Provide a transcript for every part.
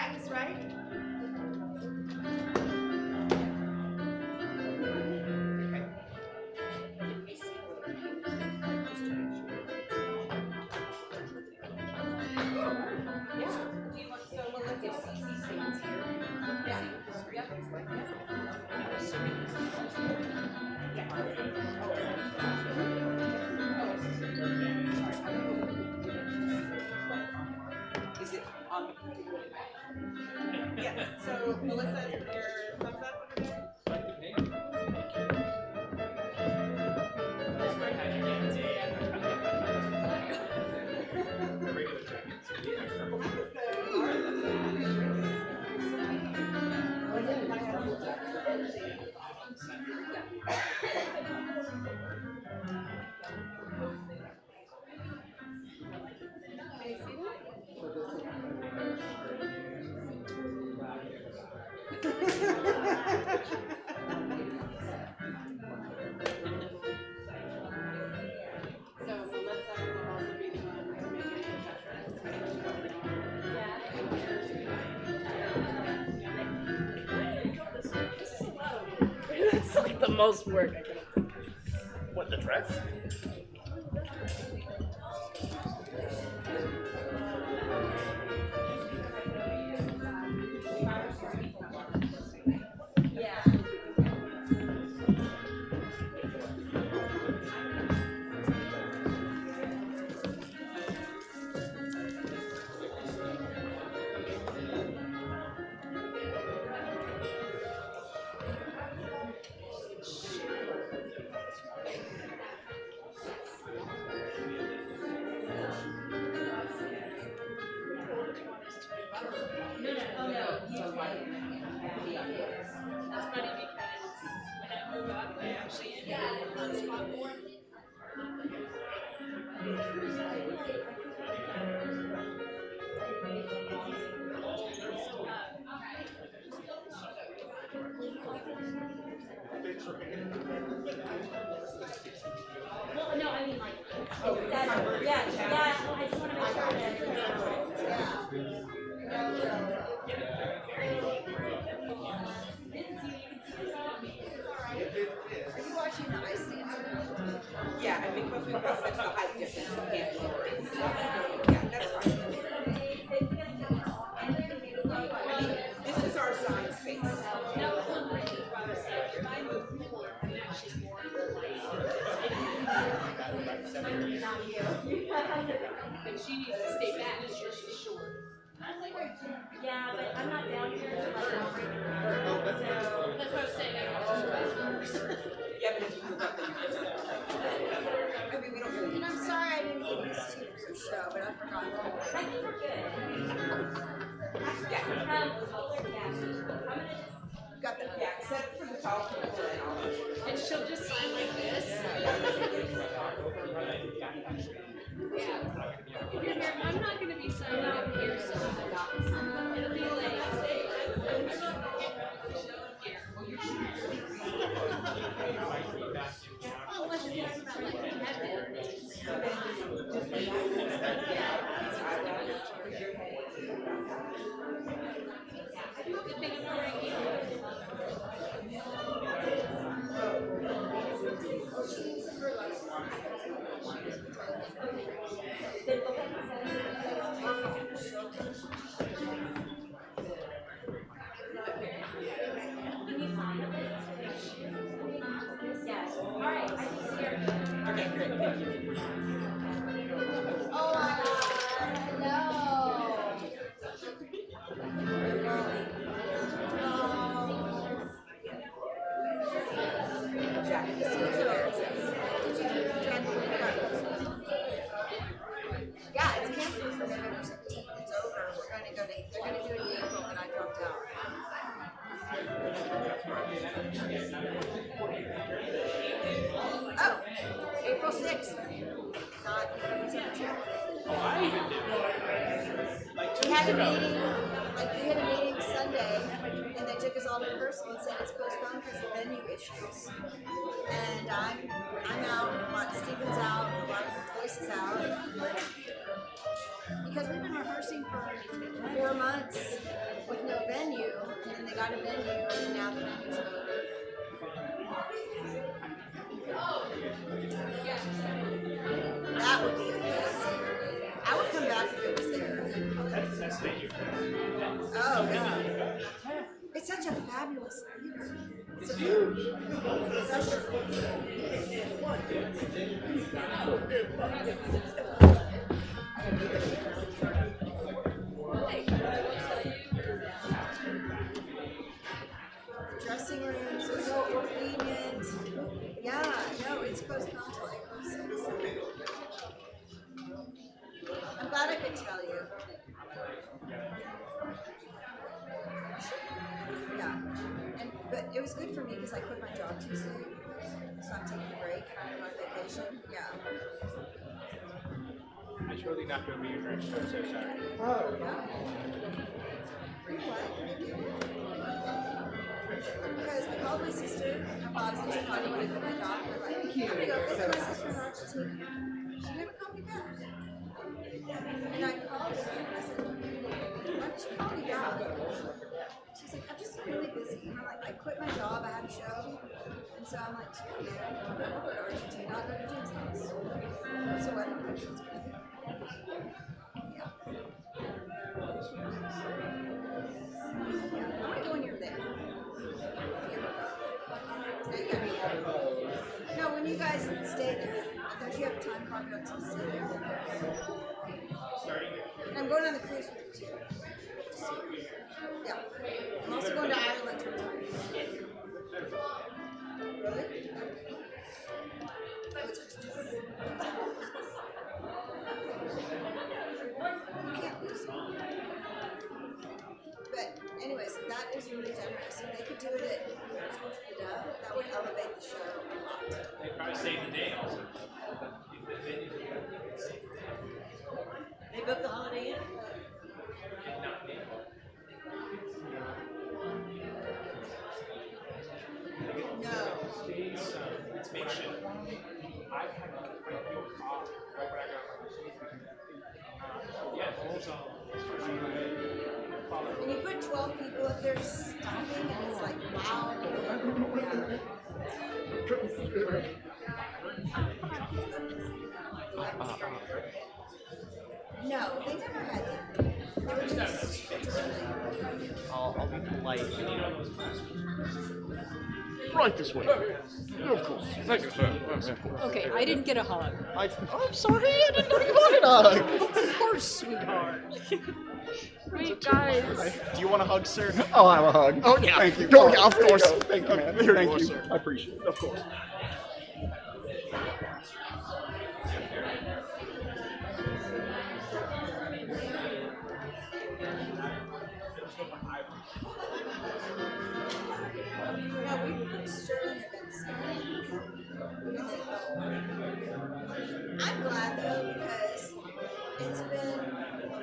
tracks, right? Is it on? Yes. So Melissa, is your thumbs up over there? It's like the most work I could have. What, the dress? Well, no, I mean like, yeah, I just want to make sure that. Are you watching the ice dance? Yeah, and because we crossed the height difference, we can't lower it. Yeah, that's fine. I mean, this is our sign space. And she needs to stay back, she's short. Yeah, but I'm not down here to like not break it down. So that's what I was saying. Yeah, but if you move up, then I mean, we don't really. And I'm sorry I didn't get these two for the show, but I forgot. I think we're good. Yeah. I'm gonna just Got the Yeah, except for the tall people and all that. and she'll just sign like this. If you're here, I'm not gonna be signing up here, so it'll be like unless you're talking about like good thing I'm not wearing heels. Yes. All right. I think here. Okay, great, thank you. Oh my god, no. Jack, this is Did you do Jack? Yeah, it's canceled for November 17th. It's over. They're gonna do it in April, and I dropped out. Oh, April 6th. Not November 17th. Oh, I even did. Like We had a meeting Sunday, and they took us all to rehearsal and said it's postponed because of venue issues. And I'm out, a lot, Stephen's out, a lot of the voice is out. Because we've been rehearsing for 4 months, got a venue, and now the venue's loaded. That would be amazing. I would come back if it was there. That's venue. Oh, yeah. It's such a fabulous theater. It's huge. Dressing rooms are so convenient. Yeah, no, it's postponed till April 6th. I'm glad I could tell you. Yeah, but it was good for me because I quit my job too soon, so I'm taking a break. I'm on vacation. Yeah. I totally not gonna be your dress. I'm so sorry. Oh. Yeah. You know what? Because I called my sister. Her mom said she probably wanted to quit my job. I'm like, I'm gonna go visit my sister in Argentina. She never called me back. And I called her and I said, why did you call me back? She's like, I'm just really busy. And I'm like, I quit my job, I had a show. And so I'm like, screw you. I'm going over to Argentina, I'll go to Jim's house. So I don't know. Yeah. I want to go when you're there. No, when you guys stay there, don't you have time carved out to stay there? And I'm going on the cruise with you too. Yeah. I'm also going to Ireland to retire. Really? Oh, it's Christmas. You can't lose me. But anyways, that is really generous. If they could do it at the Dove, that would elevate the show a lot. They probably saved the day also. They booked the Holiday Inn? Not me. No. It's makeshift. I've had to break your off right when I got my yeah, also. And you put 12 people up there stomping, and it's like, wow. No, they never had that. They were just I'll be polite. Right this way. Of course. Thank you, sir. Okay, I didn't get a hug. I'm sorry, I didn't know you wanted a hug. Of course, sweetheart. Wait, guys. Do you want a hug, sir? I'll have a hug. Oh, yeah. Thank you. Oh, yeah, of There you course. go. Thank you, man. Here you Thank are, you. sir. I appreciate it. Of course. Yeah, we put Sterling events. I'm glad though because it's been a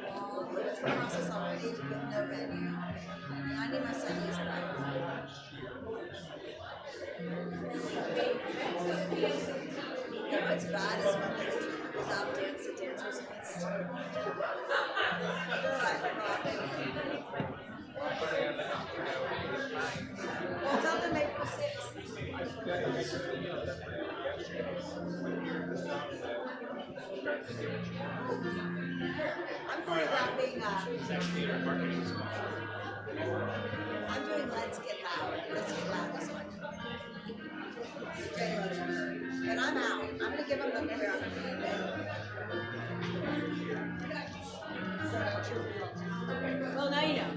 long process already with no venue. And I need my Sundays back. You know what's bad is when the drummer goes out and dance the dancers against. They're like rocking. Well, tell them April 6th. I'm choreographing, I'm doing Let's Get Loud. Let's Get Loud this one. But I'm out. I'm going to give them the choreography. Well, now you know.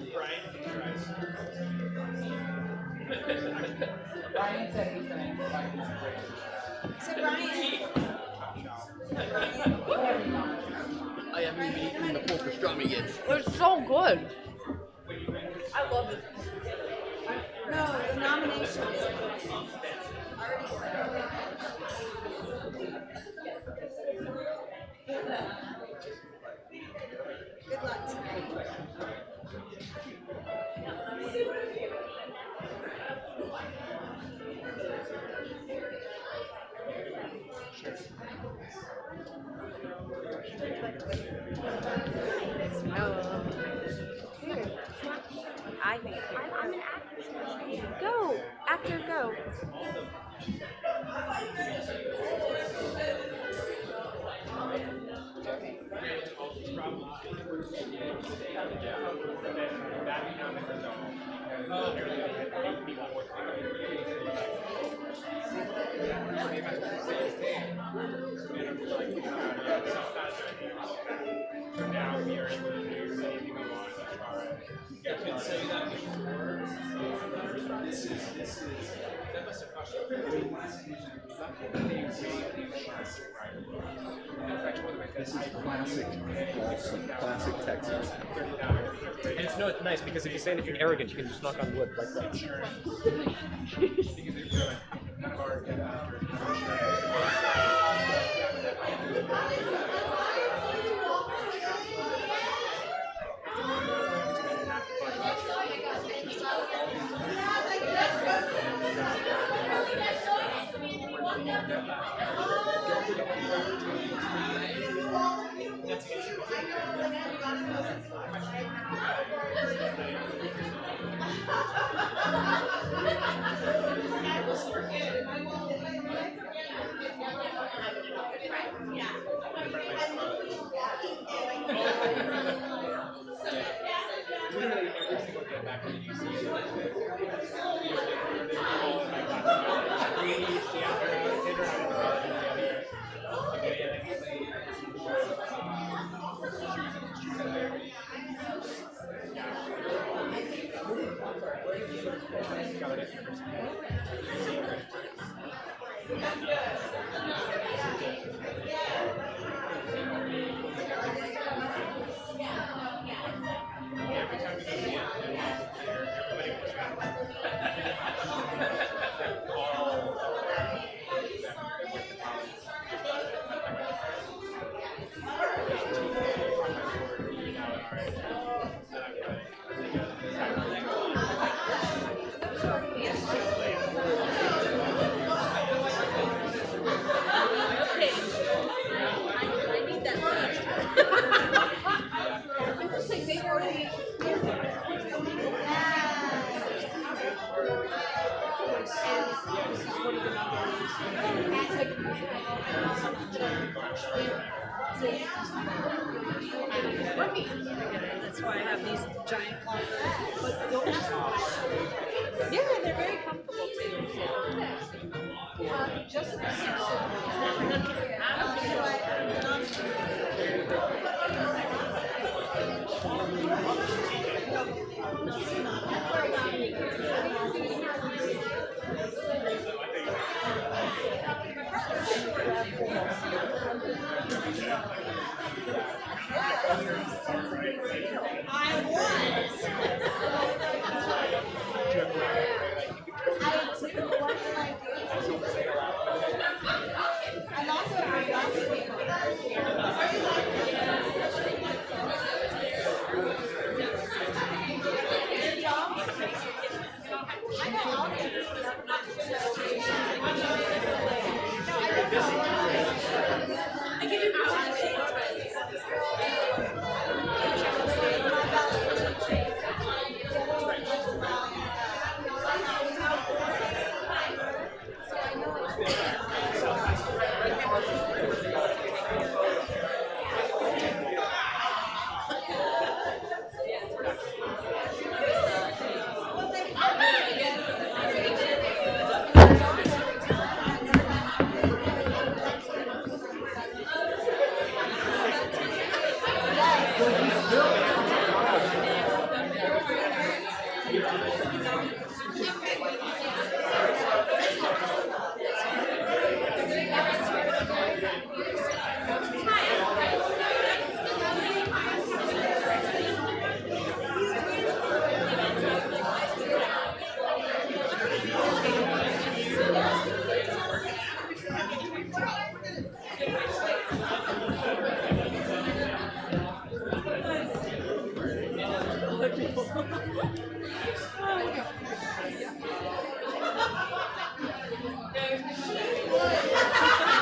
Brian said he's going to invite me to So Brian, I haven't even eaten the pork pastrami yet. It's so good. I love it. no, the nomination is already good luck tonight. I think I'm an actress. Go, actor, go. So now we are able to do anything we want as far as I can say that before. This is that must have cost you. This is classic Texas. And it's no, it's nice because if you say anything arrogant, you can just knock on wood like that. That's why I have these giant cloths. But those, yeah, they're very comfortable too. Just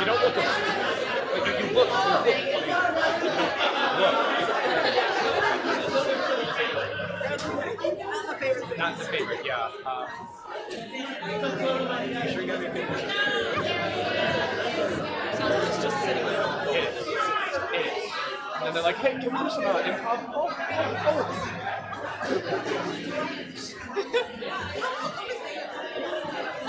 You don't look like you look. Not the favorite, yeah. You sure you gotta be a favorite? It's just sitting there. It is. It is. And then they're like, hey, can we do some improv? Oh.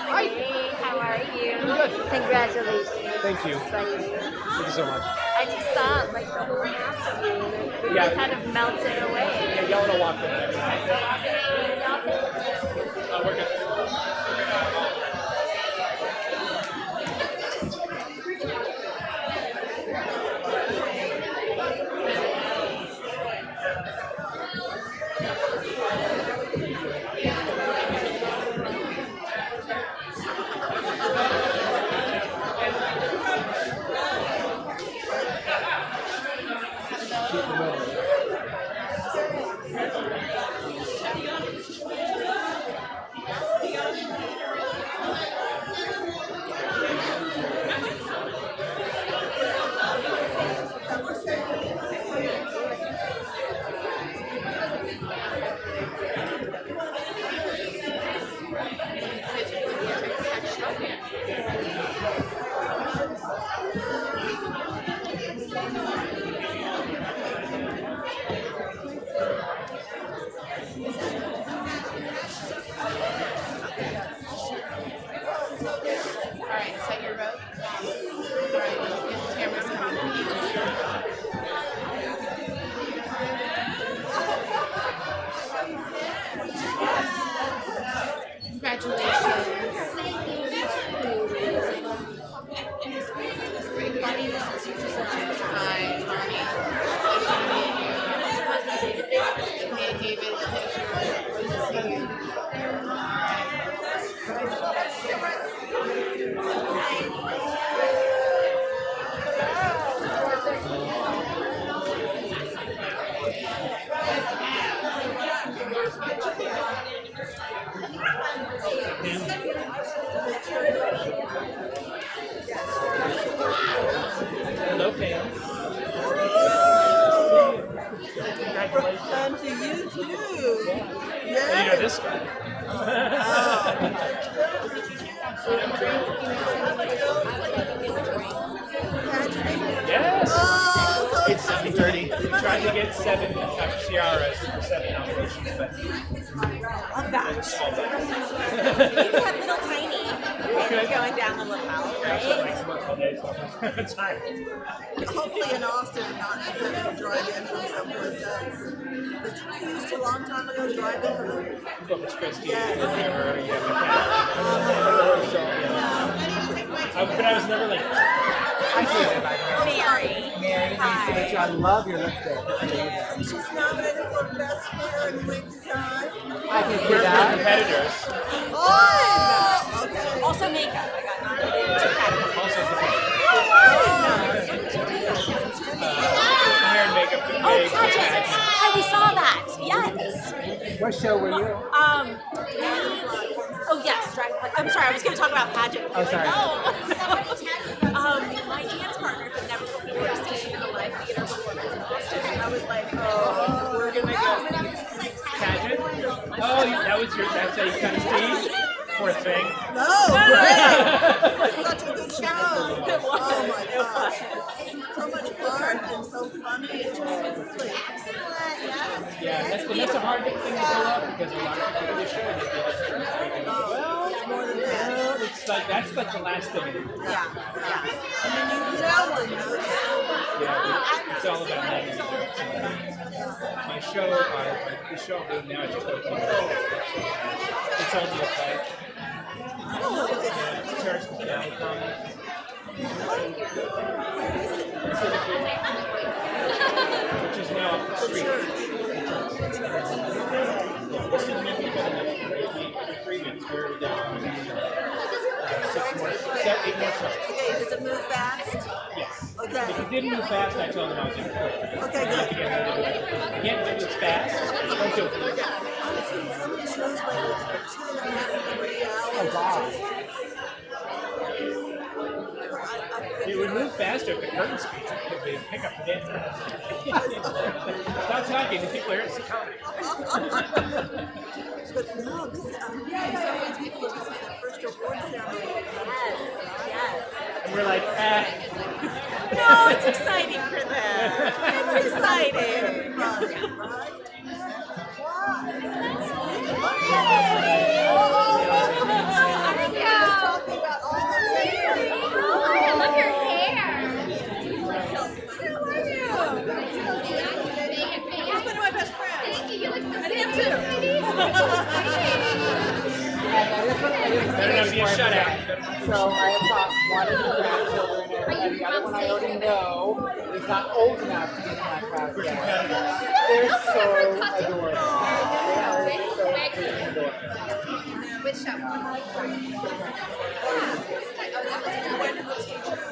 Hi. Hey, how are you? Good. Congratulations. Thank you. Exciting. Thank you so much. I just saw like the whole mass of you. It Yeah. kind of melted away. Yeah, y'all wanna walk there. We're good. Alright, set your vote. Alright, the camera's coming. Congratulations. Hi, Bonnie. Hey, David. Good to see you. Hello, Pam. And to you too. You know this guy. Yes. Oh, so It's 7:30. We tried to get 7 tiaras for 7 nominations, but love that. You have little tiny. And it's going down the lapel, that's right? like smoke all day, so it's time. Hopefully in Austin, not having to drive in from someplace else. Was you used to a long time ago driving from the Corpus Christi, Yes. wherever you have but I was never like. Mary. Hi. I love your lipstick. and she's nominated for Best Hair and Wig Design. I can see We're that. competitors. Oh, okay. Also makeup. I got nominated in 2 categories. Also Oh, hair and makeup. Oh, pageant. Oh, we saw that. Yes. What show were you? Oh yes, drag. I'm sorry. I was going to talk about pageant. Oh, sorry. My dance partner had never before seen a live theater performance in Austin, and I was like, oh, we're gonna go. Pageant? Oh, that's how you kind of see? Poor thing. no, great. Such a good show. Oh my gosh. So much fun and so funny and just really Yeah, that's a hard thing to pull off because a lot of people do the show and they feel like well, it's more than that. well, it's like that's like the last thing. Yeah. I mean, you hit one note. Yeah, it's all about that. My show, the show I'm doing now is just opening. It's only a play. Yeah, it's church with now coming. Which is now up the street. This is maybe for 3 minutes. We're down 8 more shows. Okay, does it move fast? Yes. Okay. If it didn't move fast, I told them I was in court. Okay, good. Again, if it's fast, don't do it. I've seen so many shows lately that are 2.5 to 3 hours. Oh, God. It would move faster if the curtain speech could be pick up the dance. Stop talking, the people are here to see comedy. But no, this is so many people. This is their first award ceremony. Yes. And we're like, eh. No, it's exciting for them. It's exciting. Better not be a shutout. So I have taught one of the grandchildren, and the other one I already know is not old enough to be in my class yet. They're so adorable. Which show?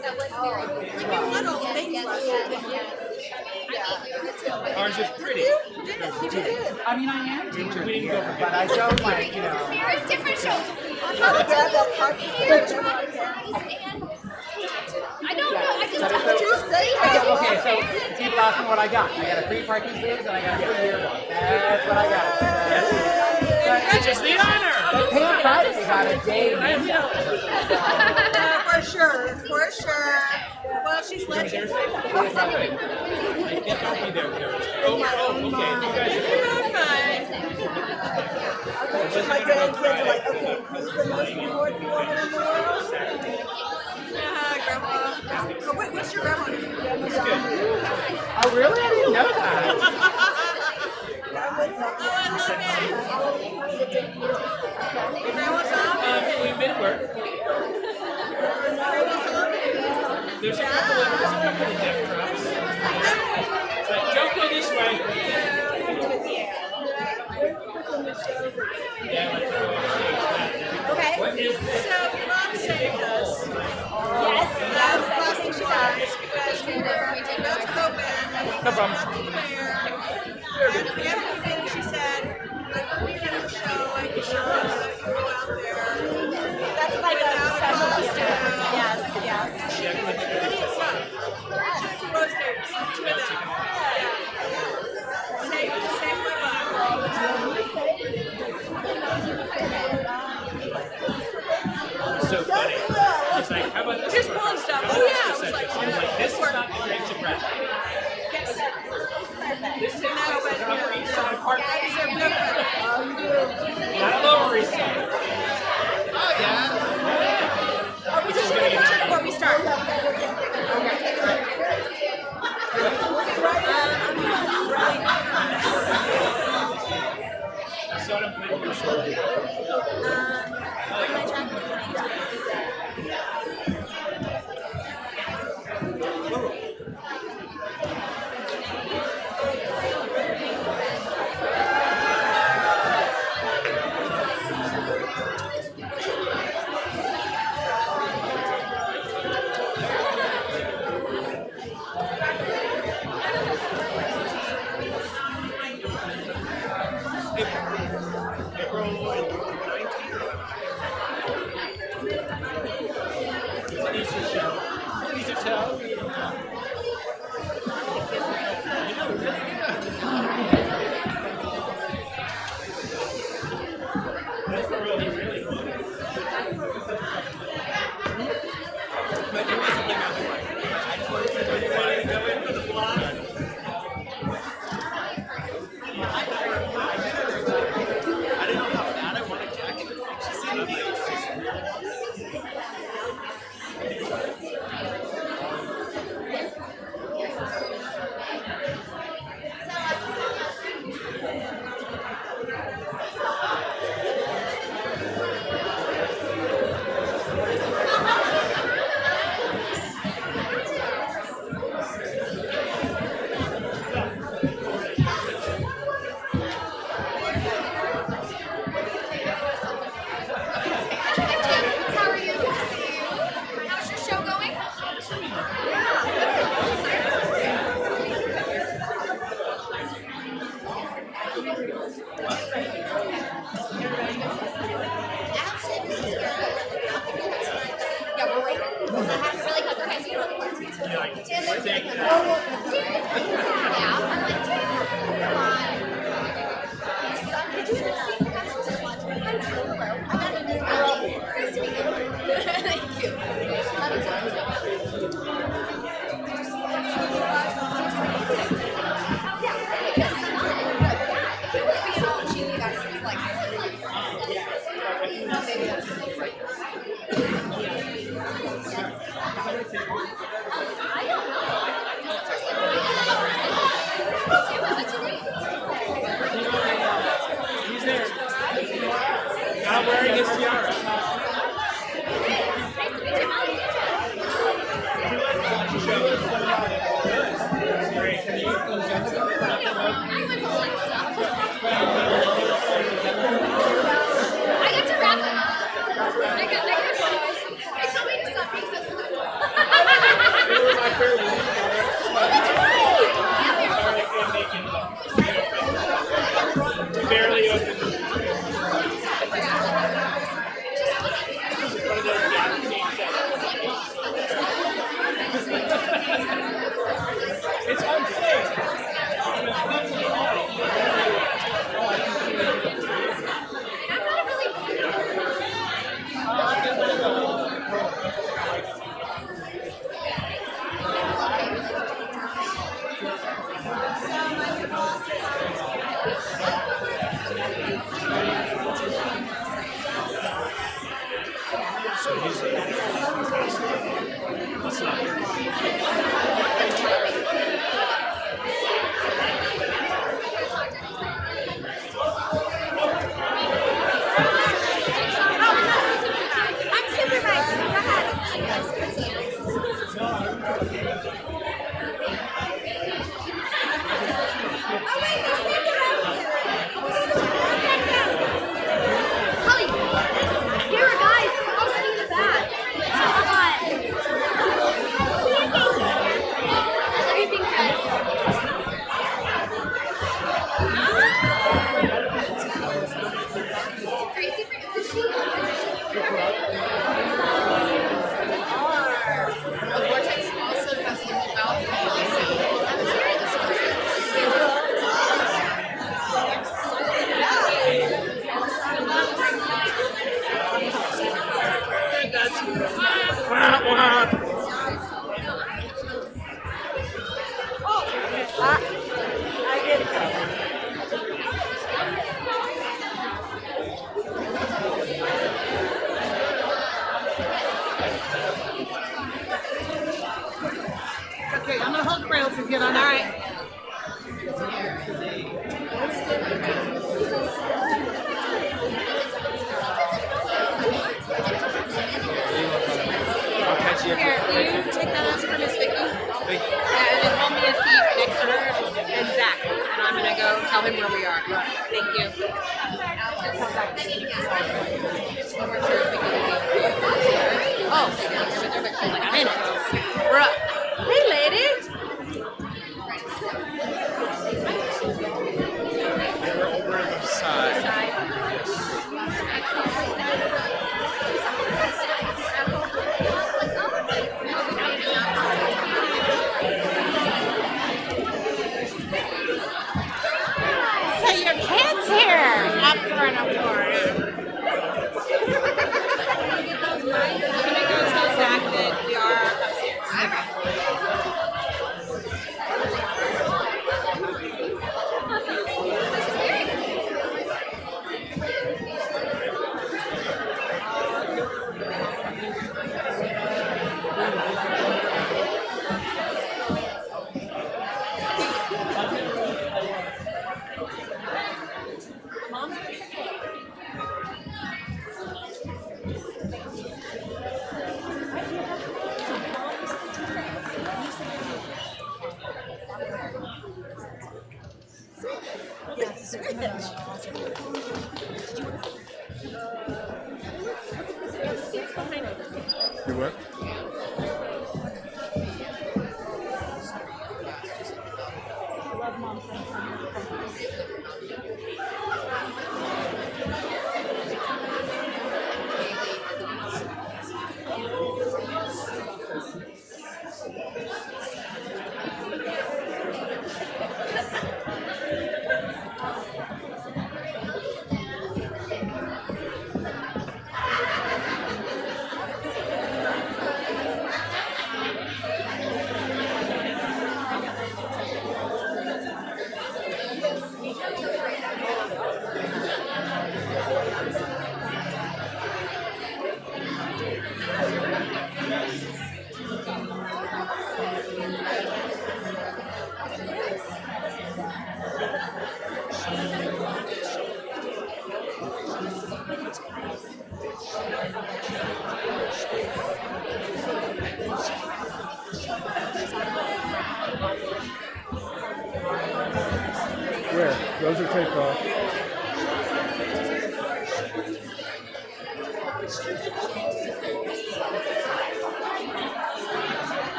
That was very Ours is pretty. I mean, I am teaching We didn't go for but I don't like, It's different shows. I don't know. I just Okay, so people ask me what I got. I got a free parking space and I got a free year one. That's what I got. Which is the honor. But Pam Friday got a day. For sure. Well, she's legendary. I can't be there. Oh, okay. You guys My grandkids are like, okay, who's the most important woman in the world? Grandma. Oh, wait, what's your grandma name? Oh, really? I didn't know that. We've been at work. There's a couple of death drops. But don't go this way. Okay. What is this? So, Mom saved us. Yes. That's plastic slides because we were about to go back. No problem. And at the end of the thing, she said, like, when we get the show, like, you should let you go out there. That's like a specialty student. Yes. Rose days, two of them. Same with So funny. It's like, how about this? Just pulling stuff. Oh, yeah. I was like, I'm like, this is not the Grapes of Wrath. This is not the Upper East Side Park. Not a Lower East Side. Oh, yeah. Are we taking a picture before we start? He's there. Not wearing his tiara. Barely open. It's unfair. Okay, I'm gonna hold the rails and get on. All right. I'll catch you. Here, will you take that as for Miss Vicky? Yeah, and then hold me a seat next to her and Zach. And I'm gonna go tell him where we are. Thank you. Oh, she's like, I'm in it. We're up. Hey, ladies. We're over on the side. So your kid's here. Up front of course. I'm gonna go tell Zach that we are upstairs.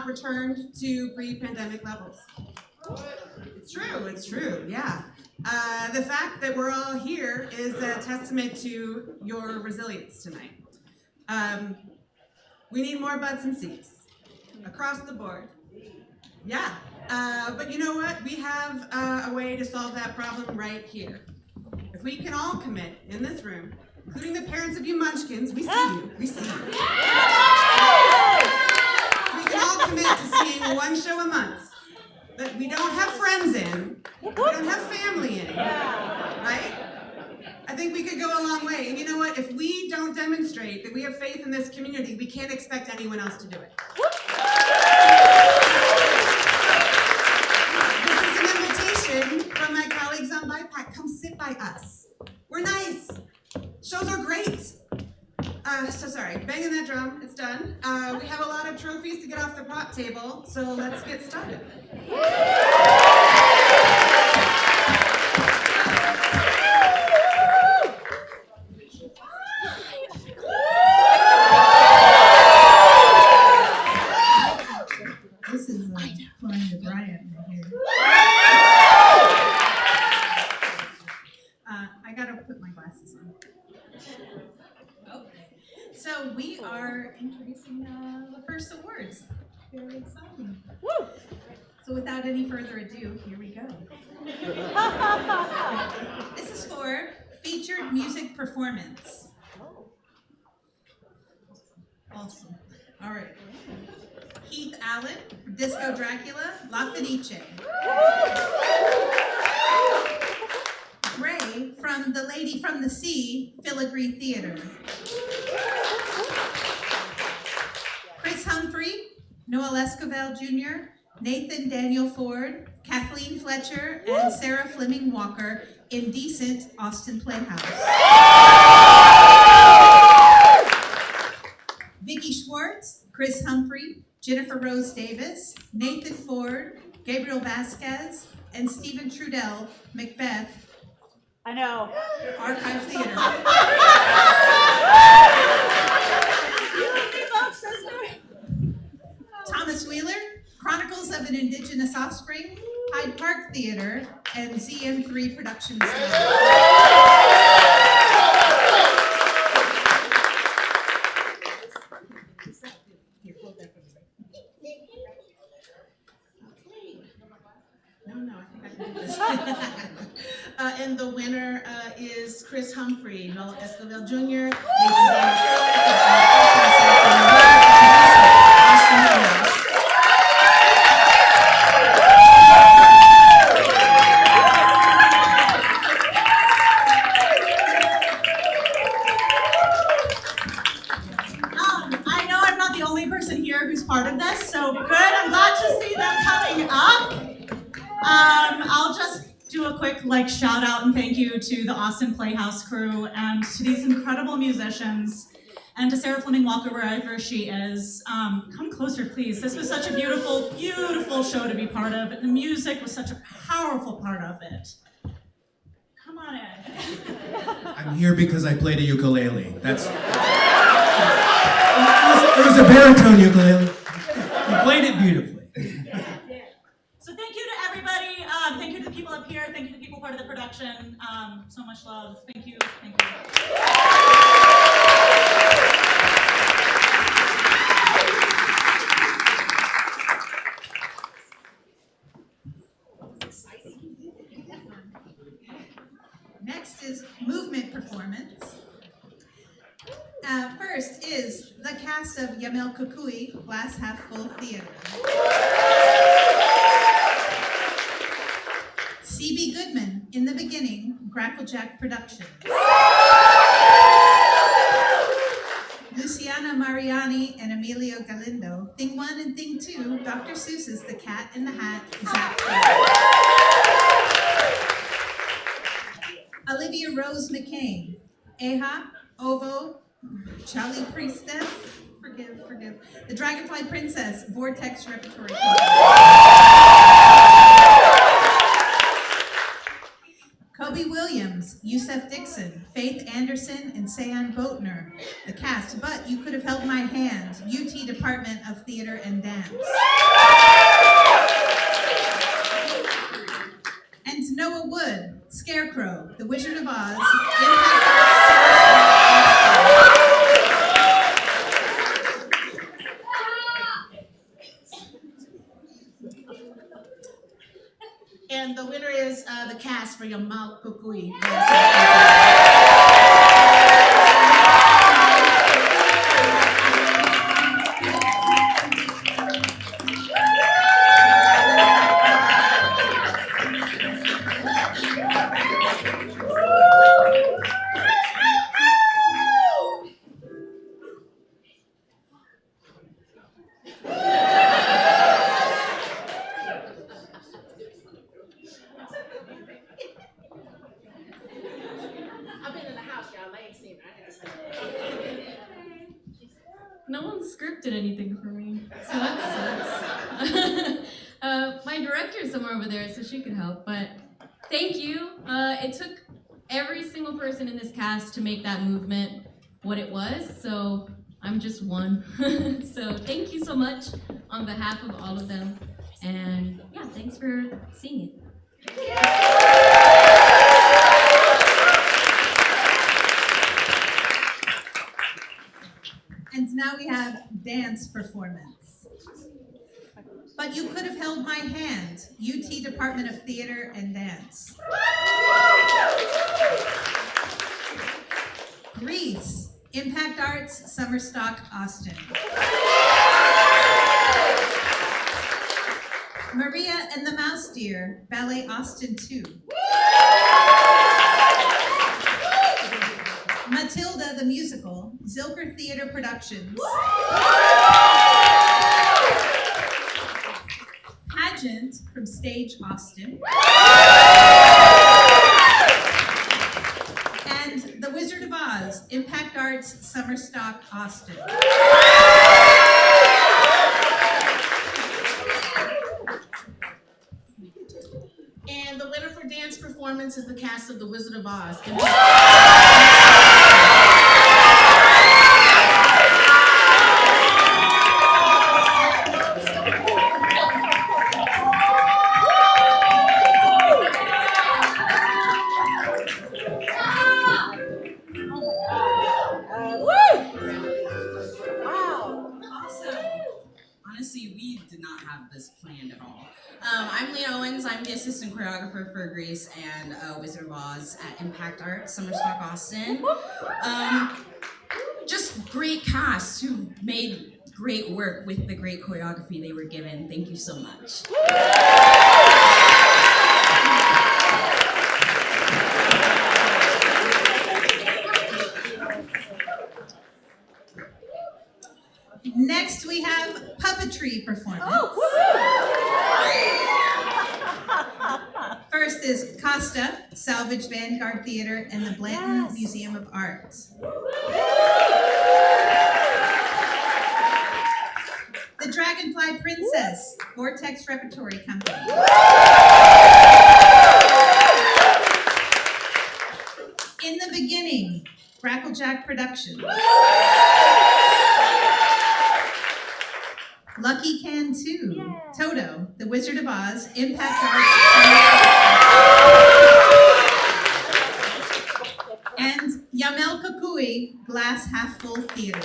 Returned to pre-pandemic levels. It's true, yeah. The fact that we're all here is a testament to your resilience tonight. We need more butts and seats across the board. Yeah, but you know what? We have a way to solve that problem right here. If we can all commit in this room, including the parents of you munchkins, we see you, we see you. We can all commit to seeing one show a month that we don't have friends in, we don't have family in, right? I think we could go a long way. And you know what? If we don't demonstrate that we have faith in this community, we can't expect anyone else to do it. This is an invitation from my colleagues on BIPAC. Come sit by us. We're nice. Shows are great. So sorry, banging that drum, it's done. We have a lot of trophies to get off the prop table, so let's get started. This is Brian Bryant right here. I So without any further ado, here we go. This is for featured music performance. Awesome. All right. Keith Allen, Disco Dracula, La Fenice. Gray from The Lady from the Sea, Filigree Theater. Chris Humphrey, Noel Esquivel Jr., Nathan Daniel Ford, Kathleen Fletcher, and Sarah Fleming Walker, Indecent, Austin Playhouse. Vicky Schwartz, Chris Humphrey, Jennifer Rose Davis, Nathan Ford, Gabriel Vasquez, and Stephen Trudell, Macbeth. I know. Archive Theater. Thomas Wheeler, Chronicles of an Indigenous Offspring, Hyde Park Theater, and ZM3 Productions. And the winner is Chris Humphrey, Noel Esquivel Jr., Nathan Daniel I know I'm not the only person here who's part of this, so good. I'm glad to see them coming up. I'll just do a quick shout out and thank you to the Austin Playhouse crew and to these incredible musicians and to Sarah Fleming Walker wherever she is. Come closer, please. This was such a beautiful, beautiful show to be part of. The music was such a powerful part of it. Come on in. I'm here because I played a ukulele. It was a baritone ukulele. You played it beautifully. So thank you to everybody. Thank you to the people up here. Thank you to the people part of the production. So much love. Thank you. Thank you. Next is movement performance. First is the cast of Yamel Kukui, Glass Half Full Theater. C.B. Goodman, In the Beginning, Gracklejack Productions. Luciana Mariani and Emilio Galindo, Thing 1 and Thing 2, Dr. Seuss's The Cat in the Hat, Zach Taylor. Olivia Rose McCain, Eha, Ovo, Charlie Priestess, forgive, The Dragonfly Princess, Vortex Repertory Company. Kobe Williams, Yusef Dixon, Faith Anderson, and Sayan Boatner, the cast, But You Could Have Held My Hand, UT Department of Theater and Dance. And Noah Wood, Scarecrow, The Wizard of Oz, And the winner is the cast for Yamal Kukui. No one scripted anything for me, so that sucks. My director's somewhere over there, so she could help, but thank you. It took every single person in this cast to make that movement what it was, so I'm just one. So thank you so much on behalf of all of them, and yeah, thanks for seeing it. And now we have dance performance. But You Could Have Held My Hand, UT Department of Theater and Dance. Grease, Impact Arts, Summer Stock, Austin. Maria and the Mouse Deer, Ballet Austin 2. Matilda the Musical, Zilker Theater Productions. Pageant from Stage Austin. And The Wizard of Oz, Impact Arts, Summer Stock, Austin. And the winner for dance performance is the cast of The Wizard of Oz. Honestly, we did not have this planned at all. I'm Leah Owens. I'm the assistant choreographer for Grease and Wizard of Oz at Impact Arts, Summer Stock, Austin. Just great cast who made great work with the great choreography they were given. Thank you so much. Next, we have puppetry performance. First is Costa, Salvage Vanguard Theater, and the Blanton Museum of Art. The Dragonfly Princess, Vortex Repertory Company. In the Beginning, Cracklejack Productions. Lucky Can 2, Toto, The Wizard of Oz, Impact Arts, and Yamel Kukui, Glass Half Full Theater.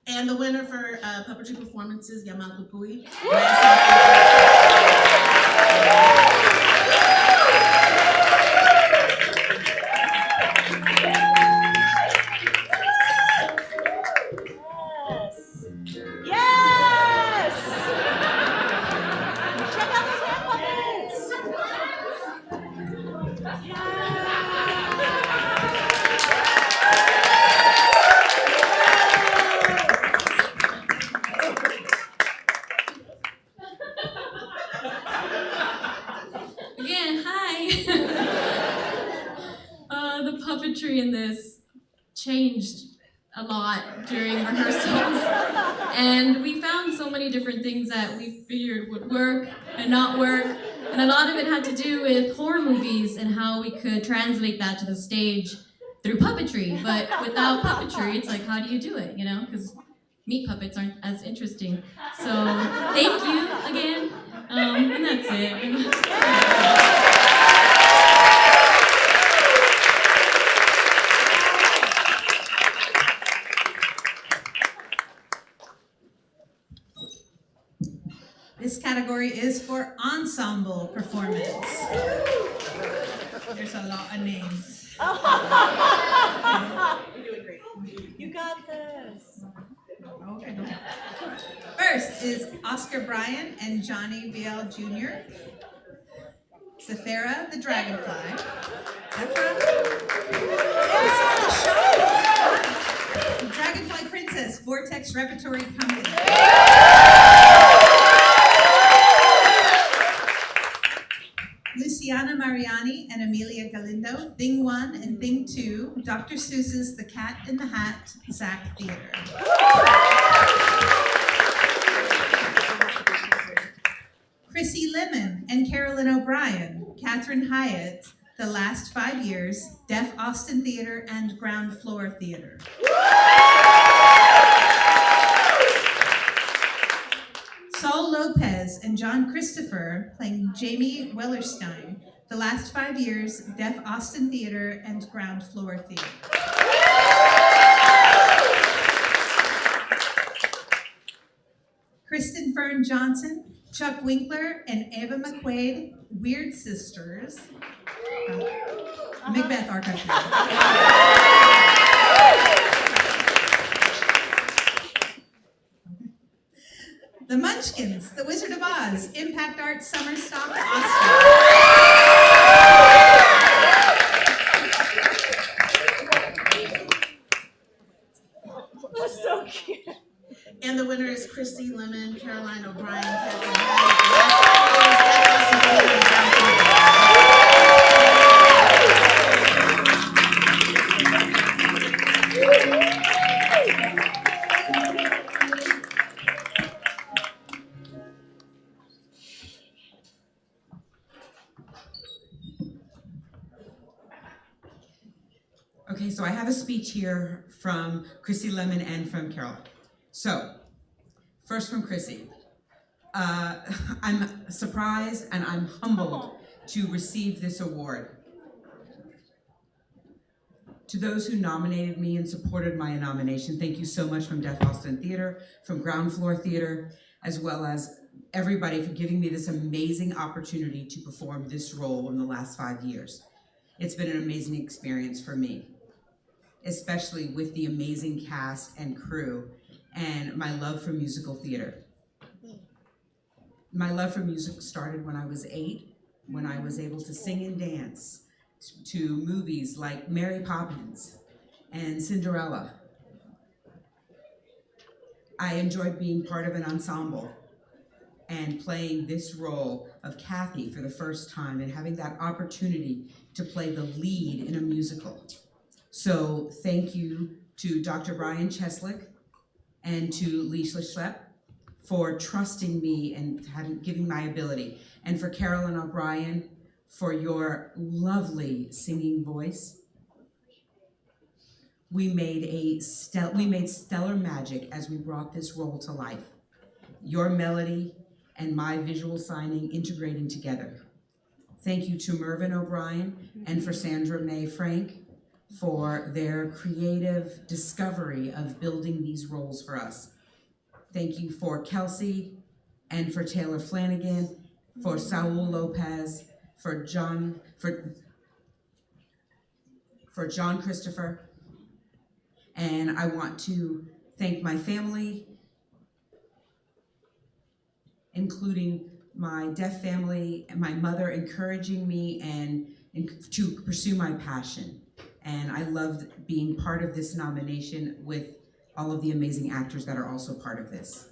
And the winner for puppetry performance is Yamal Kukui. Again, hi. The puppetry in this changed a lot during rehearsals, and we found so many different things that we figured would work and not work, and a lot of it had to do with horror movies and how we could translate that to the stage through puppetry. But without puppetry, it's like, how do you do it, you know? Because meat puppets aren't as interesting. So thank you again, and that's it. This category is for ensemble performance. There's a lot of names. You're doing great. You got this. Okay. First is Oscar Bryan and Johnny Biel Jr. Sephira the Dragonfly. Dragonfly Princess, Vortex Repertory Company. Luciana Mariani and Amelia Galindo, Thing 1 and Thing 2, Dr. Seuss's The Cat in the Hat, Zach Theater. Chrissy Lemon and Carolyn O'Brien, Catherine Hyatt, The Last 5 Years, Deaf Austin Theater and Ground Floor Theater. Saul Lopez and John Christopher playing Jamie Wellerstein, The Last 5 Years, Deaf Austin Theater and Ground Floor Theater. Kristen Fern Johnson, Chuck Winkler, and Eva McQuaid, Weird Sisters. Macbeth Orchestra. The Munchkins, The Wizard of Oz, Impact Arts Summer Stock, Austin. That's so cute. And the winner is Chrissy Lemon, Caroline O'Brien, Kevin Okay, so I have a speech here from Chrissy Lemon and from Carol. So, first from Chrissy. I'm surprised and I'm humbled to receive this award. To those who nominated me and supported my nomination, thank you so much from Deaf Austin Theater, from Ground Floor Theater, as well as everybody for giving me this amazing opportunity to perform this role in the last 5 years. It's been an amazing experience for me, especially with the amazing cast and crew and my love for musical theater. My love for music started when I was 8, when I was able to sing and dance to movies like Mary Poppins and Cinderella. I enjoyed being part of an ensemble and playing this role of Kathy for the first time and having that opportunity to play the lead in a musical. So thank you to Dr. Brian Cheslick and to Lisa Schlepp for trusting me and giving my ability, and for Carolyn O'Brien for your lovely singing voice. We made stellar magic as we brought this role to life. Your melody and my visual signing integrating together. Thank you to Mervyn O'Brien and for Sandra Mae Frank for their creative discovery of building these roles for us. Thank you for Kelsey and for Taylor Flanagan, for Saul Lopez, for John Christopher. And I want to thank my family, including my deaf family and my mother encouraging me and to pursue my passion. And I loved being part of this nomination with all of the amazing actors that are also part of this.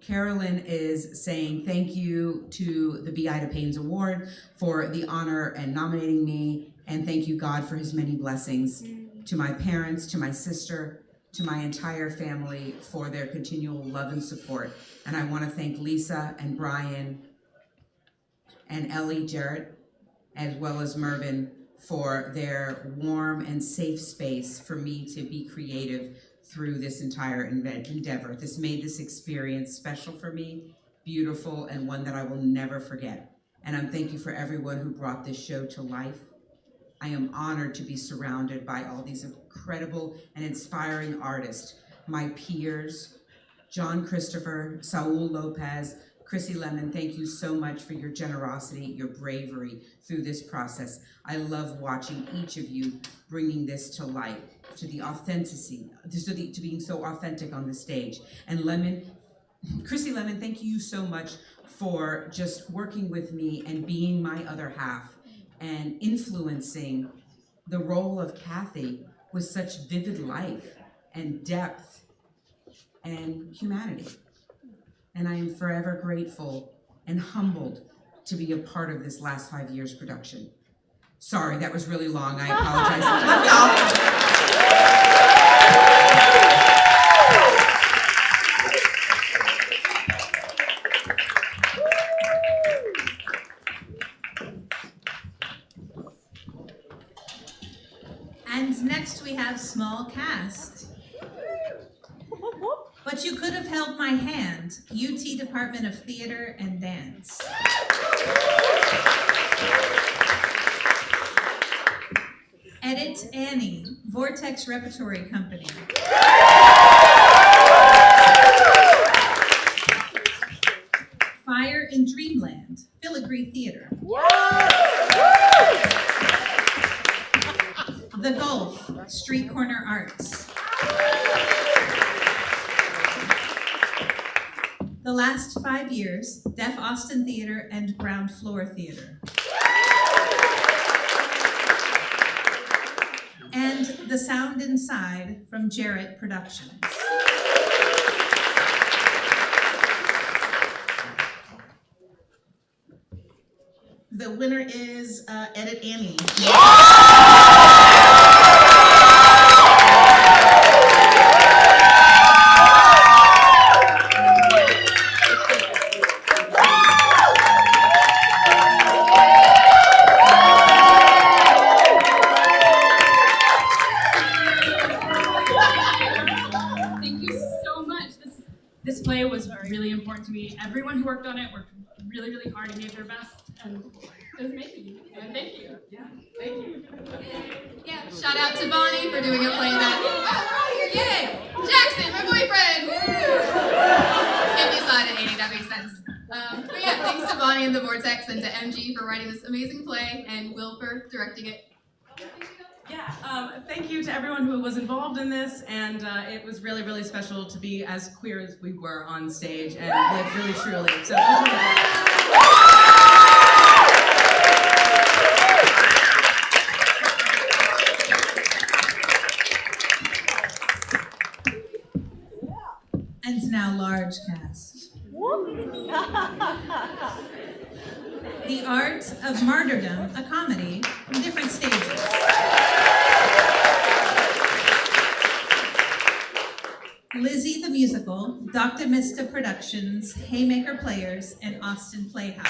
Carolyn is saying thank you to the Iden Payne Award for the honor and nominating me, and thank you God for his many blessings. To my parents, to my sister, to my entire family for their continual love and support. And I want to thank Lisa and Brian and Ellie Jarrett, as well as Mervyn, for their warm and safe space for me to be creative through this entire endeavor. This made this experience special for me, beautiful, and one that I will never forget. And I'm thank you for everyone who brought this show to life. I am honored to be surrounded by all these incredible and inspiring artists, my peers, John Christopher, Saul Lopez, Chrissy Lemon, thank you so much for your generosity, your bravery through this process. I love watching each of you bringing this to life, to the authenticity, to being so authentic on the stage. And Chrissy Lemon, thank you so much for just working with me and being my other half and influencing the role of Kathy with such vivid life and depth and humanity. And I am forever grateful and humbled to be a part of this last 5 years production. Sorry, that was really long. I apologize. And next we have small cast. But you could have held my hand, UT Department of Theater and Dance. Edit Annie, Vortex Repertory Company. the last 5 years, Deaf Austin Theater and Ground Floor Theater. And The Sound Inside from Jarrett Productions. The winner is Edit Annie. Thank you so much. This play was really important to me. Everyone who worked on it worked really, really hard and gave their best, and it was amazing. And thank you. Yeah, thank you. Yeah, shout out to Bonnie for doing a play that. Oh, yay! Jackson, my boyfriend! Woo! Can't be slide at 80, that makes sense. But yeah, thanks to Bonnie and the Vortex and to MG for writing this amazing play and Will for directing it. Yeah, thank you to everyone who was involved in this, and it was really, really special to be as queer as we were on stage and live really truly. So, And now large cast. The Art of Martyrdom, a comedy from different stages. Lizzie the Musical, Dr. Mista Productions, Haymaker Players, and Austin Playhouse.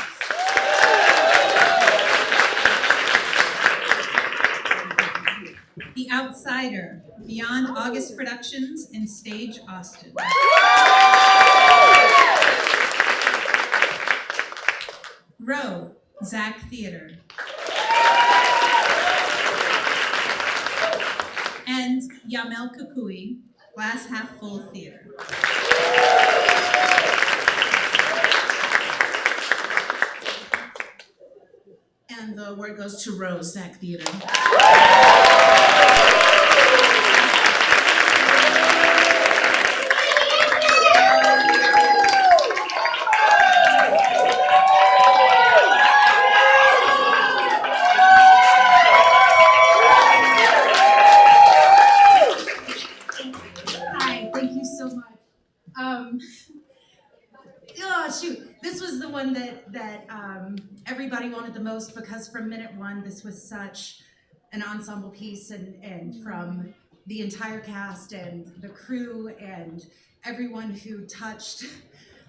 The Outsider, Beyond August Productions and Stage Austin. Row, Zach Theater. And Yamel Kukui, Glass Half Full Theater. And the award goes to Rose, Zach Theater. Hi, thank you so much. Oh shoot, this was the one that everybody wanted the most, because from minute one, this was such an ensemble piece, and from the entire cast and the crew and everyone who touched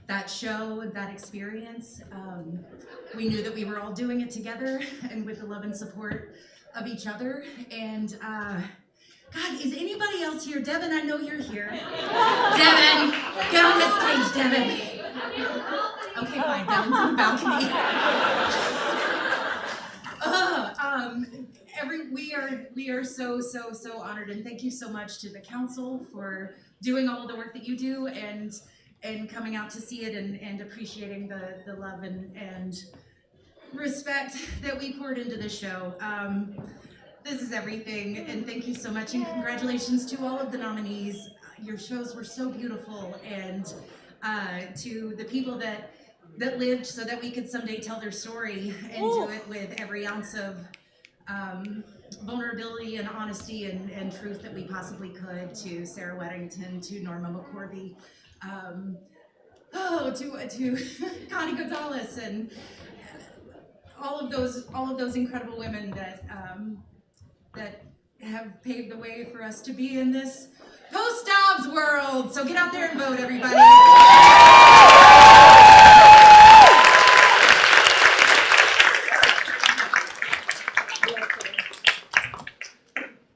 that show, that experience. We knew that we were all doing it together and with the love and support of each other. And God, is anybody else here? Devin, I know you're here. Devin, get on the stage, Devin. Okay, fine, Devin's on the balcony. We are so honored, and thank you so much to the council for doing all of the work that you do, and coming out to see it, and appreciating the love and respect that we poured into this show. This is everything, and thank you so much, and congratulations to all of the nominees. Your shows were so beautiful, and to the people that lived so that we could someday tell their story and do it with every ounce of vulnerability and honesty and truth that we possibly could, to Sarah Weddington, to Norma McCorvey, to Connie Gonzalez, and all of those incredible women that have paved the way for us to be in this post-Dobbs world. So get out there and vote, everybody.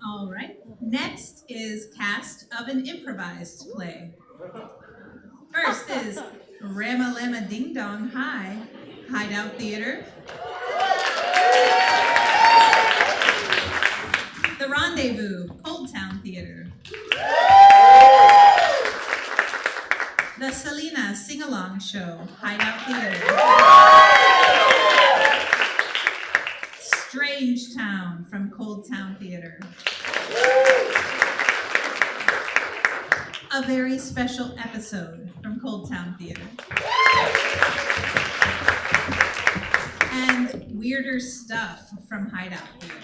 All right, next is cast of an improvised play. First is Rama Lama Ding Dong High, Hideout Theater. The Rendezvous, Old Town Theater. The Selena Sing-Along Show, Hideout Theater. Strange Town from Cold Town Theater. a very special episode from Cold Town Theater. And weirder stuff from Hideout Theater.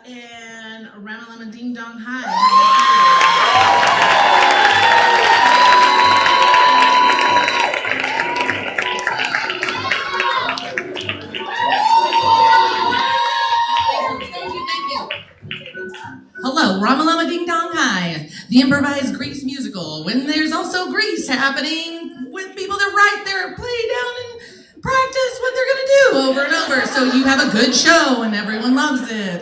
And Ramalama Ding Dong High. Hello, Ramalama Ding Dong High, the improvised Grease musical, when there's also Grease happening with people that write their play down and practice what they're gonna do over and over, so you have a good show and everyone loves it.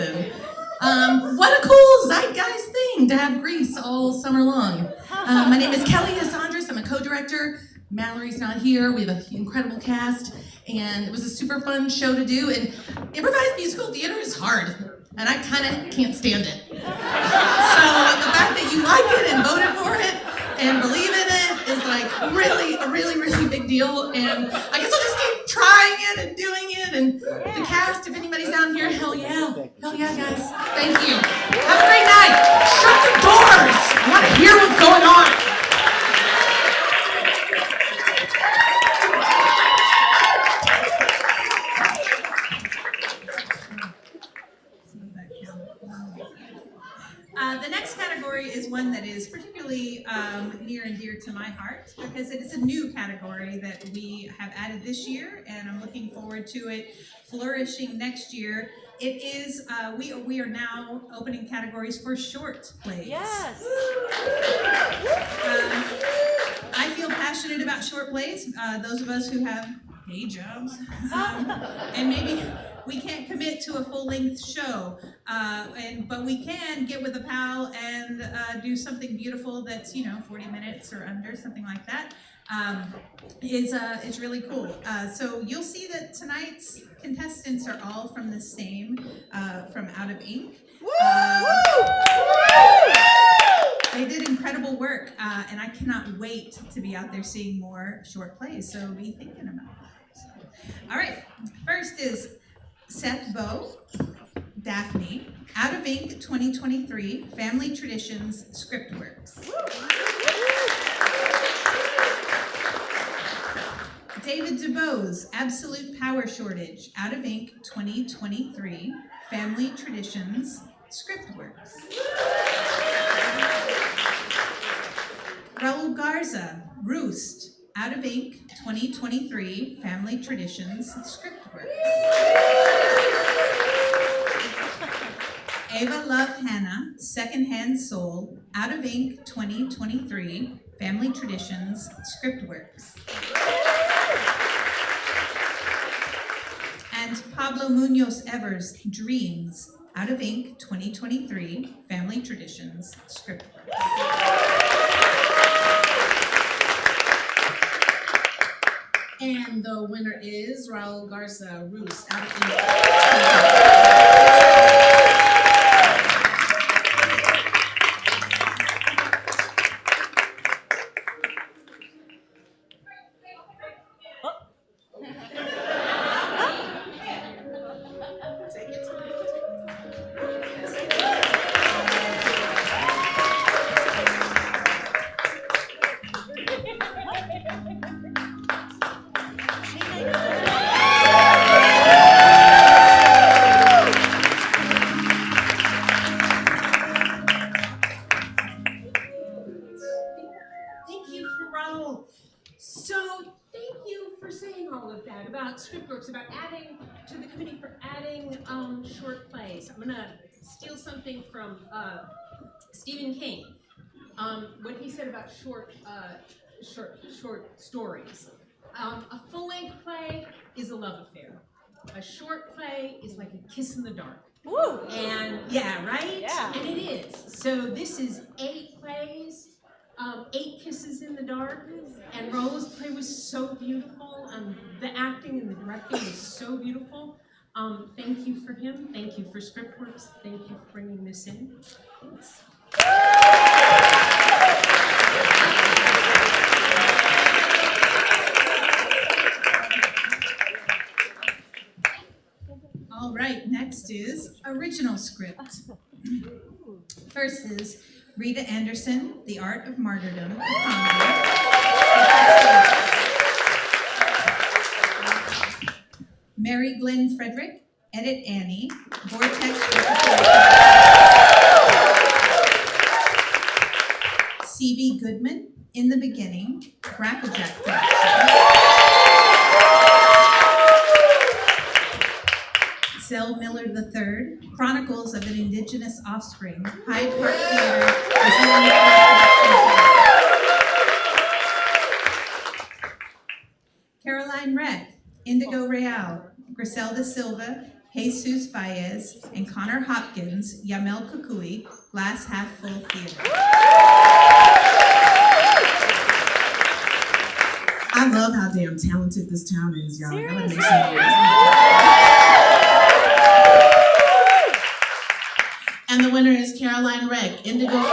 And what a cool zeitgeist thing to have Grease all summer long. My name is Kelly Asandris. I'm a co-director. Mallory's not here. We have an incredible cast, and it was a super fun show to do. And improvised musical theater is hard, and I kind of can't stand it. So the fact that you like it and voted for it and believe in it is like really a really big deal. And I guess I'll just keep trying it and doing it. And the cast, if anybody's down here, hell yeah, guys. Thank you. Have a great night. Shut the doors. I want to hear what's going on. The next category is one that is particularly near and dear to my heart because it is a new category that we have added this year, and I'm looking forward to it flourishing next year. It is, we are now opening categories for short plays. Yes. I feel passionate about short plays. Those of us who have day jobs, and maybe we can't commit to a full-length show, but we can get with a pal and do something beautiful that's 40 minutes or under, something like that. Is really cool. So you'll see that tonight's contestants are all from the same, from Out of Ink. They did incredible work, and I cannot wait to be out there seeing more short plays, so be thinking about that. All right, first is Seth Bowe, Daphne, Out of Ink 2023, Family Traditions, Scriptworks. David DeBose, Absolute Power Shortage, Out of Ink 2023, Family Traditions, Scriptworks. Raul Garza, Roost, Out of Ink 2023, Family Traditions, Scriptworks. Ava Love Hannah, Secondhand Soul, Out of Ink 2023, Family Traditions, Scriptworks. And Pablo Munoz Evers, Dreams, Out of Ink 2023, Family Traditions, Scriptworks. And the winner is Raul Garza, Roost, Out of Ink. Scriptworks, about adding to the committee for adding short plays. I'm gonna steal something from Stephen King. What he said about short stories. A full-length play is a love affair. A short play is like a kiss in the dark. Woo! And yeah, right? Yeah. And it is. So this is 8 plays. 8 Kisses in the Dark, and Raul's play was so beautiful. The acting and the directing was so beautiful. Thank you for him. Thank you for Scriptworks. Thank you for bringing this in. Thanks. All right, next is original script. First is Rita Anderson, The Art of Martyrdom, comedy. Mary Glenn Frederick, Edit Annie, Vortex. C.B. Goodman, In the Beginning, Grapplejack Productions. Zell Miller III, Chronicles of an Indigenous Offspring, Hyde Park Theater, Caroline Reck, Indigo Real, Griselda Silva, Jesus Baez, and Connor Hopkins, Yamel Kukui, Glass Half Full Theater. I love how damn talented this town is, y'all. I gotta make some And the winner is Caroline Reck, Indigo Real,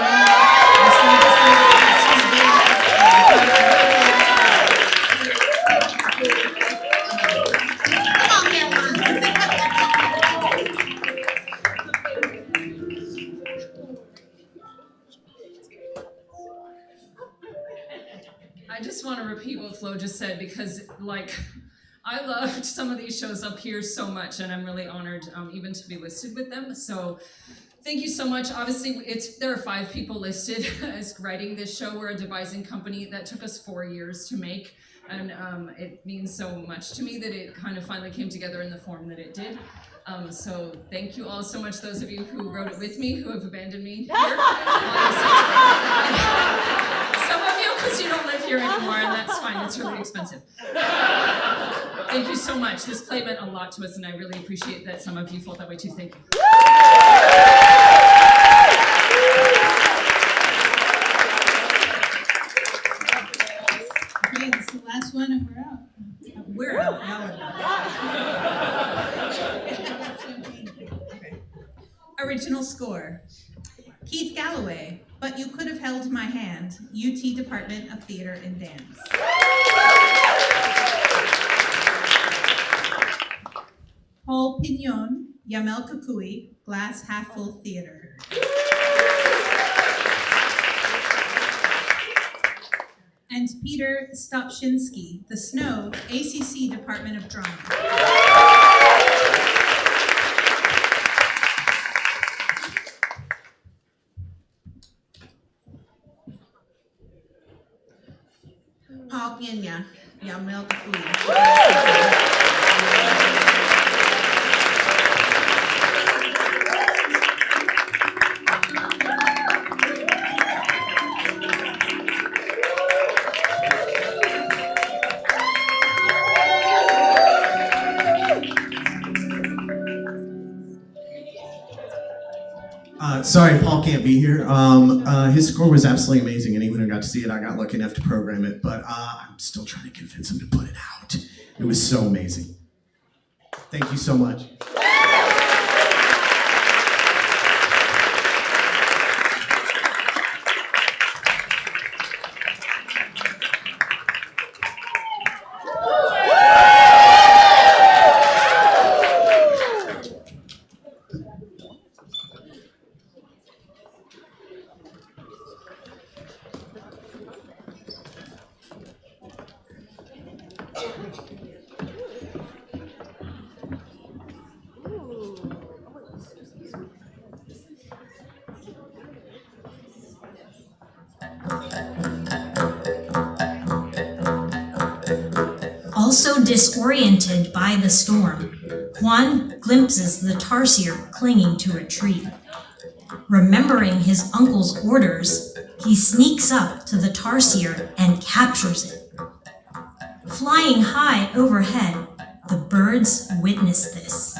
I just want to repeat what Flo just said because, like, I loved some of these shows up here so much, and I'm really honored even to be listed with them. So thank you so much. Obviously, there are 5 people listed as writing this show. We're a devising company that took us 4 years to make, and it means so much to me that it kind of finally came together in the form that it did. So thank you all so much, those of you who wrote it with me, who have abandoned me here. Some of you, because you don't live here anymore, and that's fine, it's really expensive. Thank you so much. This play meant a lot to us, and I really appreciate that some of you felt that way too. Thank you. Okay, this is the last one, and we're out. We're out. Y'all are out. Original score. Keith Galloway, But You Could Have Held My Hand, UT Department of Theater and Dance. Paul Pignon, Yamel Kukui, Glass Half Full Theater. And Peter Stopshinsky, The Snow, ACC Department of Drama. Paul Pena, Yamel Kukui. Sorry, Paul can't be here. His score was absolutely amazing. Anyone who got to see it, I got lucky enough to program it, but I'm still trying to convince him to put it out. It was so amazing. Thank you so much. Also disoriented by the storm, Juan glimpses the tarsier clinging to a tree. Remembering his uncle's orders, he sneaks up to the tarsier and captures it. Flying high overhead, the birds witness this.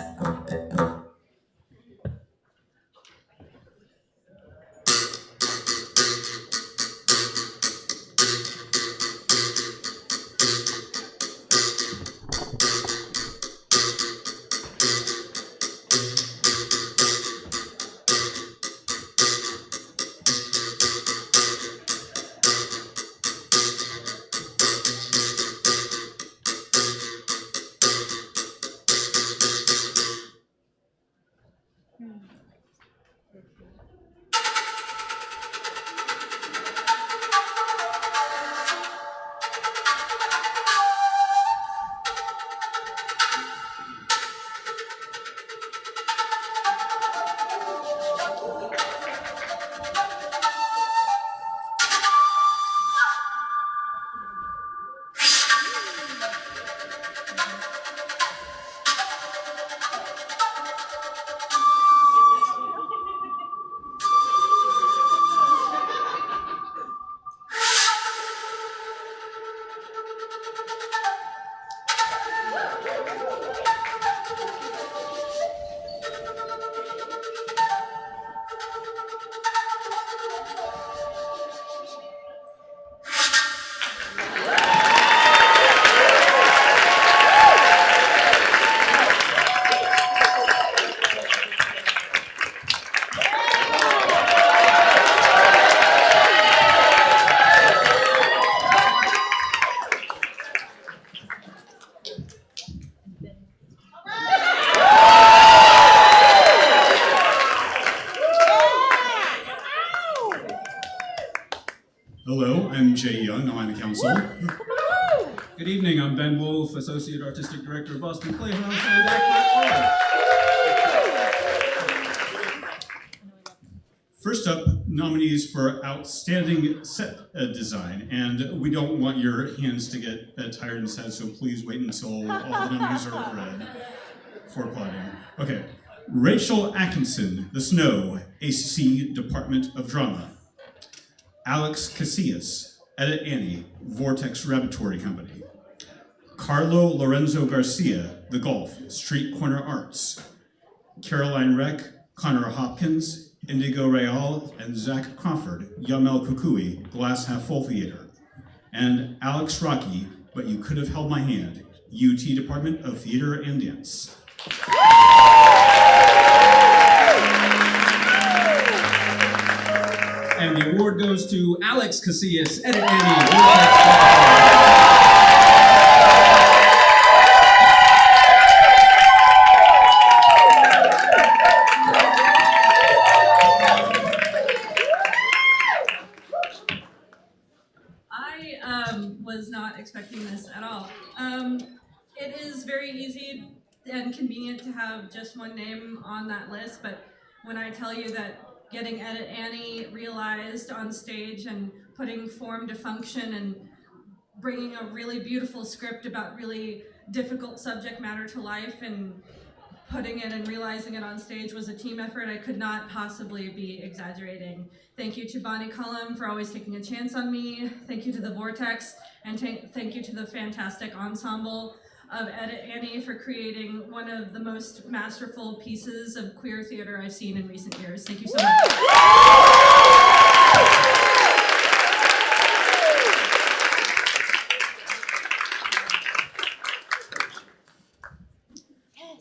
Hello, I'm Jay Young on the council. Good evening, I'm Ben Wolf, Associate Artistic Director of Boston Playhouse and actor. First up, nominees for Outstanding Set Design, and we don't want your hands to get tired and sad, so please wait until all the nominees are read for applauding. Okay, Rachel Atkinson, The Snow, ACC Department of Drama. Alex Casillas, Edit Annie, Vortex Laboratory Company. Carlo Lorenzo Garcia, The Golf, Street Corner Arts. Caroline Reck, Connor Hopkins, Indigo Real, and Zach Crawford, Yamel Kukui, Glass Half Full Theater. And Alex Rocky, But You Could Have Held My Hand, UT Department of Theater and Dance. And the award goes to Alex Casillas, Edit Annie. I was not expecting this at all. It is very easy and convenient to have just one name on that list, but when I tell you that getting Edit Annie realized on stage and putting form to function and bringing a really beautiful script about really difficult subject matter to life and putting it and realizing it on stage was a team effort, I could not possibly be exaggerating. Thank you to Bonnie Cullum for always taking a chance on me. Thank you to the Vortex, and thank you to the fantastic ensemble of Edit Annie for creating one of the most masterful pieces of queer theater I've seen in recent years. Thank you so much.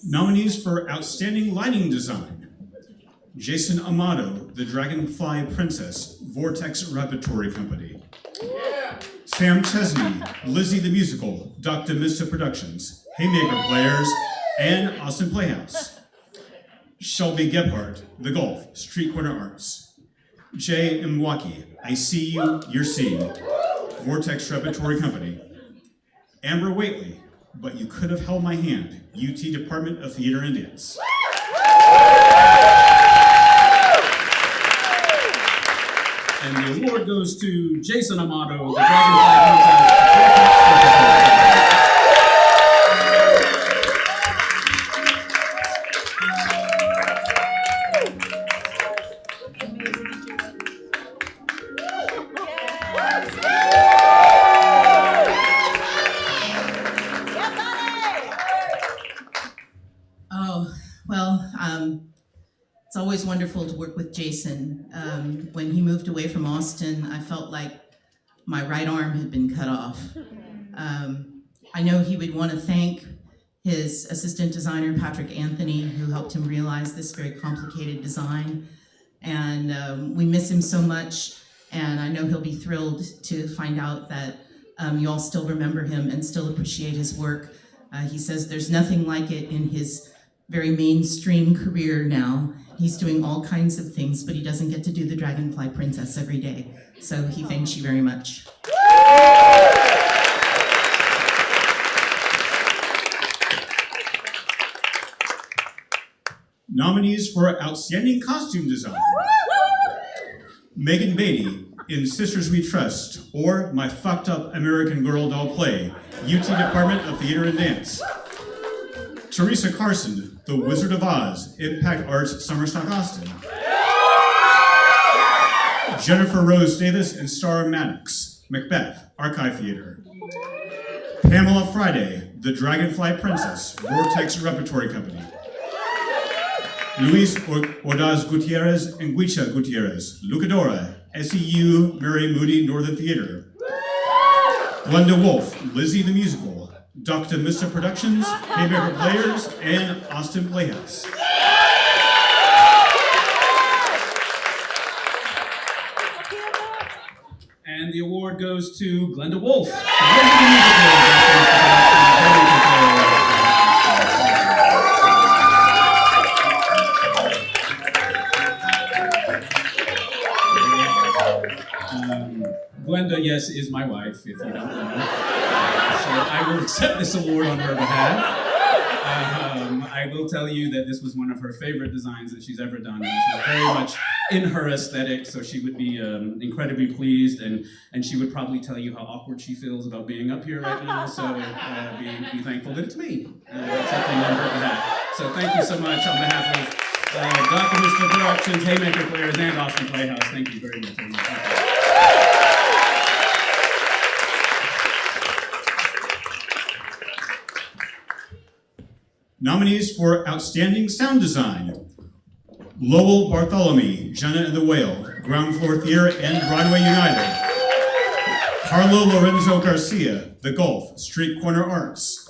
Nominees for Outstanding Lighting Design. Jason Amato, The Dragonfly Princess, Vortex Laboratory Company. Sam Chesney, Lizzie the Musical, Dr. Mista Productions, Haymaker Players, and Austin Playhouse. Shelby Gebhardt, The Golf, Street Corner Arts. Jay Mwaki, I See You, You're Seen, Vortex Laboratory Company. Amber Waitley, But You Could Have Held My Hand, UT Department of Theater and Dance. And the award goes to Jason Amato, The Dragonfly Princess. Oh, well, it's always wonderful to work with Jason. When he moved away from Austin, I felt like my right arm had been cut off. I know he would want to thank his assistant designer, Patrick Anthony, who helped him realize this very complicated design. And we miss him so much, and I know he'll be thrilled to find out that you all still remember him and still appreciate his work. He says there's nothing like it in his very mainstream career now. He's doing all kinds of things, but he doesn't get to do the Dragonfly Princess every day. So he thanks you very much. Nominees for Outstanding Costume Design. Megan Beatty in Sisters We Trust, or My Fucked Up American Girl doll play, UT Department of Theater and Dance. Teresa Carson, The Wizard of Oz, Impact Arts Summer Stock Austin. Jennifer Rose Davis and Starr Maddox, Macbeth, Archive Theater. Pamela Friday, The Dragonfly Princess, Vortex Repertory Company. Luis Ordaz Gutierrez and Guicha Gutierrez, Lucadora, SEU Mary Moody Northern Theater. Glenda Wolf, Lizzie the Musical, Dr. Mr. Productions, Haymaker Players, and Austin Playhouse. And the award goes to Glenda Wolf. Glenda, yes, is my wife, if you don't know. So I will accept this award on her behalf. I will tell you that this was one of her favorite designs that she's ever done. And this was very much in her aesthetic, so she would be incredibly pleased, and she would probably tell you how awkward she feels about being up here right now, so be thankful that it's me accepting on her behalf. So thank you so much on behalf of Dr. Mr. Productions, Haymaker Players, and Austin Playhouse. Thank you very much. Nominees for Outstanding Sound Design. Lowell Bartholomew, Jenna and the Whale, Ground Floor Theater and Broadway United. Carlo Lorenzo Garcia, The Gulf, Street Corner Arts.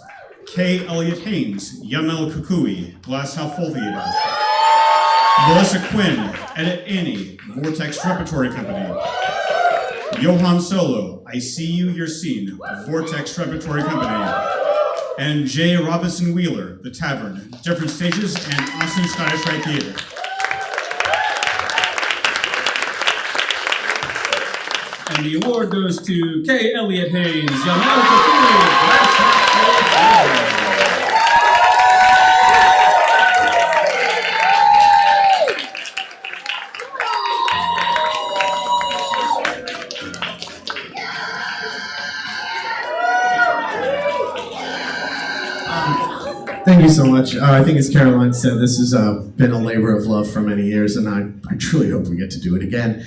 K. Elliott Haynes, Yamel Kukui, Glass Half Full Theater. Melissa Quinn, Edit Annie, Vortex Repertory Company. Johan Solo, I See You, You're Seen, Vortex Repertory Company. And Jay Robinson Wheeler, The Tavern, Different Stages, and Austin Scottish Rite Theater. And the award goes to K. Elliott Haynes, Yamel Kukui, Glass Half Full Theater. Thank you so much. I think as Caroline said, this has been a labor of love for many years, and I truly hope we get to do it again.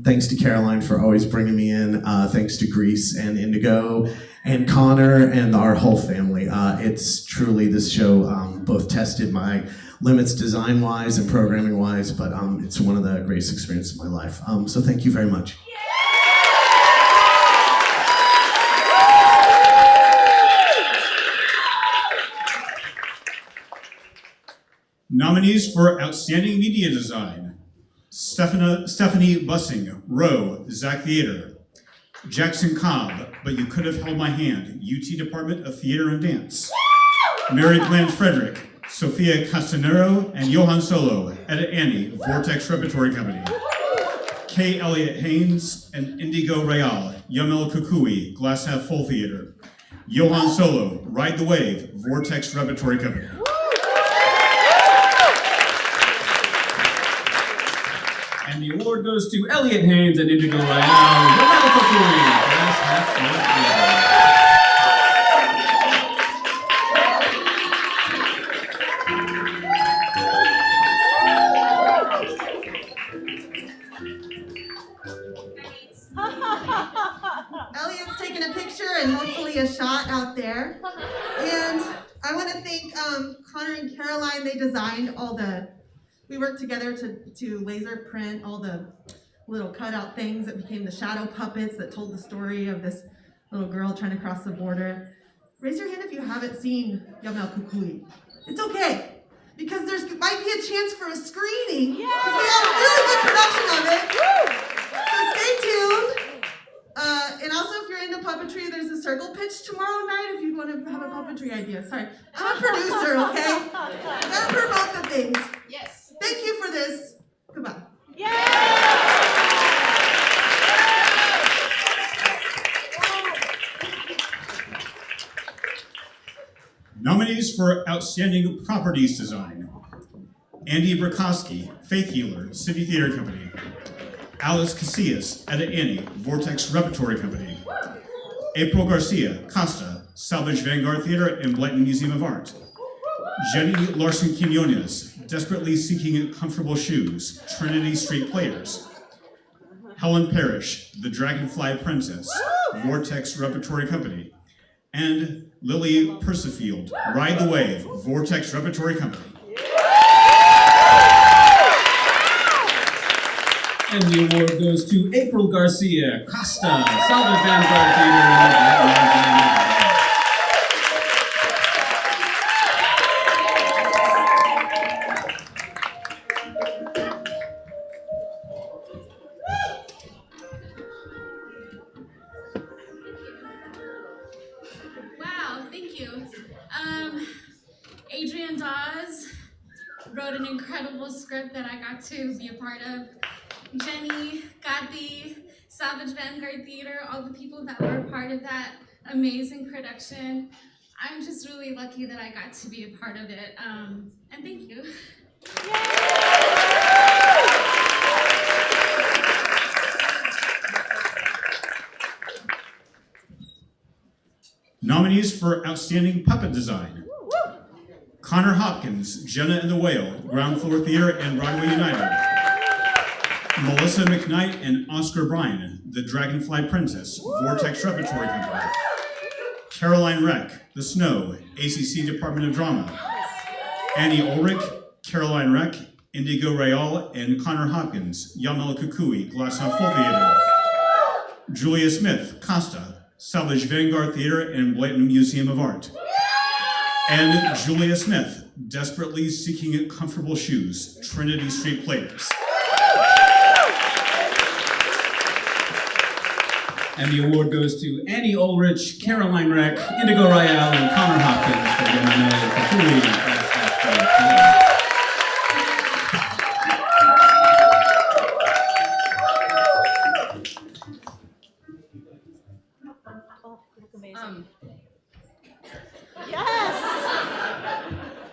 Thanks to Caroline for always bringing me in. Thanks to Grease and Indigo and Connor and our whole family. It's truly, this show both tested my limits design-wise and programming-wise, but it's one of the greatest experiences of my life. So thank you very much. Nominees for Outstanding Media Design. Stephanie Bussing, Row, Zach Theater. Jackson Cobb, But You Could Have Held My Hand, UT Department of Theater and Dance. Mary Glenn Frederick, Sophia Castanero, and Johan Solo, Edit Annie, Vortex Repertory Company. K. Elliott Haynes and Indigo Real, Yamel Kukui, Glass Half Full Theater. Johan Solo, Ride the Wave, Vortex Repertory Company. And the award goes to Elliott Haynes and Indigo Royale, Yamel Kukui, Glass Half Full Elliot's taking a picture and hopefully a shot out there. And I want to thank Connor and Caroline. They designed all the, we worked together to laser print all the little cutout things that became the shadow puppets that told the story of this little girl trying to cross the border. Raise your hand if you haven't seen Yamel Kukui. It's okay, because there might be a chance for a screening, because we have a really good production of it. So stay tuned. And also, if you're into puppetry, there's a circle pitch tomorrow night if you want to have a puppetry idea. Sorry, I'm a producer, okay? Gotta promote the things. Yes. Thank you for this. Goodbye. Nominees for Outstanding Properties Design: Andy Brakowski, Faith Healer, City Theater Company. Alice Casillas, Etta Annie, Vortex Repertory Company. April Garcia, Costa, Salvage Vanguard Theater and Blanton Museum of Art. Jenny Larson Quinones, Desperately Seeking Comfortable Shoes, Trinity Street Players. Helen Parrish, The Dragonfly Princess, Vortex Repertory Company. And Lily Persifield, Ride the Wave, Vortex Repertory Company. And the award goes to April Garcia, Costa, Salvage Vanguard Theater, and Blanton Museum of Art. Wow, thank you. Adrian Dawes wrote an incredible script that I got to be a part of. Jenny, Gati, Savage Vanguard Theater, all the people that were a part of that amazing production. I'm just really lucky that I got to be a part of it. And thank you. Nominees for Outstanding Puppet Design: Connor Hopkins, Jenna and the Whale, Ground Floor Theater and Broadway United. Melissa McKnight and Oscar Bryan, The Dragonfly Princess, Vortex Repertory Company. Caroline Reck, The Snow, ACC Department of Drama. Annie Ulrich, Caroline Reck, Indigo Real, and Connor Hopkins, Yamel Kukui, Glasshouse Full Theater. Julia Smith, Costa, Salvage Vanguard Theater and Blanton Museum of Art. And Julia Smith, Desperately Seeking Comfortable Shoes, Trinity Street Players. And the award goes to Annie Ulrich, Caroline Reck, Indigo Royale, and Connor Hopkins for the Yamel Kukui.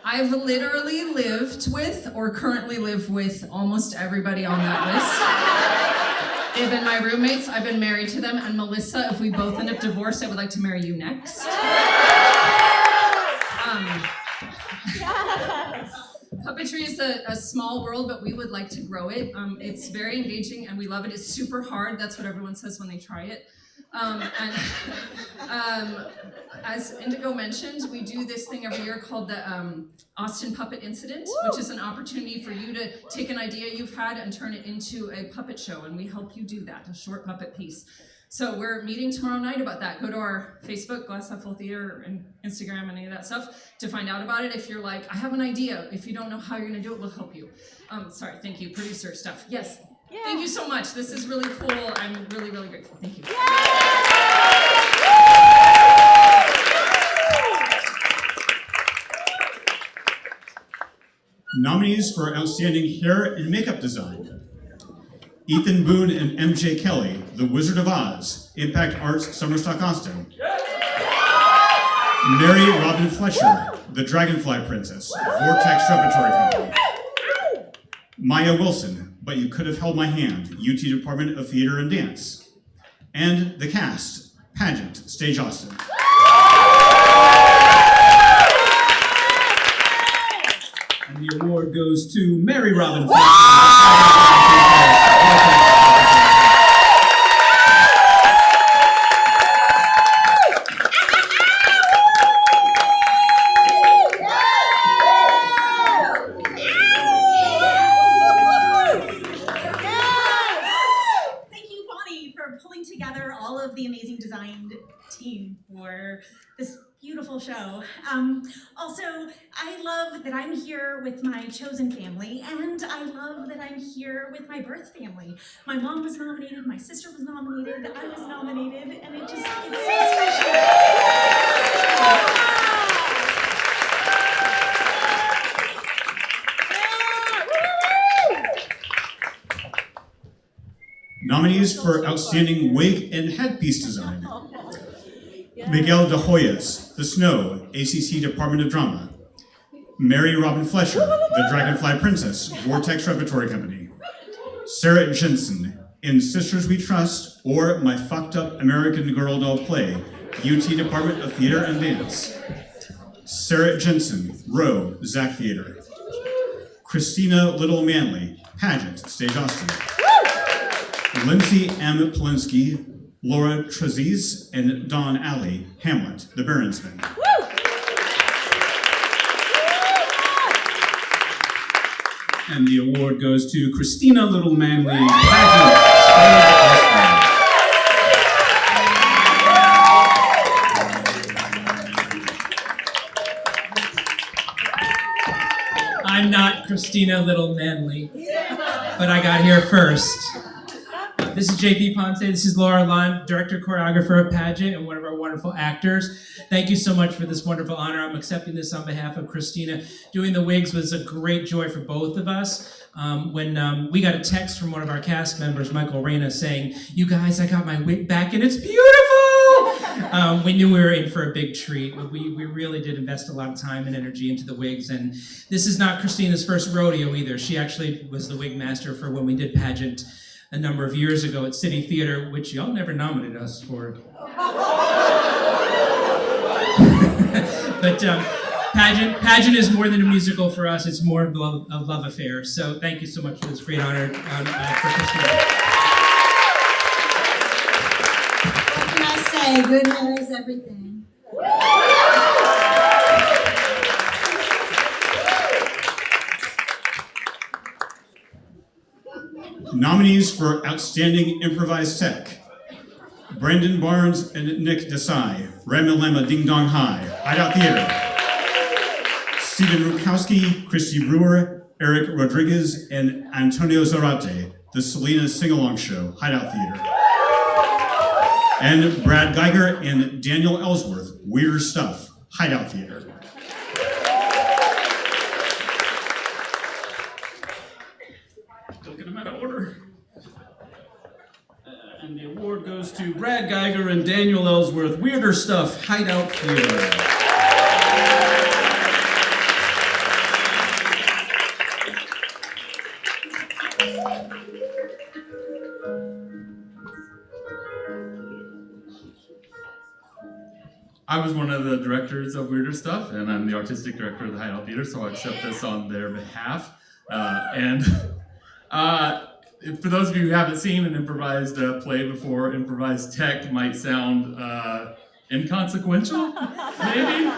I've literally lived with, or currently live with, almost everybody on that list. They've been my roommates, I've been married to them, and Melissa, if we both end up divorced, I would like to marry you next. Puppetry is a small world, but we would like to grow it. It's very engaging and we love it. It's super hard, that's what everyone says when they try it. As Indigo mentioned, we do this thing every year called the Austin Puppet Incident, which is an opportunity for you to take an idea you've had and turn it into a puppet show, and we help you do that, a short puppet piece. So we're meeting tomorrow night about that. Go to our Facebook, Glass Half Full Theater, and Instagram, and any of that stuff to find out about it. If you're like, I have an idea, if you don't know how you're gonna do it, we'll help you. Sorry, thank you, producer stuff. Yes. Yeah. Thank you so much. This is really cool. I'm really, really grateful. Thank you. Nominees for Outstanding Hair and Makeup Design: Ethan Boone and MJ Kelly, The Wizard of Oz, Impact Arts, Summerstock, Austin. Mary Robin Fletcher, The Dragonfly Princess, Vortex Repertory Company. Maya Wilson, But You Could Have Held My Hand, UT Department of Theater and Dance. And the cast, Pageant, Stage Austin. And the award goes to Mary Robin Fletcher. Thank you, Bonnie, for pulling together all of the amazing designed team for this beautiful beautiful show. Also, I love that I'm here with my chosen family, and I love that I'm here with my birth family. My mom was nominated, my sister was nominated, I was nominated, and it's so special. Nominees for Outstanding Wig and Headpiece Design. Miguel de Hoyos, The Snow, ACC Department of Drama. Mary Robin Flesher, The Dragonfly Princess, Vortex Repertory Company. Sarah Jensen, In Sisters We Trust, or My Fucked Up American Girl Doll Play, UT Department of Theater and Dance. Sarah Jensen, Row, Zach Theater. Christina Little Manley, Pageant, Stage Austin. Lindsay M. Polinsky, Laura Trezise, and Dawn Alley, Hamlet, The Berensman. And the award goes to Christina Little Manley, Pageant, Stage Austin. I'm not Christina Little Manley, but I got here first. This is JP Ponce, this is Laura Lund, director, choreographer of Pageant, and one of our wonderful actors. Thank you so much for this wonderful honor. I'm accepting this on behalf of Christina. Doing the wigs was a great joy for both of us. When we got a text from one of our cast members, Michael Reyna, saying, "You guys, I got my wig back and it's beautiful!" We knew we were in for a big treat. We really did invest a lot of time and energy into the wigs, and this is not Christina's first rodeo either. She actually was the wig master for when we did Pageant a number of years ago at City Theater, which y'all never nominated us for. But Pageant is more than a musical for us. It's more of a love affair. So thank you so much for this great honor for Christina. What can I say? Good hair is everything. Nominees for Outstanding Improvised Tech. Brandon Barnes and Nick Desai, Ramalama Ding Dong High, Hideout Theater. Stephen Rukowski, Christy Brewer, Eric Rodriguez, and Antonio Zarate, The Selena Sing-Along Show, Hideout Theater. And Brad Geiger and Daniel Ellsworth, Weirder Stuff, Hideout Theater. Looking them out of order. And the award goes to Brad Geiger and Daniel Ellsworth, Weirder Stuff, Hideout Theater. I was one of the directors of Weirder Stuff, and I'm the artistic director of the Hideout Theater, so I accept this on their behalf. For those of you who haven't seen an improvised play before, improvised tech might sound inconsequential, maybe?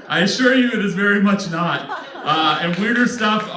I assure you it is very much not. And Weirder Stuff,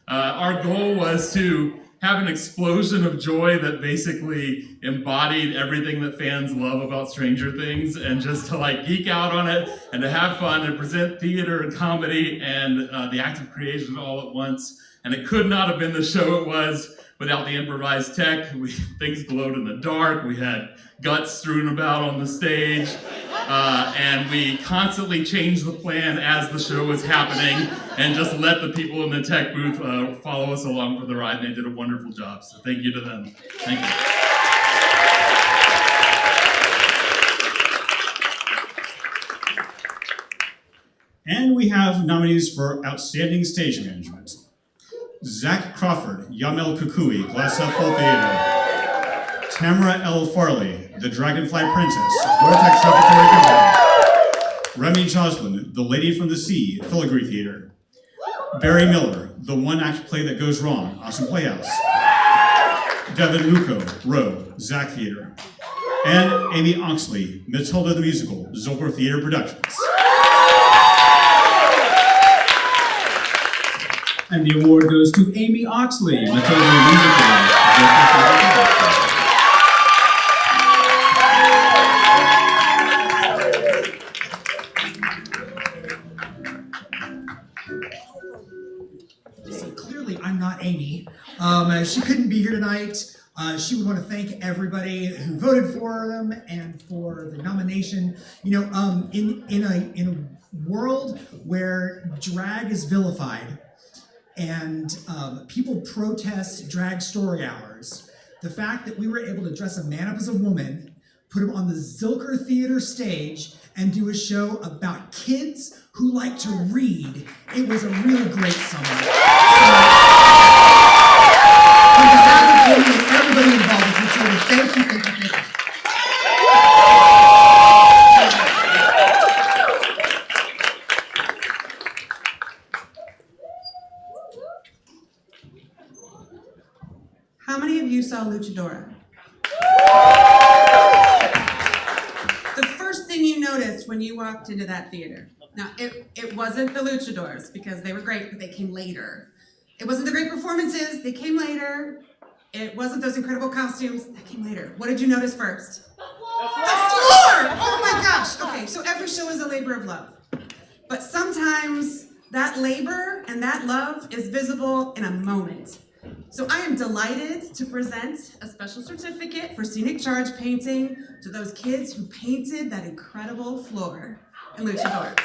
our goal was to have an explosion of joy that basically embodied everything that fans love about Stranger Things, and just to like geek out on it and to have fun and present theater and comedy and the act of creation all at once. And it could not have been the show it was without the improvised tech. Things glowed in the dark. We had guts strewn about on the stage. And we constantly changed the plan as the show was happening and just let the people in the tech booth follow us along for the ride. And they did a wonderful job. So thank you to them. Thank you. And we have nominees for Outstanding Stage Management. Zach Crawford, Yamel Kukui, Glass Half Full Theater. Tamara L. Farley, The Dragonfly Princess, Vortex Repertory Company. Remy Joslin, The Lady from the Sea, Filigree Theater. Barry Miller, The One-Act Play That Goes Wrong, Awesome Playhouse. Devin Luco, Row, Zach Theater. And Amy Oxley, Matilda the Musical, Zolper Theater Productions. And the award goes to Amy Oxley, Matilda the Musical. So clearly, I'm not Amy. She couldn't be here tonight. She would want to thank everybody who voted for them and for the nomination. You know, in a world where drag is vilified and people protest drag story hours, the fact that we were able to dress a man up as a woman, put him on the Zilker Theater stage, and do a show about kids who like to read, it was a really great summer. On behalf of Amy and everybody involved, we tell you thank you, thank you, thank you. How many of you saw Luchadora? The first thing you noticed when you walked into that theater. Now, it wasn't the Luchadors, because they were great, but they came later. It wasn't the great performances, they came later. It wasn't those incredible costumes, that came later. What did you notice first? The floor! Oh my gosh! Okay, so every show is a labor of love. But sometimes that labor and that love is visible in a moment. So I am delighted to present a special certificate for scenic charge painting to those kids who painted that incredible floor in Luchador.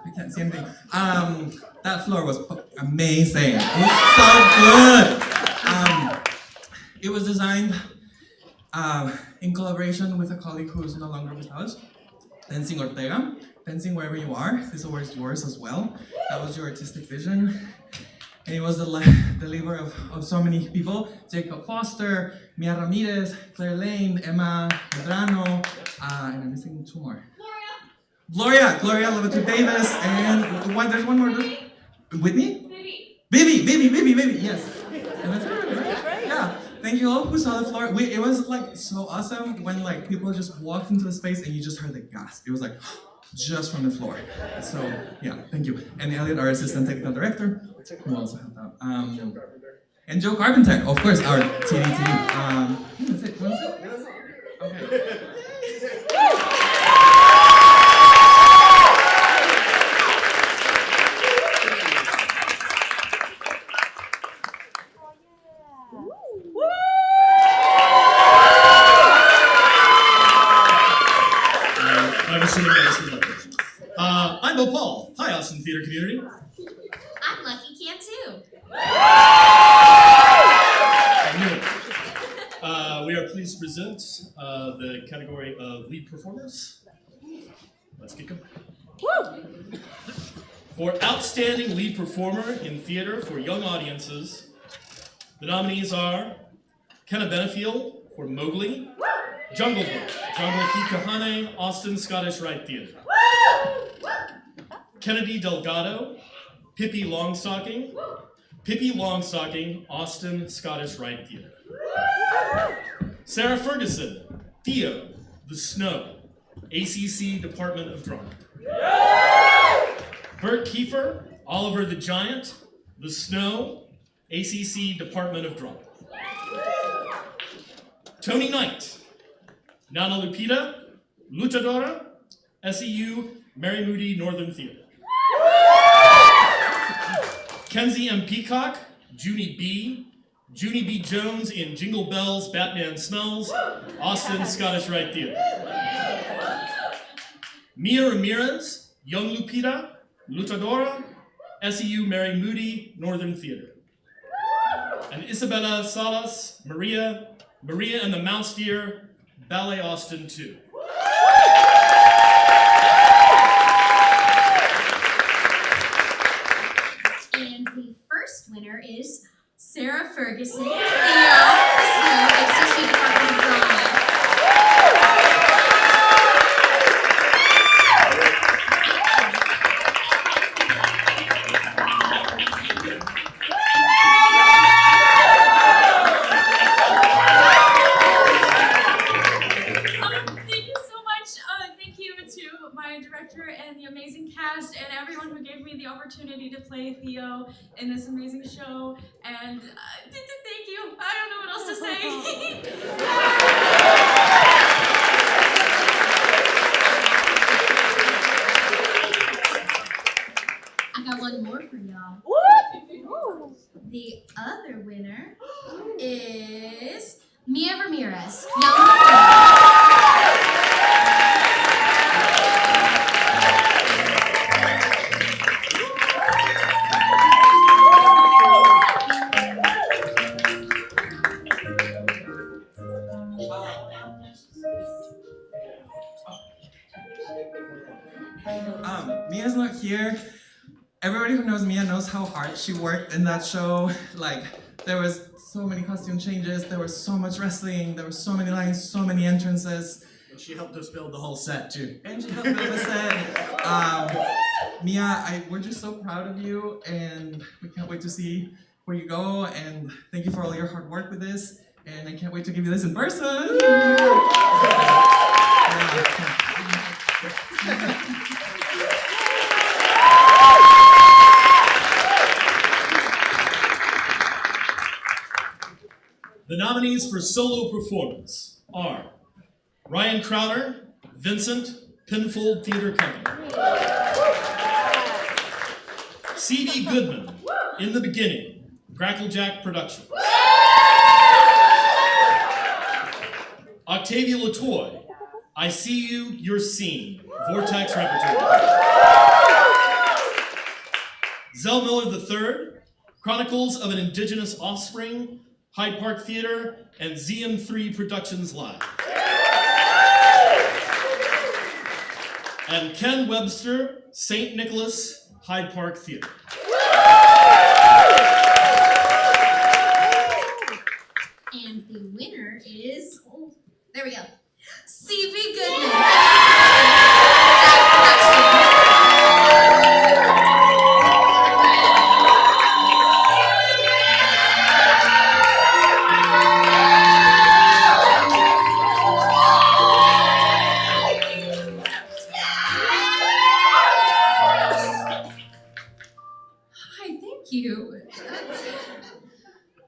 I can't see anything. That floor was amazing. It was so good. It was designed in collaboration with a colleague who is no longer with us, Tenzin Ortega. Tenzin, wherever you are, this award is yours as well. That was your artistic vision. And it was the labor of so many people. Jacob Foster, Mia Ramirez, Claire Lane, Emma Medrano, and I'm missing two more. Gloria Lovato Davis, and what? There's one more. Whitney? Vivi, yes. And that's it, right? Yeah. Thank you all who saw the floor. It was like so awesome when like people just walked into the space and you just heard the gasp. It was like just from the floor. So yeah, thank you. And Elliot, our assistant technical director, who also helped out. And Joe Carpenter, of course, our TDT. That's it. What was it? Okay. I'm Bo Paul. Hi, Austin Theater community. I'm Lucky Can too. We are pleased to present the category of lead performers. Let's get going. For Outstanding Lead Performer in Theater for Young Audiences, the nominees are Kenna Benefield for Mowgli, Jungle Book, Jungle Ki Kahane, Austin Scottish Rite Theater. Kennedy Delgado, Pippi Longstocking, Austin Scottish Rite Theater. Sarah Ferguson, Theo, The Snow, ACC Department of Drama. Bert Kiefer, Oliver the Giant, The Snow, ACC Department of Drama. Tony Knight, Nana Lupita, Luchadora, SEU Mary Moody Northern Theater. Kenzie M. Peacock, Junie B. Jones in Jingle Bells, Batman Smells, Austin Scottish Rite Theater. Mia Ramirez, Young Lupita, Luchadora, SEU Mary Moody Northern Theater. And Isabella Salas, Maria and the Mouse Deer, Ballet Austin 2. And the first winner is Sarah Ferguson, Theo, The Snow, ACC Department of Drama. Thank my director and the amazing cast and everyone who gave me the opportunity to play Theo in this amazing show. And thank you. I don't know what else to say. I got one more for y'all. The other winner is Mia Ramirez, Mia's not here. Everybody who knows Mia knows how hard she worked in that show. Like, there was so many costume changes, there was so much wrestling, there were so many lines, so many entrances. And she helped us build the whole set too. And she helped build the set. Mia, we're just so proud of you, and we can't wait to see where you go, and thank you for all your hard work with this, and I can't wait to give you this in person. The nominees for solo performance are Ryan Crowner, Vincent, Pinfold Theater Company. C.D. Goodman, In the Beginning, Cracklejack Productions. Octavia Latoy, I See You, You're Seen, Vortex Repertory. Zell Miller III, Chronicles of an Indigenous Offspring, Hyde Park Theater, and ZM3 Productions Live. And Ken Webster, St. Nicholas, Hyde Park Theater. And the winner is, oh, there we go, C.B. Goodman.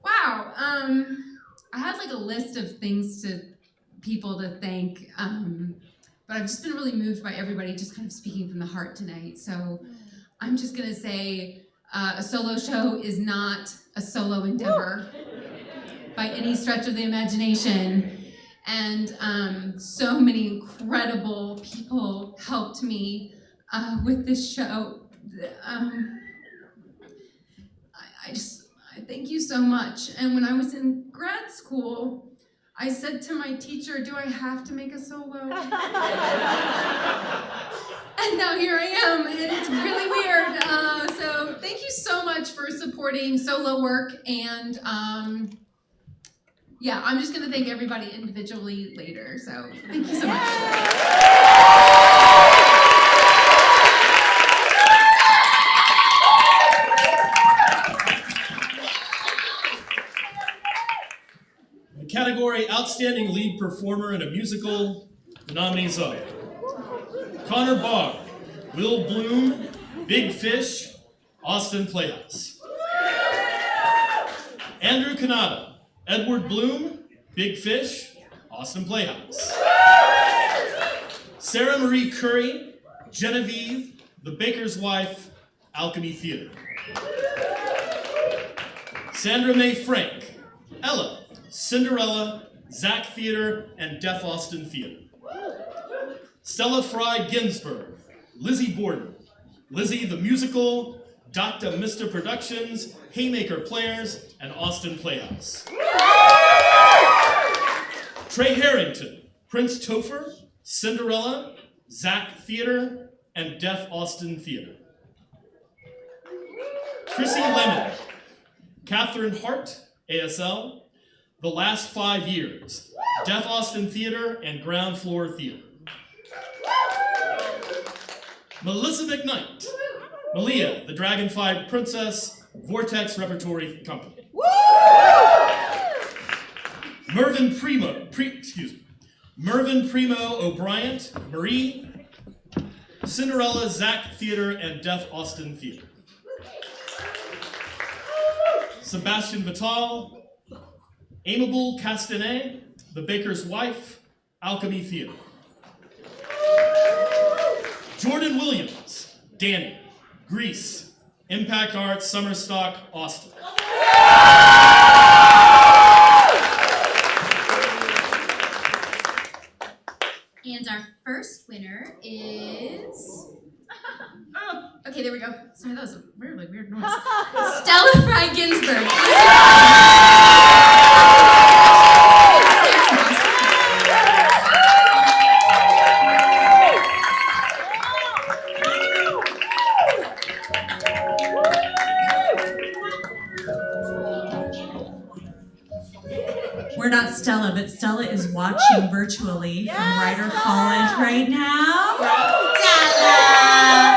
Wow. I had like a list of things people to thank, but I've just been really moved by everybody just kind of speaking from the heart tonight. So I'm just gonna say a solo show is not a solo endeavor by any stretch of the imagination. And so many incredible people helped me with this show. I thank you so much. And when I was in grad school, I said to my teacher, do I have to make a solo? And now here I am, and it's really weird. So thank you so much for supporting solo work. And yeah, I'm just gonna thank everybody individually later. So thank you so much. Category Outstanding Lead Performer in a Musical, the nominees are Connor Barr, Will Bloom, Big Fish, Austin Playhouse. Andrew Kanata, Edward Bloom, Big Fish, Austin Playhouse. Sarah Marie Curry, Genevieve, The Baker's Wife, Alchemy Theater. Sandra Mae Frank, Ella, Cinderella, Zach Theater, and Deaf Austin Theater. Stella Fry Ginsburg, Lizzie Borden, Lizzie the Musical, Dr. Mr. Productions, Haymaker Players, and Austin Playhouse. Trey Harrington, Prince Topher, Cinderella, Zach Theater, and Deaf Austin Theater. Chrissy Lemon, Catherine Hart, ASL, The Last 5 Years, Deaf Austin Theater and Ground Floor Theater. Melissa McKnight, Malia, the Dragonfly Princess, Vortex Repertory Company. Mervyn Primo O'Brien, Marie, Cinderella Zach Theater and Deaf Austin Theater. Sebastian Vital, Amable Castanet, The Baker's Wife, Alchemy Theater. Jordan Williams, Danny, Grease, Impact Arts, Summer Stock, Austin. And our first winner is... Oh, okay, there we go. Sorry, that was a really weird noise. Stella Fry Ginsburg. We're not Stella, but Stella is watching virtually from Rider College right now. Stella!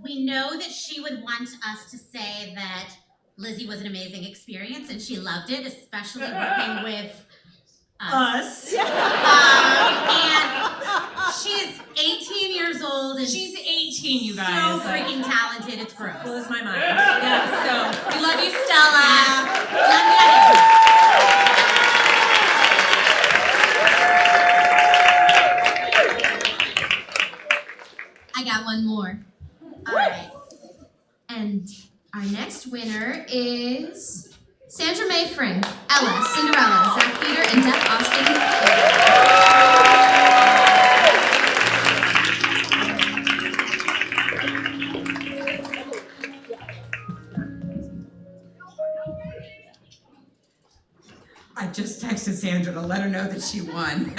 We know that she would want us to say that Lizzie was an amazing experience and she loved it, especially working with us. And she's 18 years old and she's 18, you guys. So freaking talented, it's gross. Blows my mind. Yeah, so we love you, Stella. Love you. I got one more. All right. And our next winner is Sandra Mae Frank, Ella, Cinderella, Zach Theater, and Deaf Austin. I just texted Sandra to let her know that she won.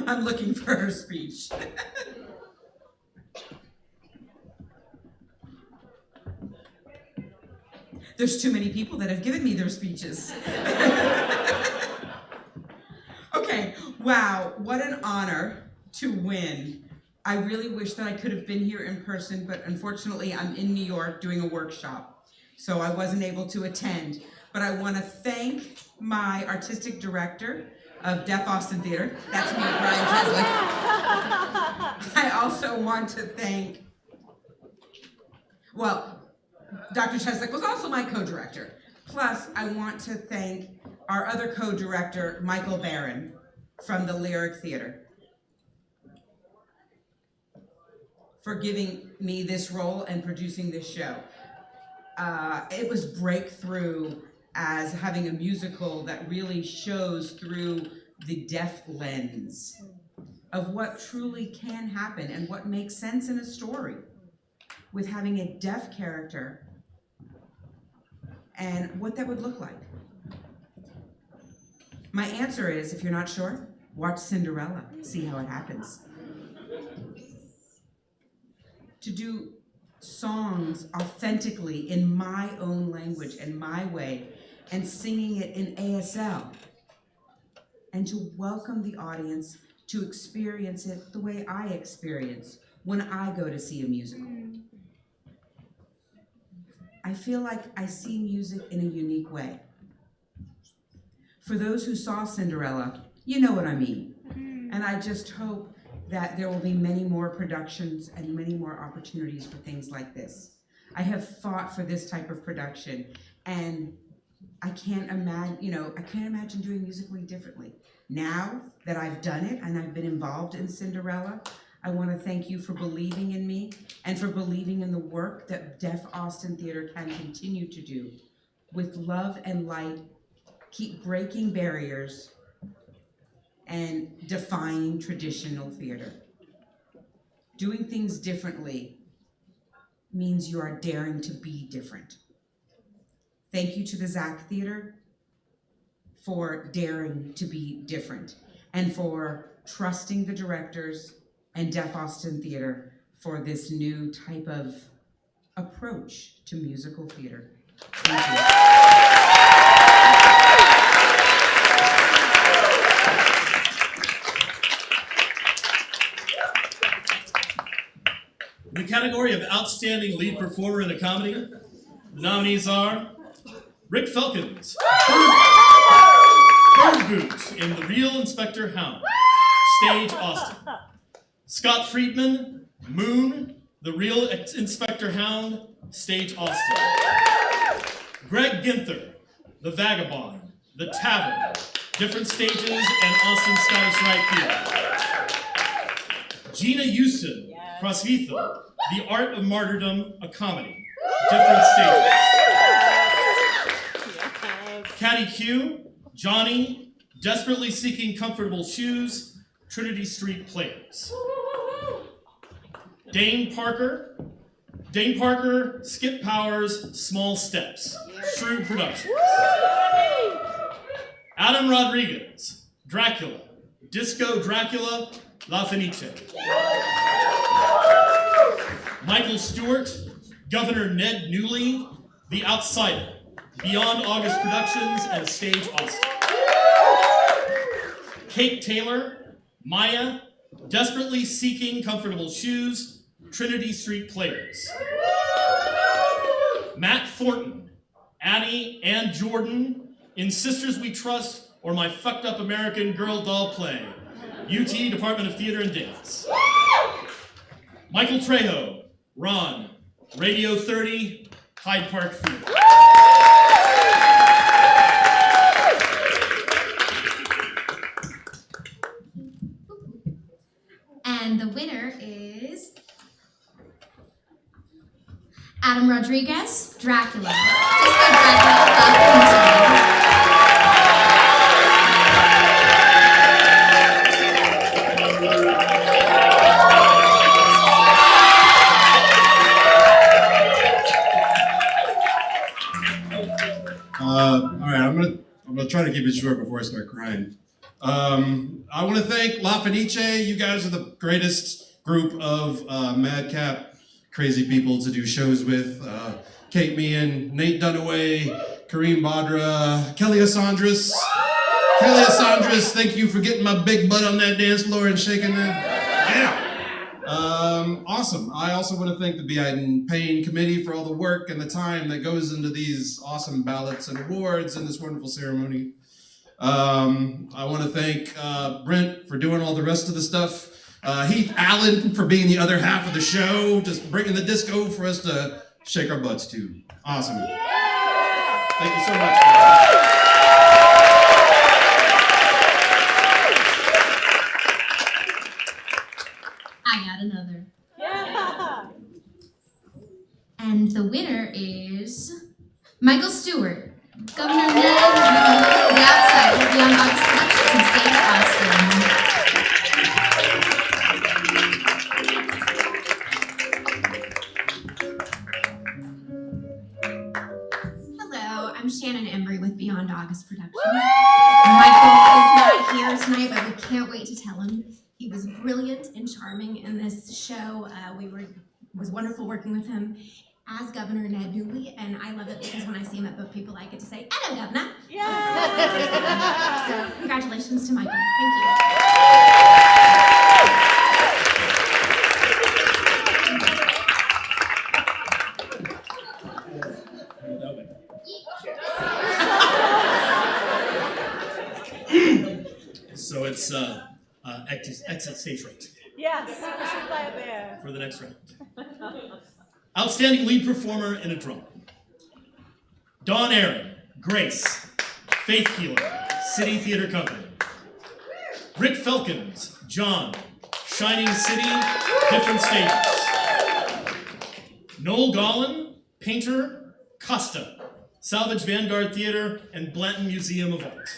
I'm looking for her speech. There's too many people that have given me their speeches. Okay, wow, what an honor to win. I really wish that I could have been here in person, but unfortunately I'm in New York doing a workshop, so I wasn't able to attend. But I want to thank my artistic director of Deaf Austin Theater. That's me, Brian Cheslick. I also want to thank, well, Dr. Cheslick was also my co-director. Plus, I want to thank our other co-director, Michael Barron, from the Lyric Theater, for giving me this role and producing this show. It was breakthrough as having a musical that really shows through the deaf lens of what truly can happen and what makes sense in a story with having a deaf character and what that would look like. My answer is, if you're not sure, watch Cinderella, see how it happens. To do songs authentically in my own language and my way, and singing it in ASL, and to welcome the audience to experience it the way I experience when I go to see a musical. I feel like I see music in a unique way. For those who saw Cinderella, you know what I mean. And I just hope that there will be many more productions and many more opportunities for things like this. I have fought for this type of production, and I can't imagine doing musically differently. Now that I've done it and I've been involved in Cinderella, I want to thank you for believing in me and for believing in the work that Deaf Austin Theater can continue to do. With love and light, keep breaking barriers and defying traditional theater. Doing things differently means you are daring to be different. Thank you to the Zach Theater for daring to be different and for trusting the directors and Deaf Austin Theater for this new type of approach to musical theater. Thank you. In the category of Outstanding Lead Performer in a Comedy, the nominees are Rick Felkins, Bird Boot in The Real Inspector Hound, Stage Austin, Scott Friedman, Moon, The Real Inspector Hound, Stage Austin. Greg Ginther, The Vagabond, The Tavern, Different Stages, and Austin Scottish Rite Theater. Gina Houston, Crossvitho, The Art of Martyrdom, a comedy, Different Stages. Caddy Q, Johnny, Desperately Seeking Comfortable Shoes, Trinity Street Players. Dane Parker, Skip Powers, Small Steps, Shrewd Productions. Adam Rodriguez, Dracula, Disco Dracula, La Fenice. Michael Stewart, Governor Ned Newley, The Outsider, Beyond August Productions, and Stage Austin. Kate Taylor, Maya, Desperately Seeking Comfortable Shoes, Trinity Street Players. Matt Thornton, Annie and Jordan, In Sisters We Trust, or My Fucked Up American Girl Doll Play, UT Department of Theater and Dance. Michael Trejo, Ron, Radio 30, Hyde Park Theater. And the winner is Adam Rodriguez, Dracula. Disco Dracula, All right, I'm gonna try to keep it short before I start crying. I want to thank La Fenice. You guys are the greatest group of madcap, crazy people to do shows with. Kate Meehan, Nate Dunaway, Kareem Badra, Kelly Asandras. Kelly Asandras, thank you for getting my big butt on that dance floor and shaking that. Yeah. Awesome. I also want to thank the Iden Payne Committee for all the work and the time that goes into these awesome ballots and awards and this wonderful ceremony. I want to thank Brent for doing all the rest of the stuff. Heath Allen for being the other half of the show, just bringing the disco for us to shake our butts to. Awesome. Thank you so much. I got another. And the winner is Michael Stewart, Governor Ned Newley, The Outsider, Beyond August Productions, and Stage Austin. Hello, I'm Shannon Embry with Beyond August Productions. Michael is not here tonight, but we can't wait to tell him. He was brilliant and charming in this show. It was wonderful working with him as Governor Ned Newley, and I love it because when I see him at book people, I get to say, "Hello, Governor." Yeah. So congratulations to Michael. Thank you. So it's exit stage right. Yes, we should play it there. For the next round. Outstanding lead performer in a drama. Dawn Aaron, Grace, Faith Healer, City Theater Company. Rick Felkins, John, Shining City, Different Stages. Noel Gollin, Painter, Costa, Salvage Vanguard Theater, and Blanton Museum of Art.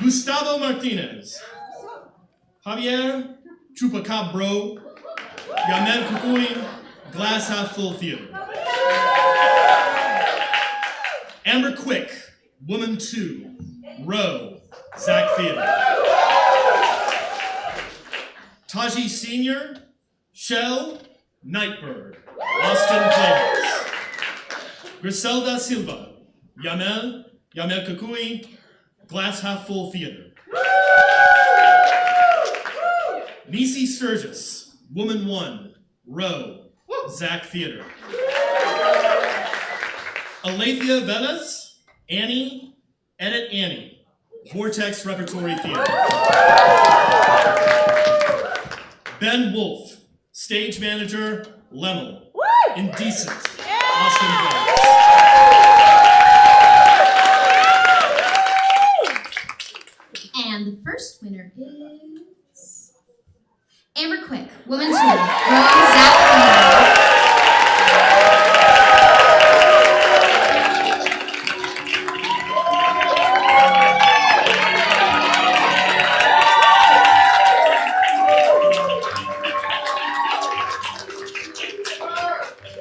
Gustavo Martinez, Javier Chupacabro, Yamel Kukuin, Glass Half Full Theater. Amber Quick, Woman 2, Row, Zach Theater. Taji Sr., Shell, Nightbird, Austin Playhouse. Griselda Silva, Yamel Kukui, Glass Half Full Theater. Nisi Sturgis, Woman 1, Row, Zach Theater. Alethea Velez, Annie, Edit Annie, Vortex Repertory Theater. Ben Wolf, stage manager, Lemmel. Indecent, Austin Burns. And the first winner is Amber Quick, Woman 2, Rose Zachary.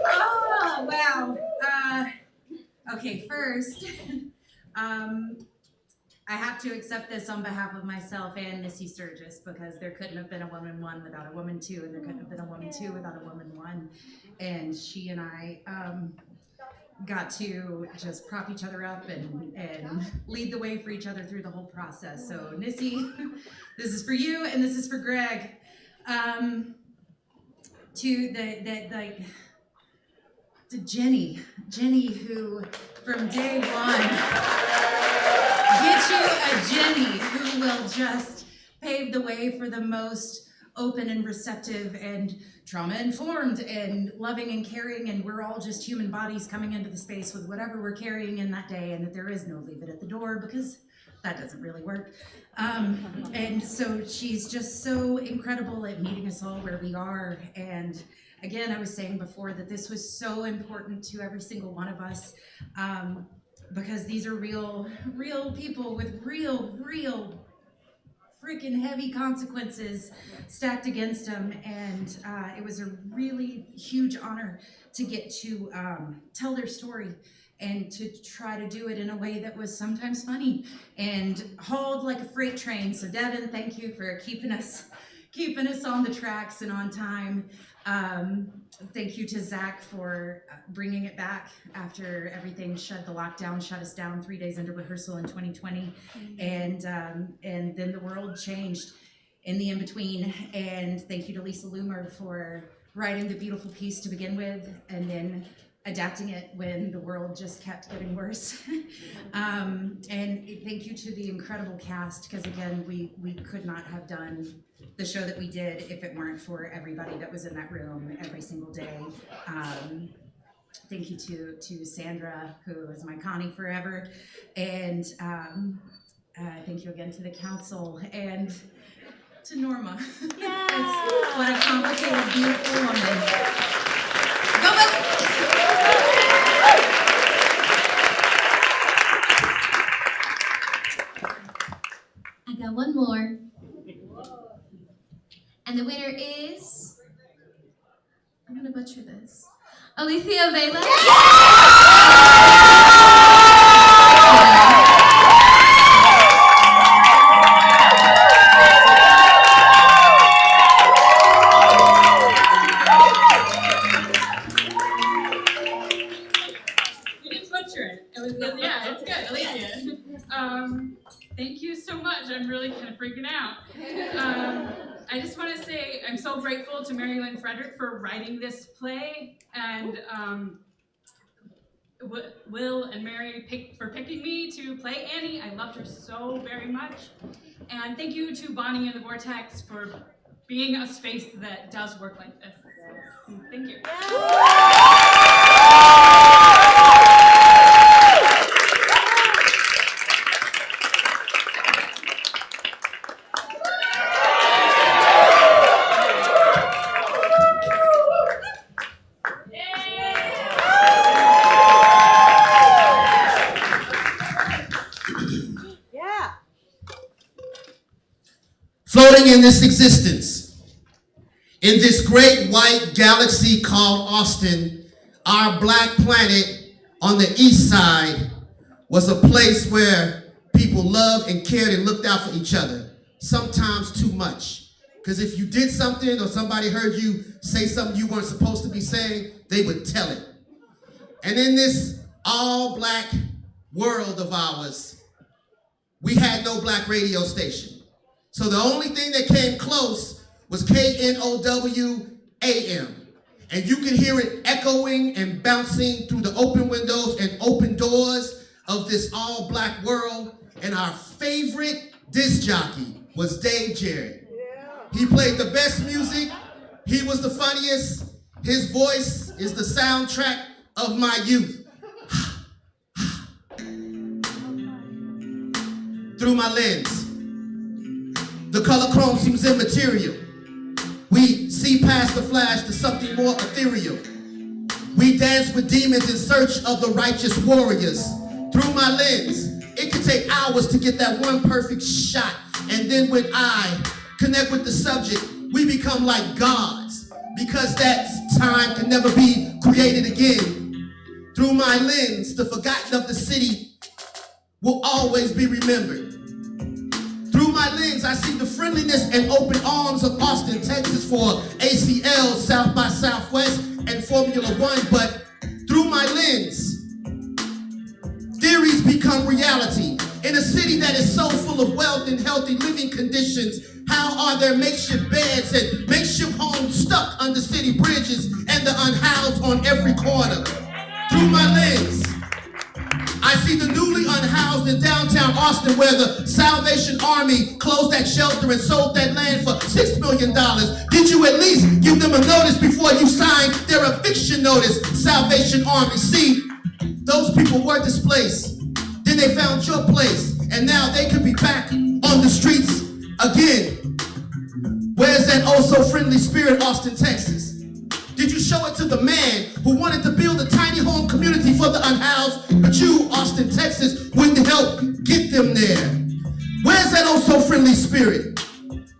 Oh, wow. Okay, first, I have to accept this on behalf of myself and Missy Sturgis because there couldn't have been a woman 1 without a woman 2, and there couldn't have been a woman 2 without a woman 1. And she and I got to just prop each other up and lead the way for each other through the whole process. So Missy, this is for you, and this is for Greg. To Jenny, who from day one, get you a Jenny who will just pave the way for the most open and receptive and trauma-informed and loving and caring, and we're all just human bodies coming into the space with whatever we're carrying in that day, and that there is no leave it at the door because that doesn't really work. And so she's just so incredible at meeting us all where we are. And again, I was saying before that this was so important to every single one of us because these are real people with real freaking heavy consequences stacked against them. And it was a really huge honor to get to tell their story and to try to do it in a way that was sometimes funny and hauled like a freight train. So Devin, thank you for keeping us on the tracks and on time. Thank you to Zach for bringing it back after everything the lockdown shut us down 3 days into rehearsal in 2020. And then the world changed in the in-between. And thank you to Lisa Loomer for writing the beautiful piece to begin with and then adapting it when the world just kept getting worse. And thank you to the incredible cast, because again, we could not have done the show that we did if it weren't for everybody that was in that room every single day. Thank you to Sandra, who is my Connie forever. And thank you again to the council and to Norma. Yeah. What a complicated, beautiful woman. Go vote! I got one more. And the winner is, I'm gonna butcher this, Alicia Vela. You didn't butcher it. Yeah, it's good, Alicia. Thank you so much. I'm really kind of freaking out. I just want to say I'm so grateful to Mary Lynn Frederick for writing this play, and Will and Mary for picking me to play Annie. I loved her so very much. And thank you to Bonnie and the Vortex for being a space that does work like this. Thank you. Floating in this existence, in this great white galaxy called Austin, our black planet on the east side was a place where people loved and cared and looked out for each other, sometimes too much. Because if you did something or somebody heard you say something you weren't supposed to be saying, they would tell it. And in this all-black world of ours, we had no black radio station. So the only thing that came close was KNOW AM. And you could hear it echoing and bouncing through the open windows and open doors of this all-black world, and our favorite disc jockey was Dave Jarrett. He played the best music, he was the funniest, his voice is the soundtrack of my youth. Through my lens, the color chrome seems immaterial. We see past the flash to something more ethereal. We dance with demons in search of the righteous warriors. Through my lens, it can take hours to get that one perfect shot. And then when I connect with the subject, we become like gods, because that time can never be created again. Through my lens, the forgotten of the city will always be remembered. Through my lens, I see the friendliness and open arms of Austin, Texas for ACL, South by Southwest, and Formula One. But through my lens, theories become reality. In a city that is so full of wealth and healthy living conditions, how are there makeshift beds and makeshift homes stuck under city bridges and the unhoused on every corner? Through my lens, I see the newly unhoused in downtown Austin, where the Salvation Army closed that shelter and sold that land for $6 million. Did you at least give them a notice before you signed their eviction notice, Salvation Army? See, those people were displaced. Then they found your place, and now they could be back on the streets again. Where's that oh so friendly spirit, Austin, Texas? Did you show it to the man who wanted to build a tiny home community for the unhoused, but you, Austin, Texas, wouldn't help get them there? Where's that oh so friendly spirit?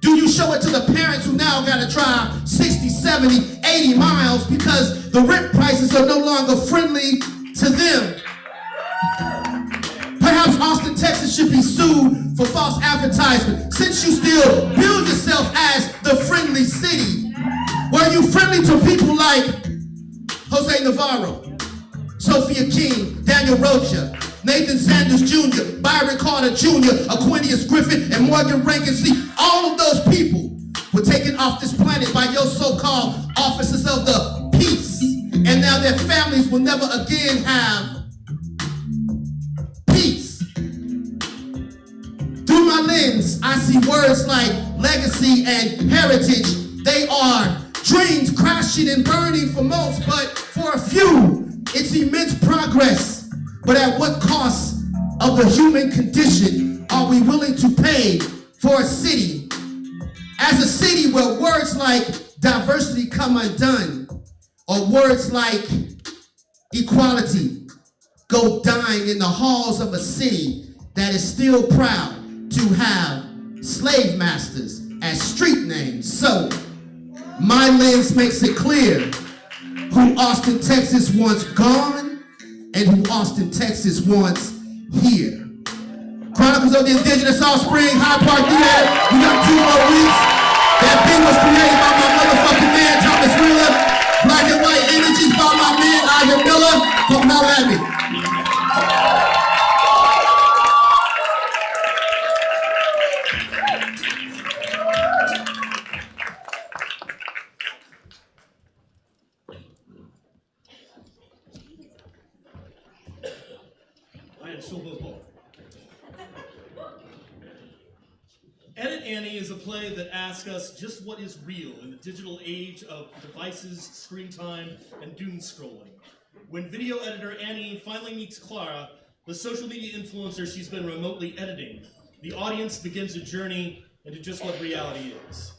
Do you show it to the parents who now gotta drive 60, 70, 80 miles because the rent prices are no longer friendly to them? Perhaps Austin, Texas should be sued for false advertisement, since you still bill yourself as the friendly city. Were you friendly to people like Jose Navarro, Sophia King, Daniel Rocha, Nathan Sanders Jr., Byron Carter Jr., Aquinius Griffin, and Morgan Rankin? See, all of those people were taken off this planet by your so-called officers of the peace, and now their families will never again have peace. Through my lens, I see words like legacy and heritage. They are dreams crashing and burning for most, but for a few, it's immense progress. But at what cost of the human condition are we willing to pay for a city? As a city where words like diversity come undone, or words like equality go dying in the halls of a city that is still proud to have slave masters as street names. So, my lens makes it clear who Austin, Texas wants gone and who Austin, Texas wants here. Chronicles of the Indigenous Offspring, High Park Theater. We got 2 more weeks. That beat was created by my motherfucking man, Thomas Wheeler. Black and White Energies by my man, Iden Miller. Come holler at me. Edit Annie is a play that asks us just what is real in the digital age of devices, screen time, and doom scrolling. When video editor Annie finally meets Clara, the social media influencer she's been remotely editing, the audience begins a journey into just what reality is.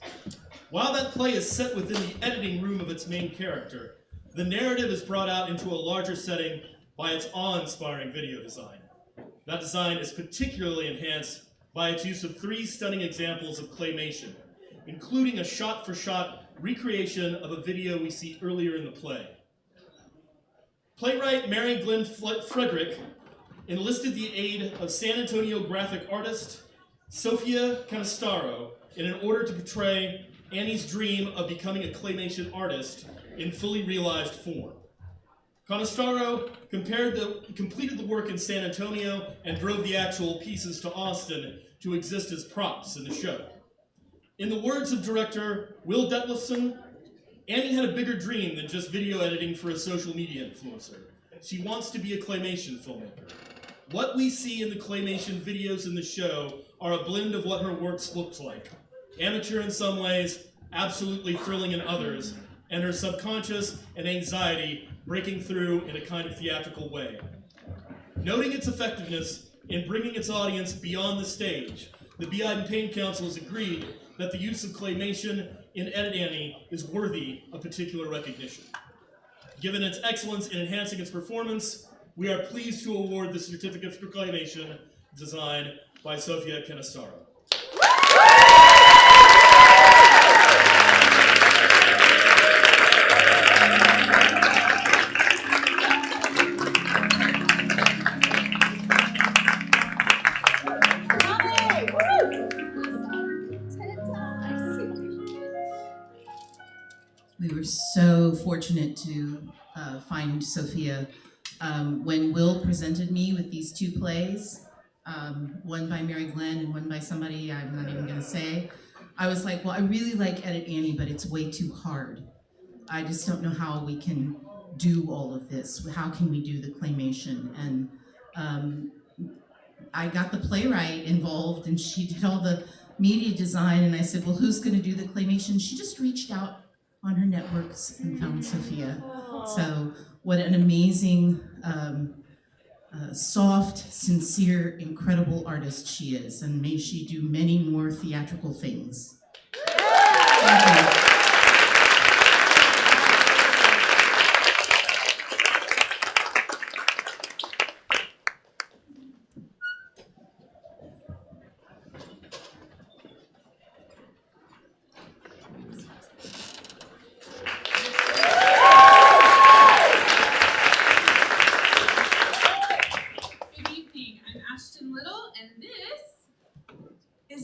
While that play is set within the editing room of its main character, the narrative is brought out into a larger setting by its awe-inspiring video design. That design is particularly enhanced by its use of 3 stunning examples of claymation, including a shot-for-shot recreation of a video we see earlier in the play. Playwright Mary Glenn Frederick enlisted the aid of San Antonio graphic artist Sofia Canistaro in order to portray Annie's dream of becoming a claymation artist in fully realized form. Canistaro completed the work in San Antonio and drove the actual pieces to Austin to exist as props in the show. In the words of director Will Detlefson, Annie had a bigger dream than just video editing for a social media influencer. She wants to be a claymation filmmaker. What we see in the claymation videos in the show are a blend of what her works looked like. Amateur in some ways, absolutely thrilling in others, and her subconscious and anxiety breaking through in a kind of theatrical way. Noting its effectiveness in bringing its audience beyond the stage, the Iden Payne Council has agreed that the use of claymation in Edit Annie is worthy of particular recognition. Given its excellence in enhancing its performance, we are pleased to award the certificate for claymation design by Sofia Canastaro. We were so fortunate to find Sophia. When Will presented me with these two plays, one by Mary Glenn and one by somebody I'm not even gonna say, I was like, well, I really like Edit Annie, but it's way too hard. I just don't know how we can do all of this. How can we do the claymation? And I got the playwright involved and she did all the media design, and I said, well, who's gonna do the claymation? She just reached out on her networks and found Sophia. So what an amazing, soft, sincere, incredible artist she is, and may she do many more theatrical things. Thank you.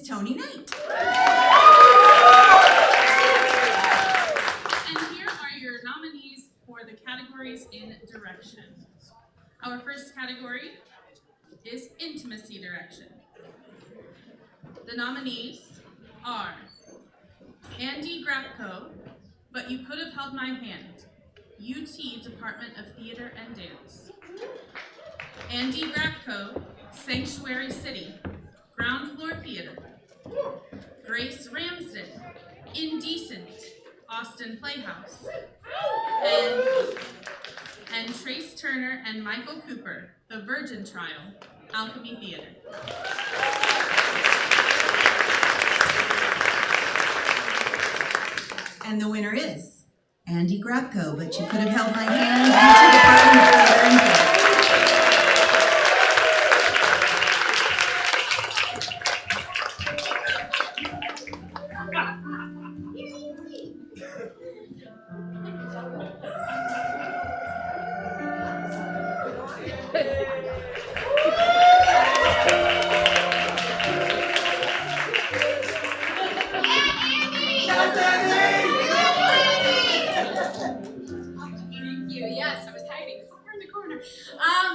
Tony Knight. And here are your nominees for the categories in direction. Our first category is intimacy direction. The nominees are Andy Grapko, But You Could Have Held My Hand, UT Department of Theater and Dance. Andy Grapko, Sanctuary City, Ground Floor Theater. Grace Ramsden, Indecent, Austin Playhouse. And Trace Turner and Michael Cooper, The Virgin Trial, Alchemy Theater. And the winner is Andy Grapko, But You Could Have Held My Hand, UT Department of Theater and Dance.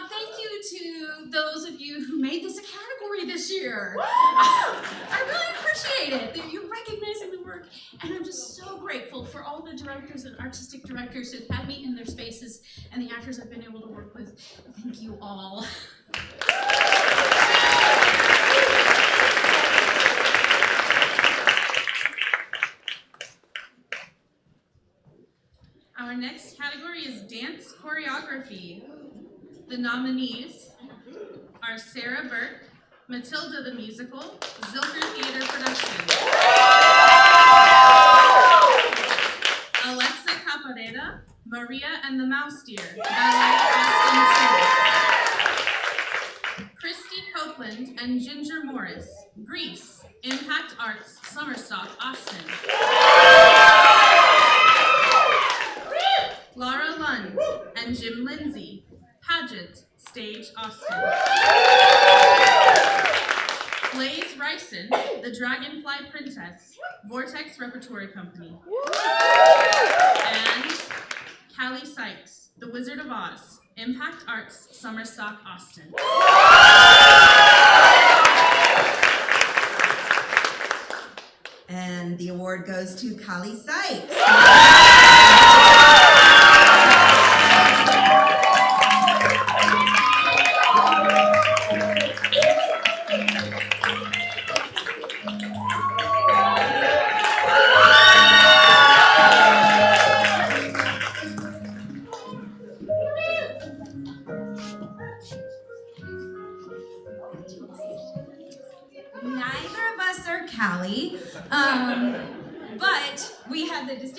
Thank you to those of you who made this a category this year. I really appreciate it that you're recognizing the work, and I'm just so grateful for all the directors and artistic directors who've had me in their spaces and the actors I've been able to work with. Thank you all. Our next category is dance choreography. The nominees are Sarah Burke, Matilda the Musical, Zilker Theater Productions. Alexa Capareda, Maria and the Mouse Deer, Ballet Austin 2. Christy Copeland and Ginger Morris, Grease, Impact Arts, Summerstock, Austin. Laura Lund and Jim Lindsay, Pageant, Stage, Austin. Blaze Ryson, The Dragonfly Princess, Vortex Repertory Company. And Callie Sykes, The Wizard of Oz, Impact Arts, Summerstock, Austin. And the award goes to Callie Sykes.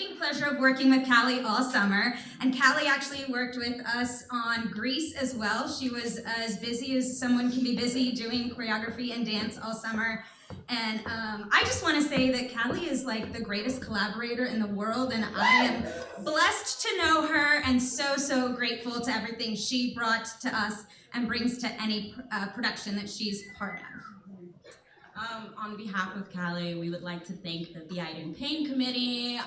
distinct pleasure of working with Callie all summer, and Callie actually worked with us on Grease as well. She was as busy as someone can be busy doing choreography and dance all summer. And I just want to say that Callie is like the greatest collaborator in the world, and I am blessed to know her and so grateful to everything she brought to us and brings to any production that she's part of. On behalf of Callie, we would like to thank the Iden Payne Committee,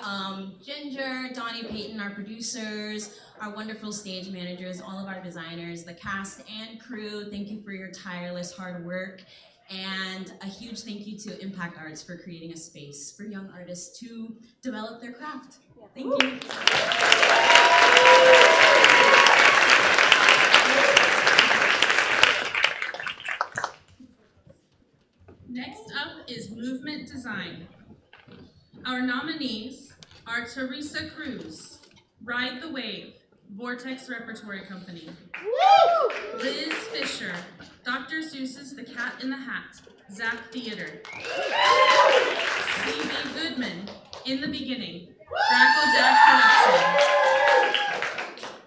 Ginger, Donnie Payton, our producers, our wonderful stage managers, all of our designers, the cast and crew. Thank you for your tireless hard work. And a huge thank you to Impact Arts for creating a space for young artists to develop their craft. Thank you. Next up is movement design. Our nominees are Teresa Cruz, Ride the Wave, Vortex Repertory Company. Liz Fisher, Dr. Seuss's The Cat in the Hat, Zap Theater. C.B. Goodman, In the Beginning, Cracklejack Productions.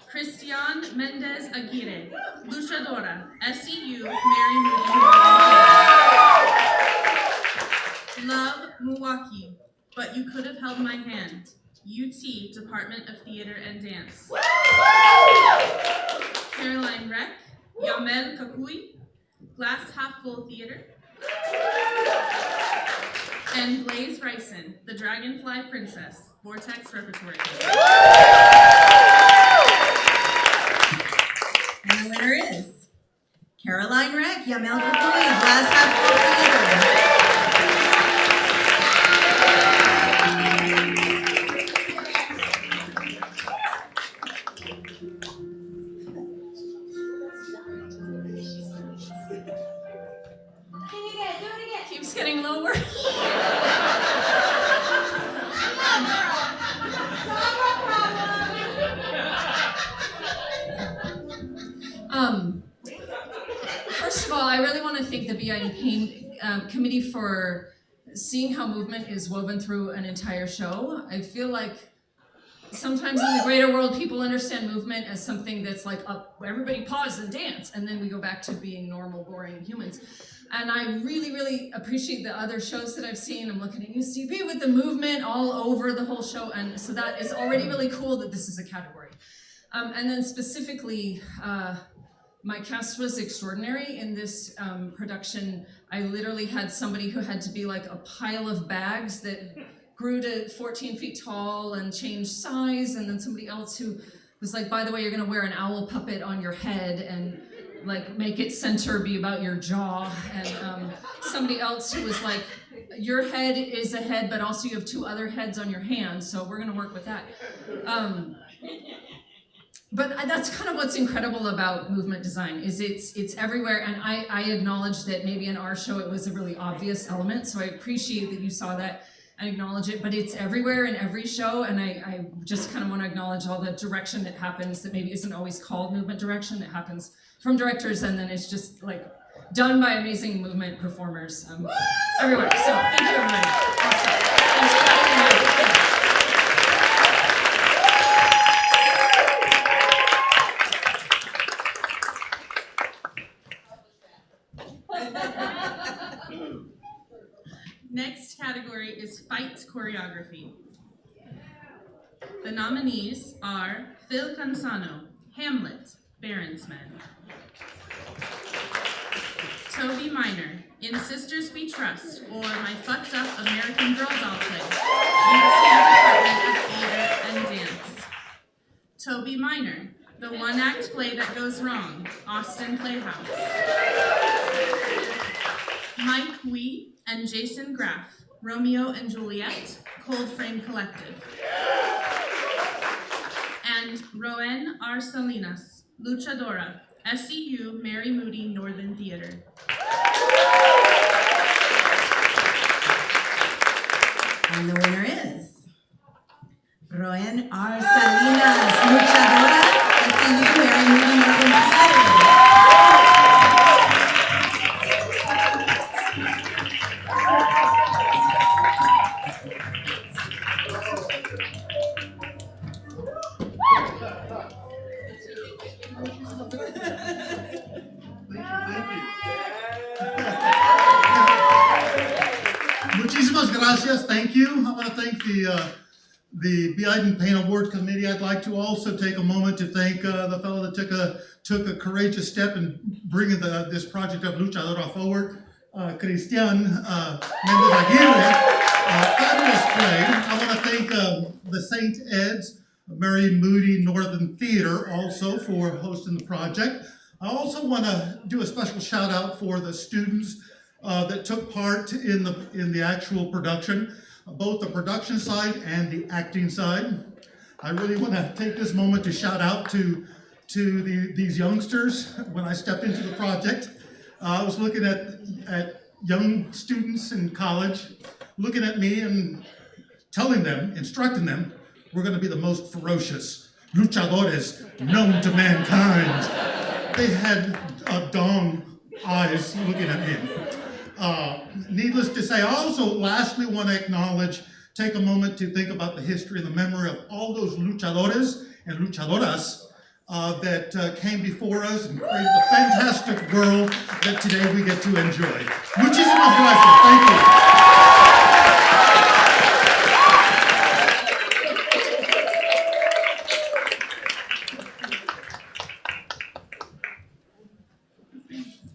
Christian Mendez Aguirre, Luchadora, SCU, Mary Moody. Love Milwaukee, But You Could Have Held My Hand, UT, Department of Theater and Dance. Caroline Reck, Yamel Kakui, Glass Half Full Theater. And Blaze Ryson, The Dragonfly Princess, Vortex Repertory. And the winner is Caroline Reck, Yamel Kakui, Glass Half Full Theater. Keeps getting lower. First of all, I really want to thank the Iden Payne Committee for seeing how movement is woven through an entire show. I feel like sometimes in the greater world, people understand movement as something that's like, everybody pause and dance, and then we go back to being normal, boring humans. And I really appreciate the other shows that I've seen. I'm looking at UCB with the movement all over the whole show, and so that is already really cool that this is a category. And then specifically, my cast was extraordinary in this production. I literally had somebody who had to be like a pile of bags that grew to 14 feet tall and changed size, and then somebody else who was like, by the way, you're gonna wear an owl puppet on your head and like make its center be about your jaw, and somebody else who was like, your head is a head, but also you have two other heads on your hands, so we're gonna work with that. But that's kind of what's incredible about movement design, is it's everywhere, and I acknowledge that maybe in our show it was a really obvious element, so I appreciate that you saw that and acknowledge it, but it's everywhere in every show, and I just kind of want to acknowledge all the direction that happens that maybe isn't always called movement direction, that happens from directors, and then it's just like done by amazing movement performers everywhere. So thank you, everybody. Awesome. Thanks for having me. Next category is Fight Choreography. The nominees are Phil Cansano, Hamlet, Baron's Men. Toby Minor, In Sisters We Trust, or My Fucked Up American Girl Doll Play, UT Department of Theater and Dance. Toby Minor, The One-Act Play That Goes Wrong, Austin Playhouse. Mike Wee and Jason Graff, Romeo and Juliet, Cold Frame Collective. And Roen R. Salinas, Luchadora, SCU, Mary Moody, Northern Theater. And the winner is Roen R. Salinas, Luchadora, SCU, Mary Moody, Northern Theater. thank you. I want to thank the Iden Payne Awards Committee. I'd like to also take a moment to thank the fellow that took a courageous step in bringing this project of Luchadora forward, Cristian Mendez Aguirre. Fabulous play. I want to thank the St. Ed's Mary Moody Northern Theater also for hosting the project. I also want to do a special shout out for the students that took part in the actual production, both the production side and the acting side. I really want to take this moment to shout out to these youngsters. When I stepped into the project, I was looking at young students in college, looking at me and telling them, instructing them, we're going to be the most ferocious luchadores known to mankind. They had dawn eyes looking at me. Needless to say, I also lastly want to acknowledge, take a moment to think about the history and the memory of all those luchadores and luchadoras that came before us and created the fantastic world that today we get to enjoy. Muchísimas gracias. Thank you.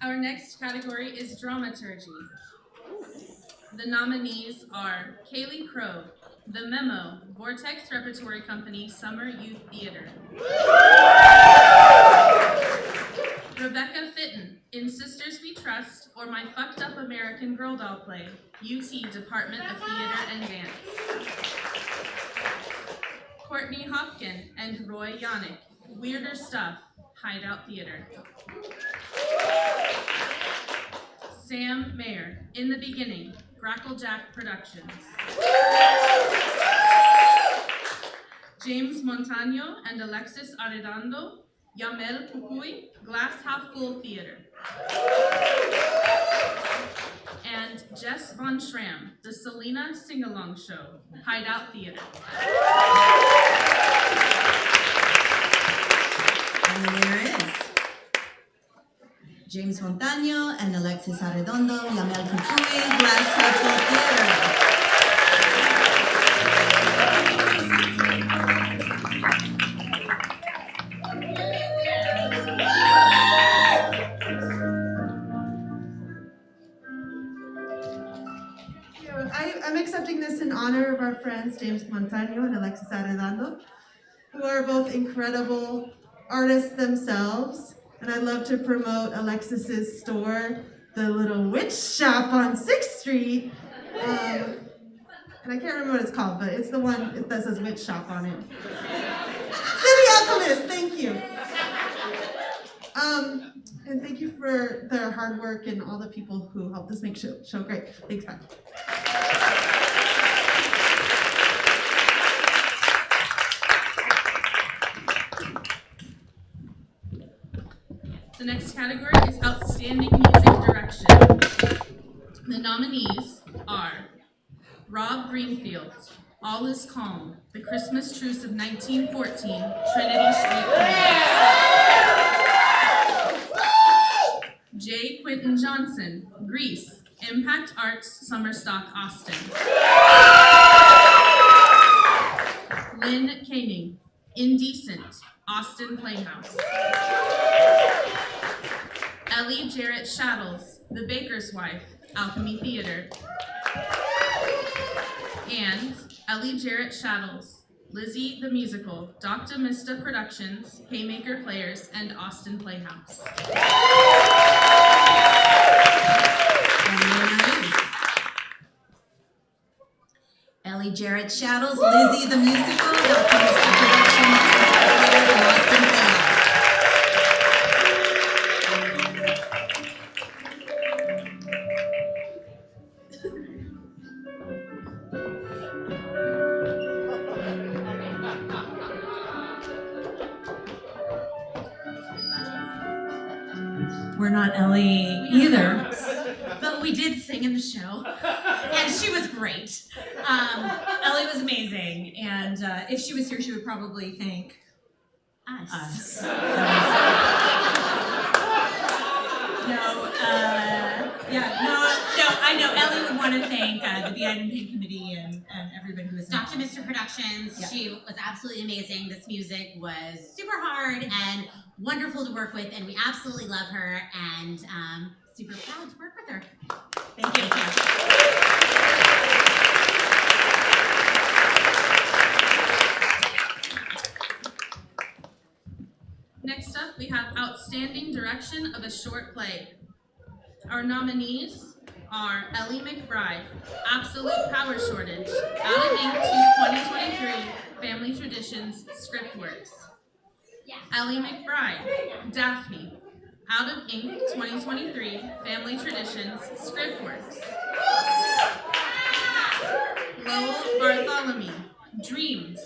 Our next category is dramaturgy. The nominees are Kaylee Crow, The Memo, Vortex Repertory Company, Summer Youth Theater. Rebecca Fitton, In Sisters We Trust, or My Fucked Up American Girl Doll Play, UT Department of Theater and Dance. Courtney Hopkin and Roy Yannick, Weirder Stuff, Hideout Theater. Sam Mayer, In the Beginning, Gracklejack Productions. James Montano and Alexis Arredondo, Yamel Pupuy, Glass Half Full Theater. And Jess Von Schramm, The Selena Sing-Along Show, Hideout Theater. And the winner is James Montano and Alexis Arredondo, Yamel Pupuy, Glass Half Full Theater. I'm accepting this in honor of our friends James Montano and Alexis Arredondo, who are both incredible artists themselves. And I'd love to promote Alexis's store, the Little Witch Shop on 6th Street. And I can't remember what it's called, but it's the one that says Witch Shop on it. City Alchemist, thank you. And thank you for their hard work and all the people who helped us make show great. Thanks, bye. The next category is Outstanding Music Direction. The nominees are Rob Greenfield, All Is Calm, The Christmas Truce of 1914, Trinity Street Plays. J. Quinton Johnson, Grease, Impact Arts, Summerstock, Austin. Lynn Koenig, Indecent, Austin Playhouse. Ellie Jarrett Shaddles, The Baker's Wife, Alchemy Theater. And Ellie Jarrett Shaddles, Lizzie the Musical, Dr. Mista Productions, Haymaker Players, and Austin Playhouse. Ellie Jarrett Shaddles, Lizzie the Musical, Dr. Mista Productions, Haymaker Players, and Austin Playhouse. We're not Ellie either. But we did sing in the show, and she was great. Ellie was amazing, and if she was here, she would probably thank us. No, I know Ellie would want to thank the Iden Payne Committee and everybody who was Dr. Mr. Productions, Yeah. she was absolutely amazing. This music was super hard and wonderful to work with, and we absolutely love her and super proud to work with her. Thank you. Next up, we have Outstanding Direction of a Short Play. Our nominees are Ellie McBride, Absolute Power Shortage, Out of Ink 2023, Family Traditions, Scriptworks. Ellie McBride, Daphne, Out of Ink 2023, Family Traditions, Scriptworks. Lowell Bartholomew, Dreams,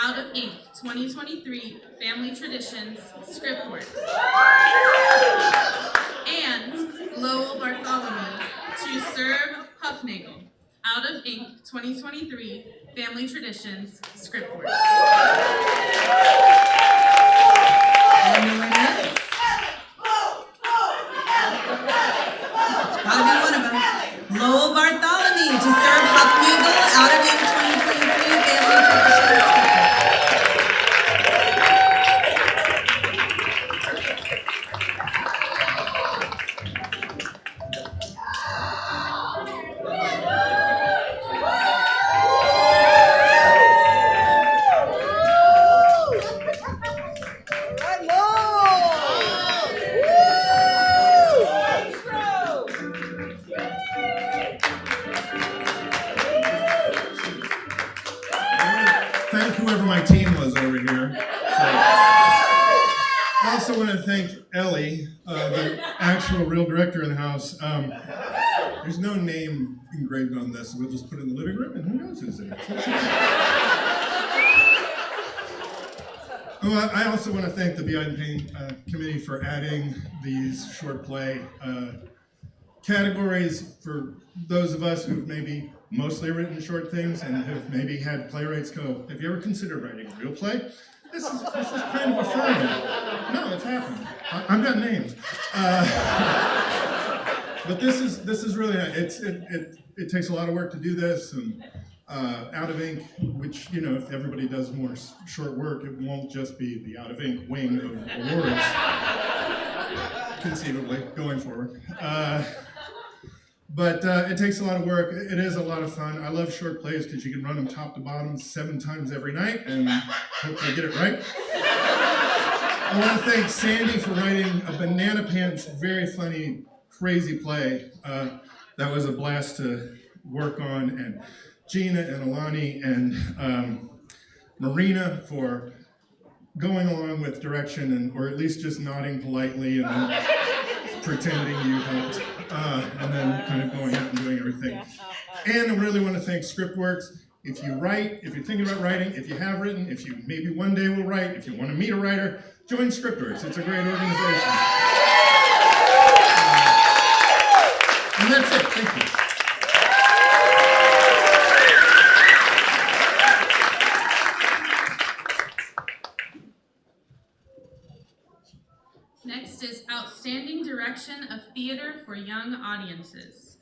Out of Ink 2023, Family Traditions, Scriptworks. And Lowell Bartholomew, To Serve Huffnagel, Out of Ink 2023, Family Traditions, Scriptworks. And the winners? Gotta be one of them. Lowell Bartholomew, To Serve Huffnagel, Out of Ink 2023, Family Traditions, Thank whoever my team was over here. I also want to thank Ellie, the actual real director in the house. There's no name engraved on this. We'll just put it in the living room, and who knows who's in it. I also want to thank the Iden Payne Committee for adding these short play categories for those of us who've maybe mostly written short things and have maybe had playwrights go, have you ever considered writing a real play? This is kind of affirming. No, it's happening. I've got names. But this is really, it takes a lot of work to do this, and Out of Ink, which, you know, if everybody does more short work, it won't just be the Out of Ink wing of awards, conceivably, going forward. But it takes a lot of work. It is a lot of fun. I love short plays because you can run them top to bottom 7 times every night and hopefully get it right. I want to thank Sandy for writing a banana pants, very funny, crazy play. That was a blast to work on. And Gina and Alani and Marina for going along with direction, and or at least just nodding politely and pretending you helped, and then kind of going out and doing everything. And I really want to thank Scriptworks. If you write, if you're thinking about writing, if you have written, if you maybe one day will write, if you want to meet a writer, join Scriptworks. It's a great organization. And that's it. Thank you. Next is Outstanding Direction of Theater for Young Audiences.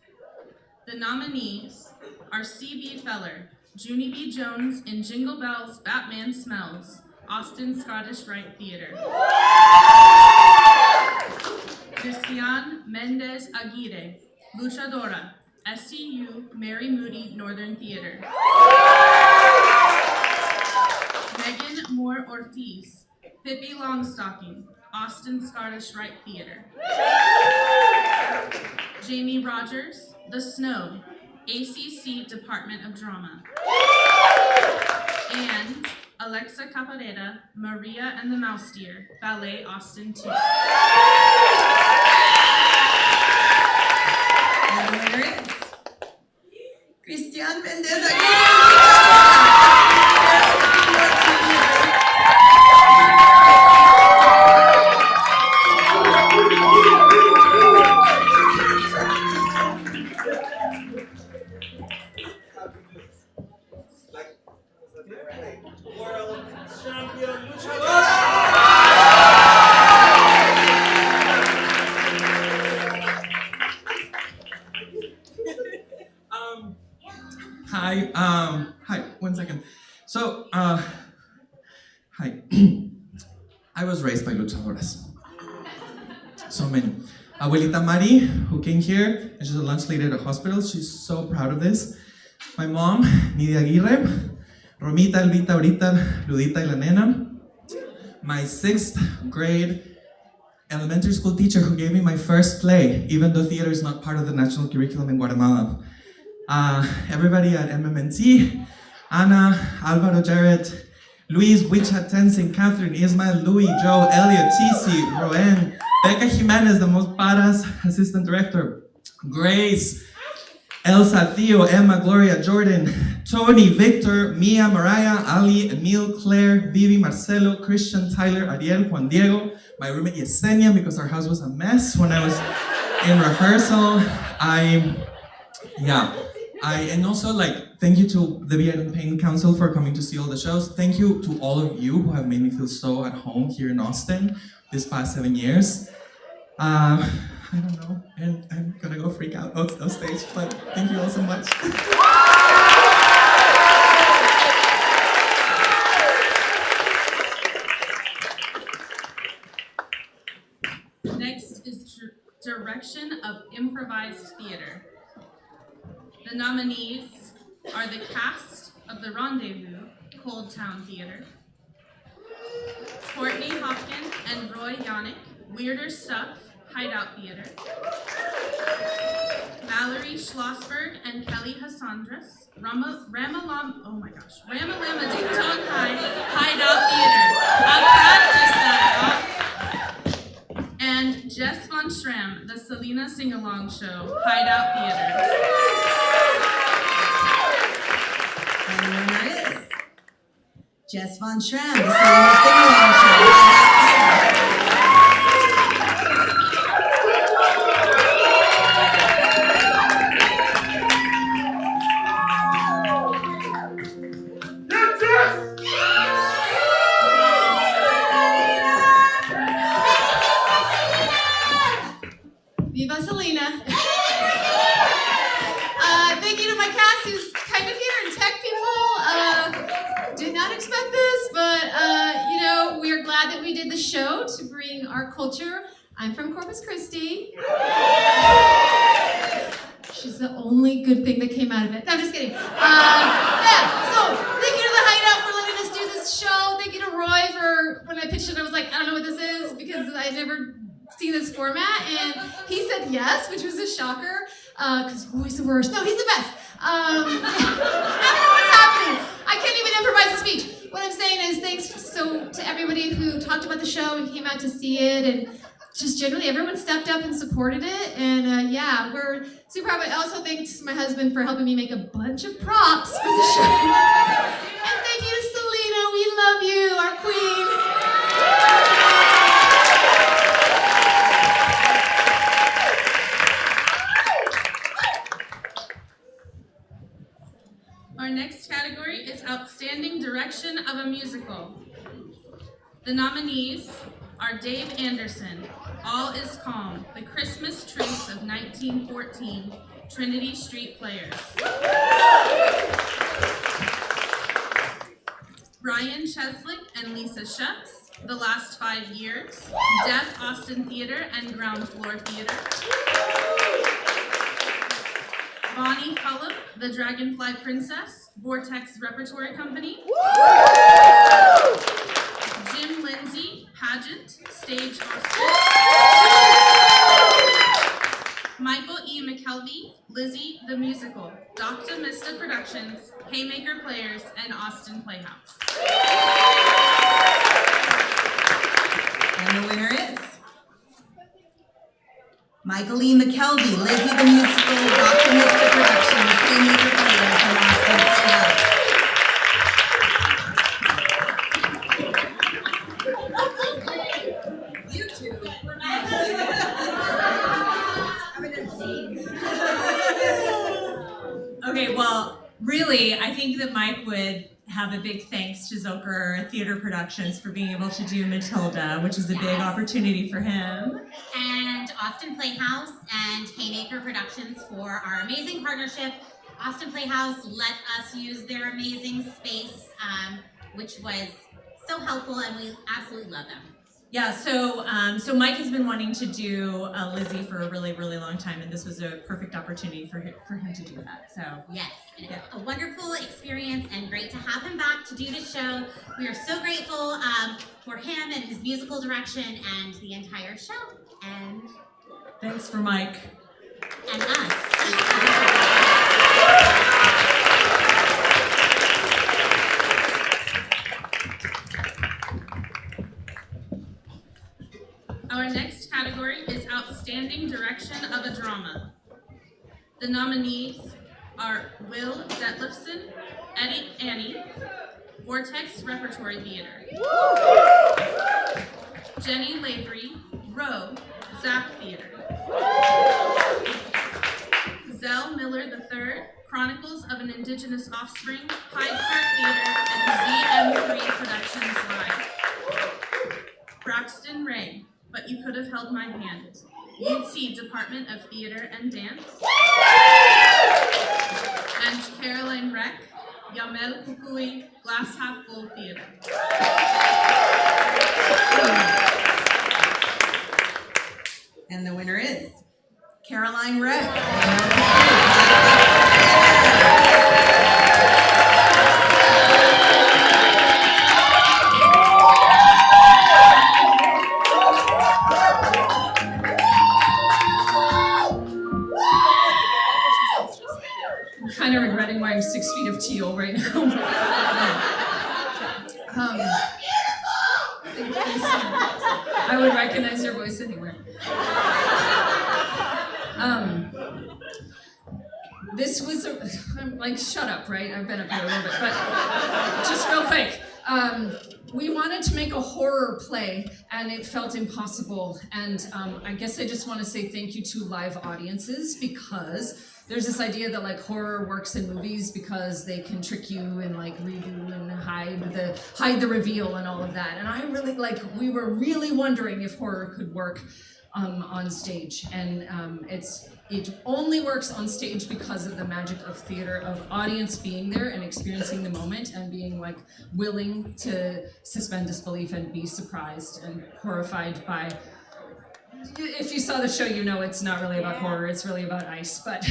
The nominees are C.B. Feller, Junie B. Jones in Jingle Bells, Batman Smells, Austin Scottish Rite Theater. Cristian Mendez Aguirre, Luchadora, SCU Mary Moody Northern Theater. Megan Moore Ortiz, Pippi Longstocking, Austin Scottish Rite Theater. Jamie Rogers, The Snow, ACC Department of Drama. And Alexa Capareda, Maria and the Mouse Deer, Ballet Austin 2. And the winner is Cristian Mendez. Hi. I was raised by luchadoras. So many. Abuelita Mari, who came here, and she's a lunch lady at a hospital. She's so proud of this. My mom, Nidia Aguirre, Romita, Elvita, Ahorita, Ludita, y la nena. My 6th grade elementary school teacher who gave me my first play, even though theater is not part of the national curriculum in Guatemala. Everybody at MMNT, Ana, Alvaro, Jarrett, Luis, Wichat, Tenzin, Catherine, Ismael, Louis, Joe, Elliot, Tisi, Roen, Becca Jimenez, the most badass assistant director, Grace, Elsa, Theo, Emma, Gloria, Jordan, Tony, Victor, Mia, Mariah, Ali, Emil, Claire, Vivi, Marcelo, Christian, Tyler, Ariel, Juan Diego, my roommate Yesenia, because our house was a mess when I was in rehearsal. And also thank you to the Iden Payne Council for coming to see all the shows. Thank you to all of you who have made me feel so at home here in Austin this past 7 years. I don't know, and I'm gonna go freak out on stage, but thank you all so much. Next is Direction of Improvised Theater. The nominees are the cast of The Rendezvous, Cold Town Theater, Courtney Hopkins and Roy Yannick, Weirder Stuff, Hideout Theater, Valerie Schlossberg and Kelly Hassandras, Ramalama Ding Dong High, Hideout Theater, I practiced that, and Jess Von Schramm, The Selena Sing-Along Show, Hideout Theater. And the winner is Jess Von Schramm, The Selena Sing-Along Show, Hideout Theater. Viva Selena. Thank you to my cast who's kind of here and tech people. Did not expect this, but we are glad that we did the show to bring our culture. I'm from Corpus Christi. She's the only good thing that came out of it. No, I'm just kidding. So thank you to the Hideout for letting us do this show. Thank you to Roy for, when I pitched it, I was like, I don't know what this is because I'd never seen this format, and he said yes, which was a shocker, because Roy's the worst. No, he's the best. I don't know what's happening. I can't even improvise a speech. What I'm saying is thanks to everybody who talked about the show and came out to see it, and just generally everyone stepped up and supported it, and we're super happy. I also thanked my husband for helping me make a bunch of props for the show. And thank you to Selena, we love you, our queen. Our next category is Outstanding Direction of a Musical. The nominees are Dave Anderson, All Is Calm, The Christmas Truce of 1914, Trinity Street Players. Brian Cheslick and Lisa Schutz, The Last 5 Years, Deaf Austin Theater and Ground Floor Theater. Bonnie Cullum, The Dragonfly Princess, Vortex Repertory Company. Jim Lindsay, Pageant, Stage Austin. Michael E. McKelvey, Lizzie the Musical, Dr. Mista Productions, Haymaker Players, and Austin Playhouse. And the winner is Michael E. McKelvey, Lizzie the Musical, Dr. Mista Productions, Haymaker Players, and Austin Playhouse. You two. Okay, well, really, I think that Mike would have a big thanks to Zilker Theater Productions for being able to do Matilda, which is a big opportunity for him. And Austin Playhouse and Haymaker Productions for our amazing partnership. Austin Playhouse let us use their amazing space, which was so helpful, and we absolutely love them. Yeah, so Mike has been wanting to do Lizzie for a really, really long time, and this was a perfect opportunity for him to do that. So yes, a wonderful experience, and great to have him back to do the show. We are so grateful for him and his musical direction and the entire show. And thanks for Mike and us. Our next category is Outstanding Direction of a Drama. The nominees are Will Detlefson, Annie, Vortex Repertory Theater, Jenny Lavery, Roe, Zach Theater, Zell Miller III, Chronicles of an Indigenous Offspring, Hyde Park Theater, and ZM3 Productions Live. Braxton Ray, But You Could Have Held My Hand, UT Department of Theater and Dance, and Caroline Reck, Yamel Kukui, Glass Half Full Theater. And the winner is Caroline Reck. I'm kind of regretting wearing 6 feet of teal right now. I would recognize your voice anywhere. This was I'm like, shut up, right? I've been up here a little bit, but just real quick. We wanted to make a horror play, and it felt impossible. And I guess I just want to say thank you to live audiences, because there's this idea that like horror works in movies because they can trick you and like redo and hide the reveal and all of that. And I really we were really wondering if horror could work on stage, and it only works on stage because of the magic of theater, of audience being there and experiencing the moment and being like willing to suspend disbelief and be surprised and horrified by. If you saw the show, you know it's not really about horror, it's really about ice, but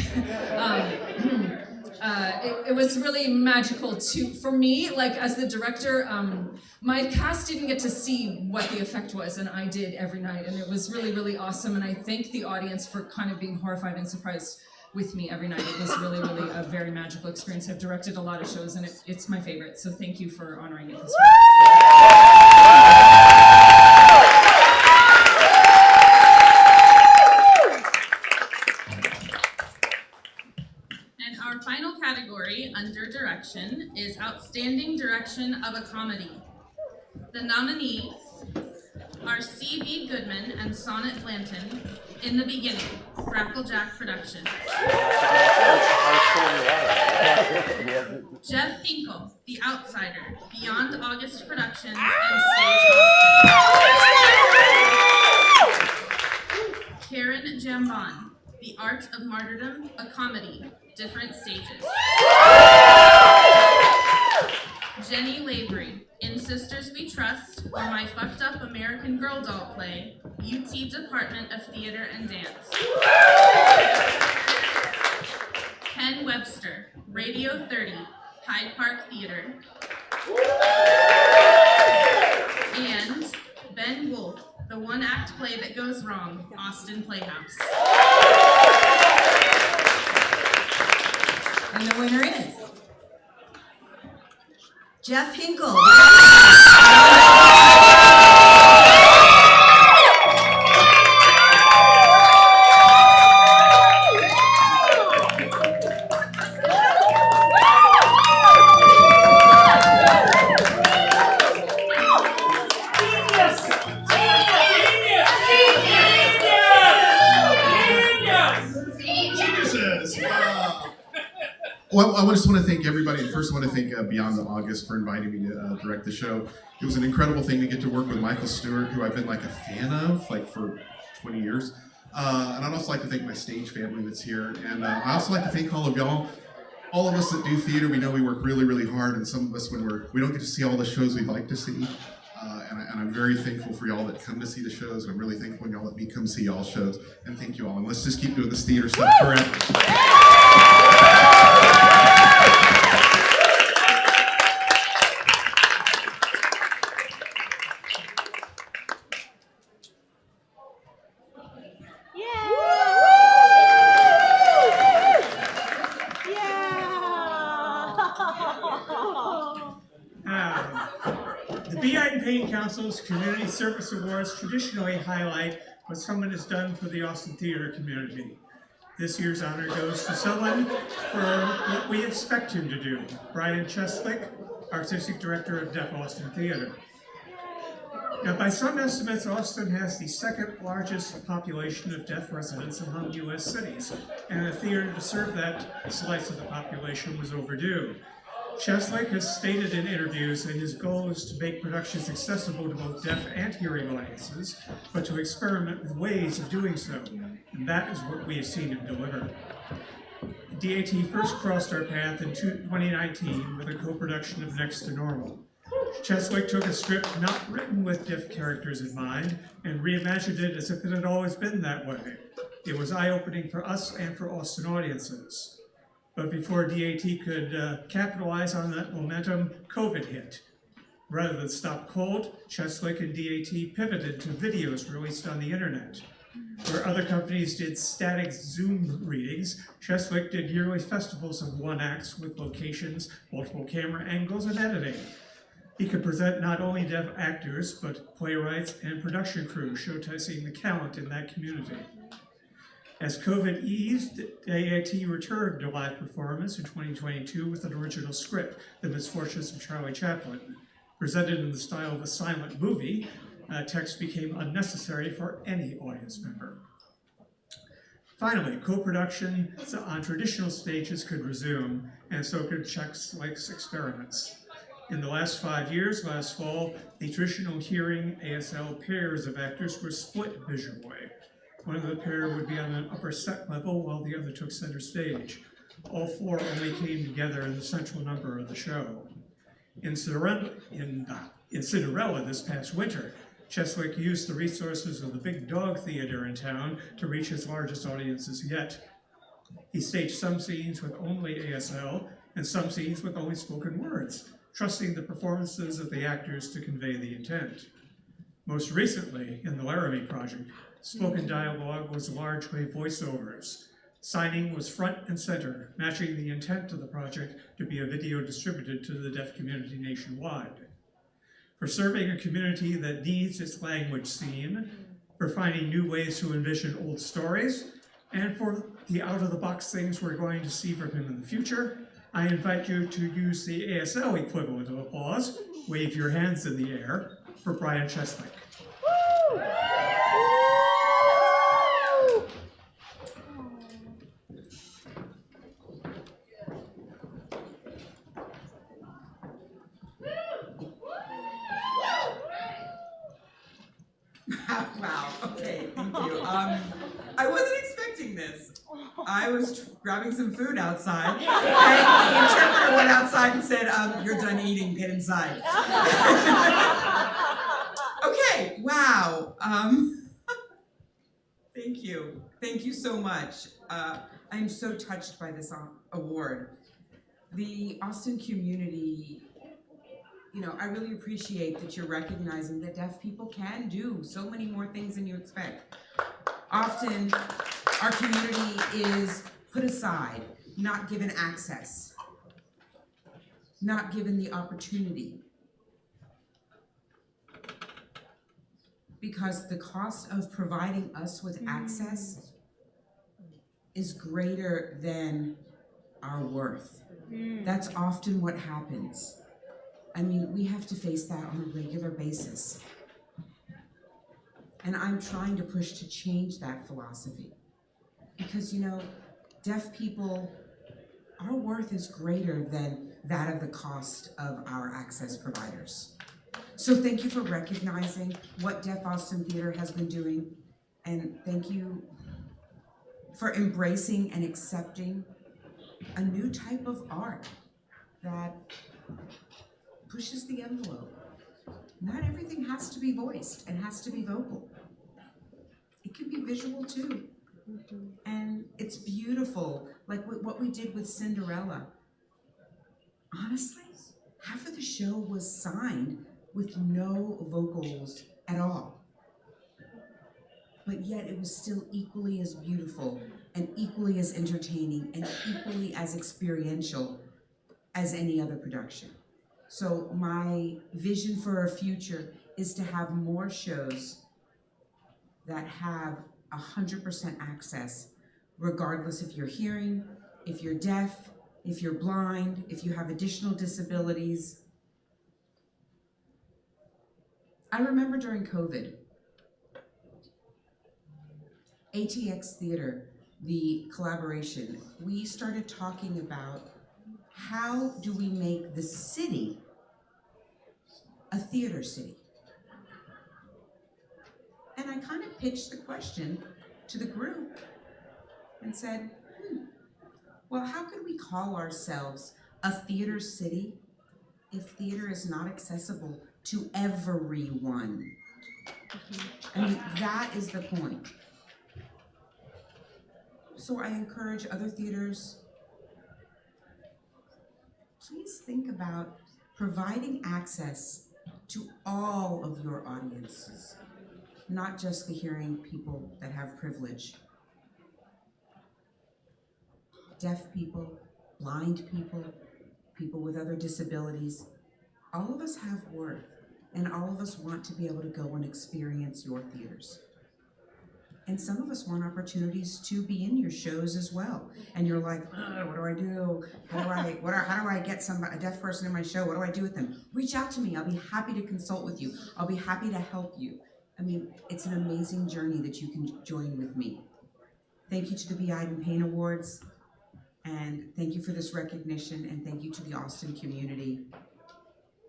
it was really magical for me, like as the director, my cast didn't get to see what the effect was, and I did every night, and it was really, really awesome, and I thank the audience for kind of being horrified and surprised with me every night. It was really, really a very magical experience. I've directed a lot of shows, and it's my favorite, so thank you for honoring it this way. And our final category under direction is Outstanding Direction of a Comedy. The nominees are C.B. Goodman and Sonnet Blanton, In the Beginning, Cracklejack Productions. Jeff Hinkle, The Outsider, Beyond August Productions, and Stage Austin. Karen Jambon, The Art of Martyrdom, a Comedy, Different Stages. Jenny Lavery, In Sisters We Trust, or My Fucked Up American Girl Doll Play, UT Department of Theater and Dance. Ken Webster, Radio 30, Hyde Park Theater. And Ben Wolfe, The One-Act Play That Goes Wrong, Austin Playhouse. And the winner is Jeff Hinkle. Well, I just want to thank everybody. First, I want to thank Beyond the August for inviting me to direct the show. It was an incredible thing to get to work with Michael Stewart, who I've been like a fan of like for 20 years. And I'd also like to thank my stage family that's here. And I also like to thank all of y'all. all of us that do theater, we know we work really, really hard, and some of us, when we don't get to see all the shows we'd like to see. And I'm very thankful for y'all that come to see the shows, and I'm really thankful y'all let me come see y'all shows. And thank you all. And let's just keep doing this theater stuff forever. The Iden Payne Council's Community Service Awards traditionally highlight what someone has done for the Austin theater community. This year's honor goes to someone for what we expect him to do, Brian Cheslick, Artistic Director of Deaf Austin Theater. Now, by some estimates, Austin has the second largest population of deaf residents among U.S. cities, and a theater to serve that slice of the population was overdue. Cheslick has stated in interviews that his goal is to make productions accessible to both deaf and hearing audiences, but to experiment with ways of doing so, and that is what we have seen him deliver. DAT first crossed our path in 2019 with a co-production of Next to Normal. Cheslick took a script not written with deaf characters in mind and reimagined it as if it had always been that way. It was eye-opening for us and for Austin audiences. But before DAT could capitalize on that momentum, COVID hit. Rather than stop cold, Cheslick and DAT pivoted to videos released on the internet. Where other companies did static Zoom readings, Cheslick did yearly festivals of one acts with locations, multiple camera angles, and editing. He could present not only deaf actors, but playwrights and production crew, showcasing the talent in that community. As COVID eased, DAT returned to live performance in 2022 with an original script, The Misfortunes of Charlie Chaplin. Presented in the style of a silent movie, text became unnecessary for any audience member. Finally, co-production on traditional stages could resume, and so could Cheslick's experiments. In the last 5 years, last fall, the traditional hearing ASL pairs of actors were split visually. One of the pair would be on an upper set level while the other took center stage. All four only came together in the central number of the show. In Cinderella this past winter, Cheslick used the resources of the Big Dog Theater in town to reach his largest audiences yet. He staged some scenes with only ASL and some scenes with only spoken words, trusting the performances of the actors to convey the intent. Most recently, in the Laramie Project, spoken dialogue was largely voiceovers. Signing was front and center, matching the intent of the project to be a video distributed to the deaf community nationwide. For serving a community that needs its language seen, for finding new ways to envision old stories, and for the out-of-the-box things we're going to see from him in the future, I invite you to use the ASL equivalent of applause, wave your hands in the air, for Brian Cheslick. Wow, okay, thank you. I wasn't expecting this. I was grabbing some food outside, and the interpreter went outside and said, you're done eating, get inside. Okay, wow. Thank you. Thank you so much. I'm so touched by this award. The Austin community, you know, I really appreciate that you're recognizing that deaf people can do so many more things than you expect. Often, our community is put aside, not given access, not given the opportunity. Because the cost of providing us with access is greater than our worth. That's often what happens. I mean, we have to face that on a regular basis. And I'm trying to push to change that philosophy. Because, you know, deaf people, our worth is greater than that of the cost of our access providers. So thank you for recognizing what Deaf Austin Theater has been doing, and thank you for embracing and accepting a new type of art that pushes the envelope. Not everything has to be voiced and has to be vocal. It can be visual too. And it's beautiful, like what we did with Cinderella. Honestly, half of the show was signed with no vocals at all. But yet it was still equally as beautiful and equally as entertaining and equally as experiential as any other production. So my vision for our future is to have more shows that have 100% access, regardless if you're hearing, if you're deaf, if you're blind, if you have additional disabilities. I remember during COVID, ATX Theater, the collaboration, we started talking about how do we make the city a theater city? And I kind of pitched the question to the group and said, well, how could we call ourselves a theater city if theater is not accessible to everyone? I mean, that is the point. So I encourage other theaters, please think about providing access to all of your audiences, not just the hearing people that have privilege. Deaf people, blind people, people with other disabilities, all of us have worth, and all of us want to be able to go and experience your theaters. And some of us want opportunities to be in your shows as well. And you're like, what do I do? How do I get a deaf person in my show? What do I do with them? Reach out to me. I'll be happy to consult with you. I'll be happy to help you. I mean, it's an amazing journey that you can join with me. Thank you to the Iden Payne Awards, and thank you for this recognition, and thank you to the Austin community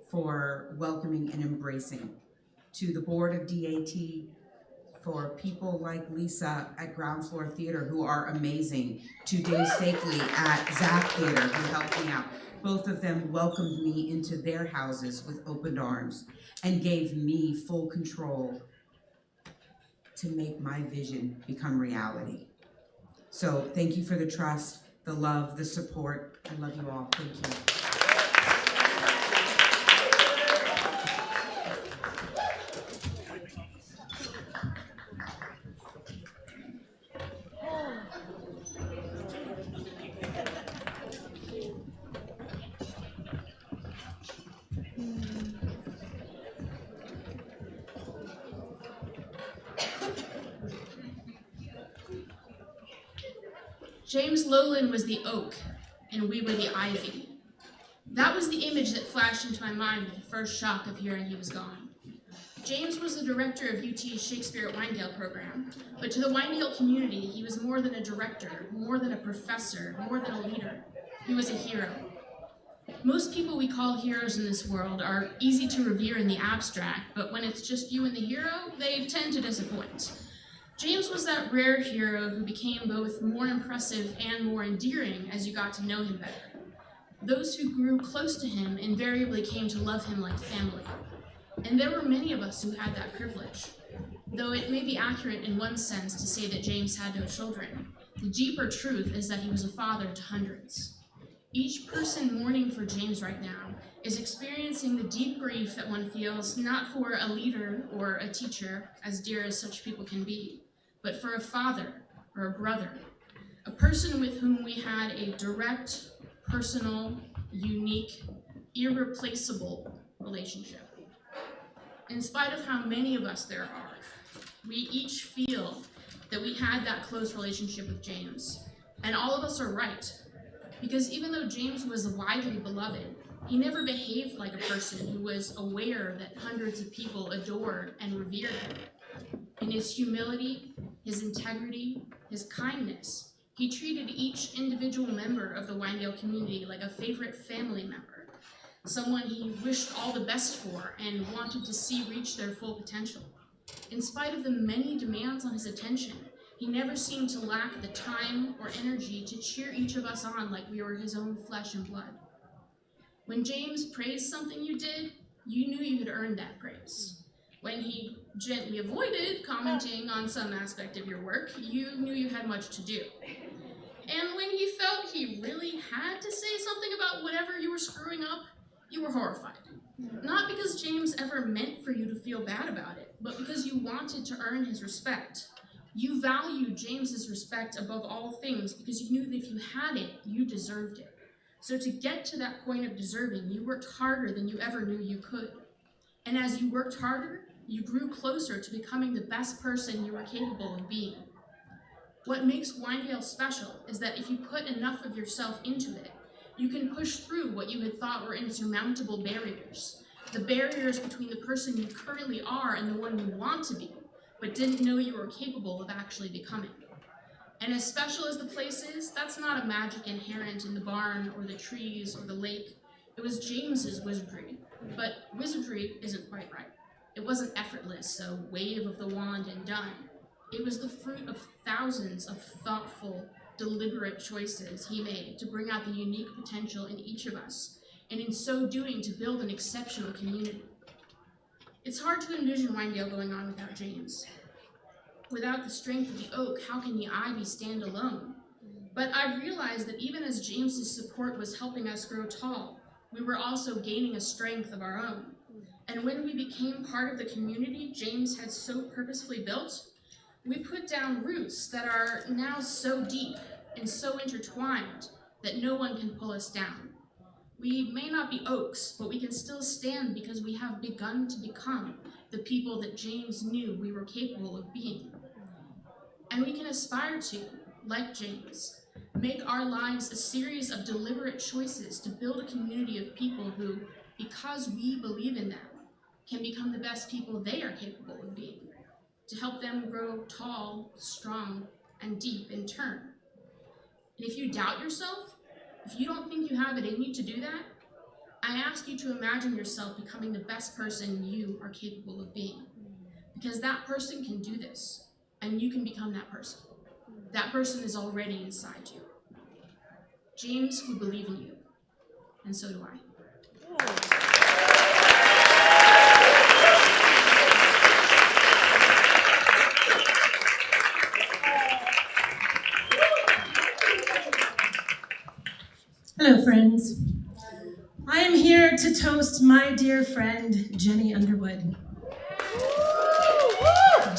for welcoming and embracing. To the board of DAT, for people like Lisa at Ground Floor Theater who are amazing, to Dave Stakely at Zach Theater who helped me out. Both of them welcomed me into their houses with open arms and gave me full control to make my vision become reality. So thank you for the trust, the love, the support. I love you all. Thank you. James Lowland was the oak, and we were the ivy. That was the image that flashed into my mind with the first shock of hearing he was gone. James was the director of UT's Shakespeare at Winedale program, but to the Winedale community, he was more than a director, more than a professor, more than a leader. He was a hero. Most people we call heroes in this world are easy to revere in the abstract, but when it's just you and the hero, they tend to disappoint. James was that rare hero who became both more impressive and more endearing as you got to know him better. Those who grew close to him invariably came to love him like family. And there were many of us who had that privilege. Though it may be accurate in one sense to say that James had no children, the deeper truth is that he was a father to hundreds. Each person mourning for James right now is experiencing the deep grief that one feels not for a leader or a teacher, as dear as such people can be, but for a father or a brother, a person with whom we had a direct, personal, unique, irreplaceable relationship. In spite of how many of us there are, we each feel that we had that close relationship with James, and all of us are right, because even though James was widely beloved, he never behaved like a person who was aware that hundreds of people adored and revered him. In his humility, his integrity, his kindness, he treated each individual member of the Winedale community like a favorite family member, someone he wished all the best for and wanted to see reach their full potential. In spite of the many demands on his attention, He never seemed to lack the time or energy to cheer each of us on like we were his own flesh and blood. When James praised something you did, you knew you had earned that praise. When he gently avoided commenting on some aspect of your work, you knew you had much to do. And when he felt he really had to say something about whatever you were screwing up, you were horrified. Not because James ever meant for you to feel bad about it, but because you wanted to earn his respect. You valued James's respect above all things because you knew that if you had it, you deserved it. So to get to that point of deserving, you worked harder than you ever knew you could. And as you worked harder, you grew closer to becoming the best person you were capable of being. What makes Winedale special is that if you put enough of yourself into it, you can push through what you had thought were insurmountable barriers. The barriers between the person you currently are and the one you want to be, but didn't know you were capable of actually becoming. And as special as the place is, that's not a magic inherent in the barn or the trees or the lake. It was James's wizardry, but wizardry isn't quite right. It wasn't effortless, a wave of the wand and done. It was the fruit of thousands of thoughtful, deliberate choices he made to bring out the unique potential in each of us, and in so doing to build an exceptional community. It's hard to envision Winedale going on without James. Without the strength of the oak, how can the ivy stand alone? But I realized that even as James's support was helping us grow tall, we were also gaining a strength of our own. And when we became part of the community James had so purposefully built, we put down roots that are now so deep and so intertwined that no one can pull us down. We may not be oaks, but we can still stand because we have begun to become the people that James knew we were capable of being. And we can aspire to, like James, make our lives a series of deliberate choices to build a community of people who, because we believe in them, can become the best people they are capable of being, to help them grow tall, strong, and deep in turn. And if you doubt yourself, if you don't think you have it in you to do that, I ask you to imagine yourself becoming the best person you are capable of being. Because that person can do this, and you can become that person. That person is already inside you. James, we believe in you, and so do I. Hello, friends. I am here to toast my dear friend, Jenny Underwood.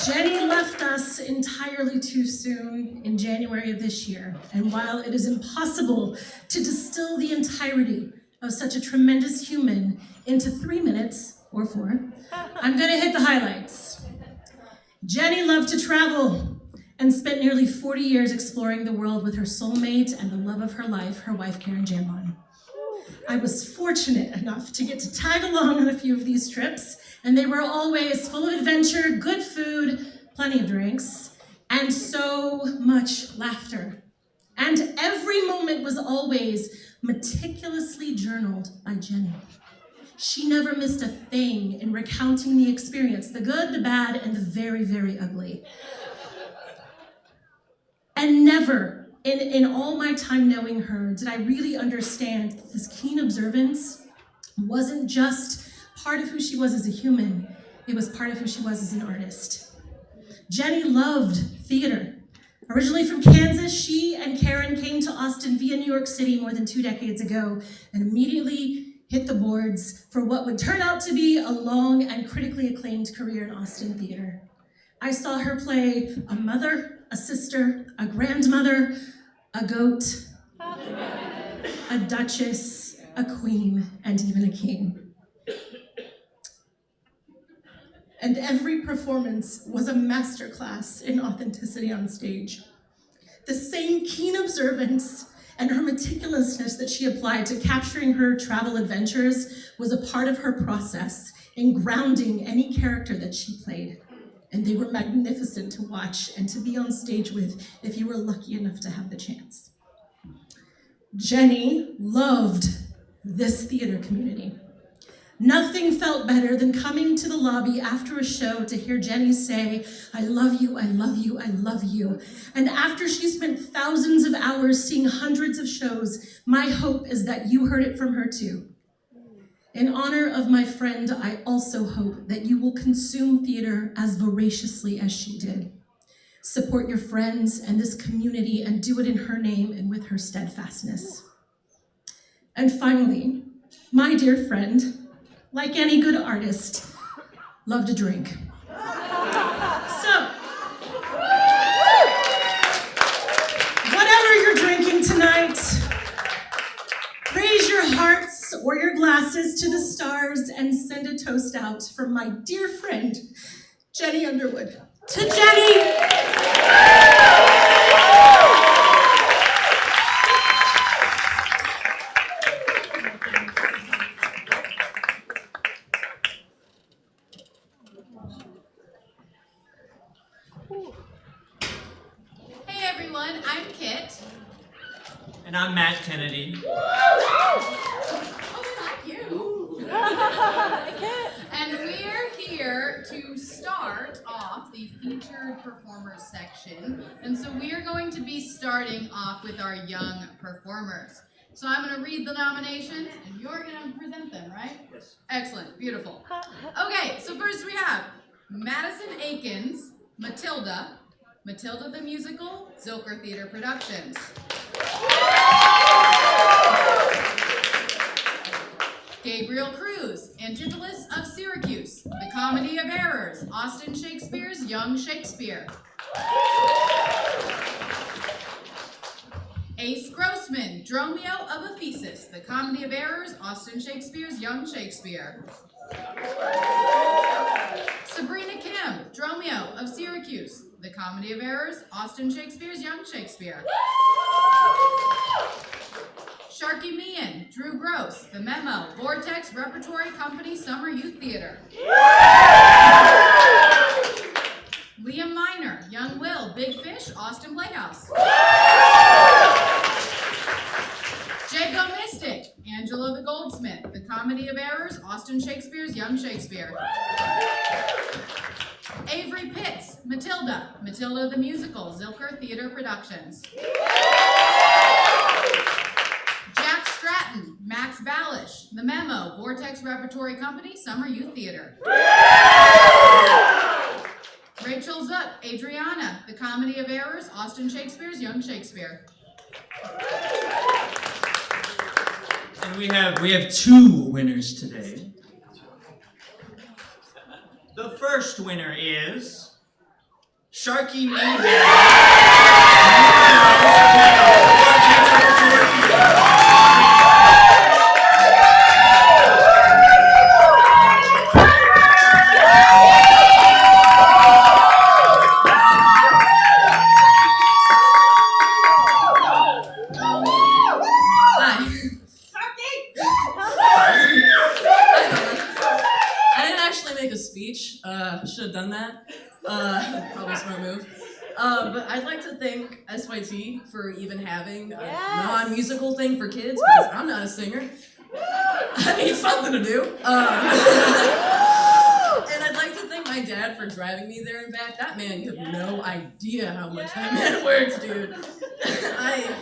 Jenny left us entirely too soon in January of this year, and while it is impossible to distill the entirety of such a tremendous human into 3 minutes, or 4, I'm gonna hit the highlights. Jenny loved to travel and spent nearly 40 years exploring the world with her soulmate and the love of her life, her wife, Karen Jambon. I was fortunate enough to get to tag along on a few of these trips, and they were always full of adventure, good food, plenty of drinks, and so much laughter. And every moment was always meticulously journaled by Jenny. She never missed a thing in recounting the experience, the good, the bad, and the very, very ugly. And never, in all my time knowing her, did I really understand that this keen observance wasn't just part of who she was as a human, it was part of who she was as an artist. Jenny loved theater. Originally from Kansas, she and Karen came to Austin via New York City more than 2 decades ago and immediately hit the boards for what would turn out to be a long and critically acclaimed career in Austin theater. I saw her play a mother, a sister, a grandmother, a goat, a duchess, a queen, and even a king. And every performance was a masterclass in authenticity on stage. The same keen observance and her meticulousness that she applied to capturing her travel adventures was a part of her process in grounding any character that she played. And they were magnificent to watch and to be on stage with if you were lucky enough to have the chance. Jenny loved this theater community. Nothing felt better than coming to the lobby after a show to hear Jenny say, "I love you, I love you, I love you." And after she spent thousands of hours seeing hundreds of shows, my hope is that you heard it from her too. In honor of my friend, I also hope that you will consume theater as voraciously as she did. Support your friends and this community and do it in her name and with her steadfastness. And finally, my dear friend, like any good artist, loved to drink. So, whatever you're drinking tonight, raise your hearts or your glasses to the stars and send a toast out from my dear friend, Jenny Underwood. To Jenny! Hey everyone, I'm Kit. And I'm Matt Kennedy. And we're here to start off the featured performers section. And so we are going to be starting off with our young performers. So I'm going to read the nominations and you're going to present them, right? Yes. Excellent, beautiful. Okay, so first we have Madison Akins, Matilda, Matilda the Musical, Zilker Theater Productions. Gabriel Cruz, Antipholus of Syracuse, The Comedy of Errors, Austin Shakespeare's Young Shakespeare. Ace Grossman, Dromio of Ephesus, The Comedy of Errors, Austin Shakespeare's Young Shakespeare. Sabrina Kim, Dromio of Syracuse, The Comedy of Errors, Austin Shakespeare's Young Shakespeare. Sharky Meehan, Drew Gross, The Memo, Vortex Repertory Company Summer Youth Theater. Liam Minor, Young Will, Big Fish, Austin Playhouse. Jago Mystic, Angela the Goldsmith, The Comedy of Errors, Austin Shakespeare's Young Shakespeare. Avery Pitts, Matilda, Matilda the Musical, Zilker Theater Productions. Jack Stratton, Max Balish, The Memo, Vortex Repertory Company, Summer Youth Theater. Rachel Zook, Adriana, The Comedy of Errors, Austin Shakespeare's Young Shakespeare. And we have two winners today. The first winner is Sharky should have done that. Probably a smart move. But I'd like to thank SYT for even having a non-musical thing for kids, because I'm not a singer. I need something to do. And I'd like to thank my dad for driving me there and back. That man, you have no idea how much that man works, dude. I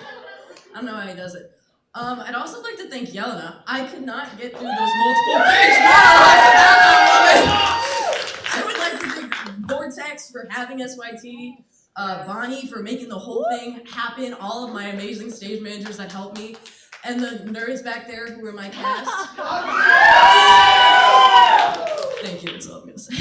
don't know how he does it. I'd also like to thank Yelena. I could not get through those multiple page monologues without that woman. I would like to thank Vortex for having SYT, Bonnie for making the whole thing happen, all of my amazing stage managers that helped me, and the nerds back there who were my cast. Thank you, that's all I'm gonna say.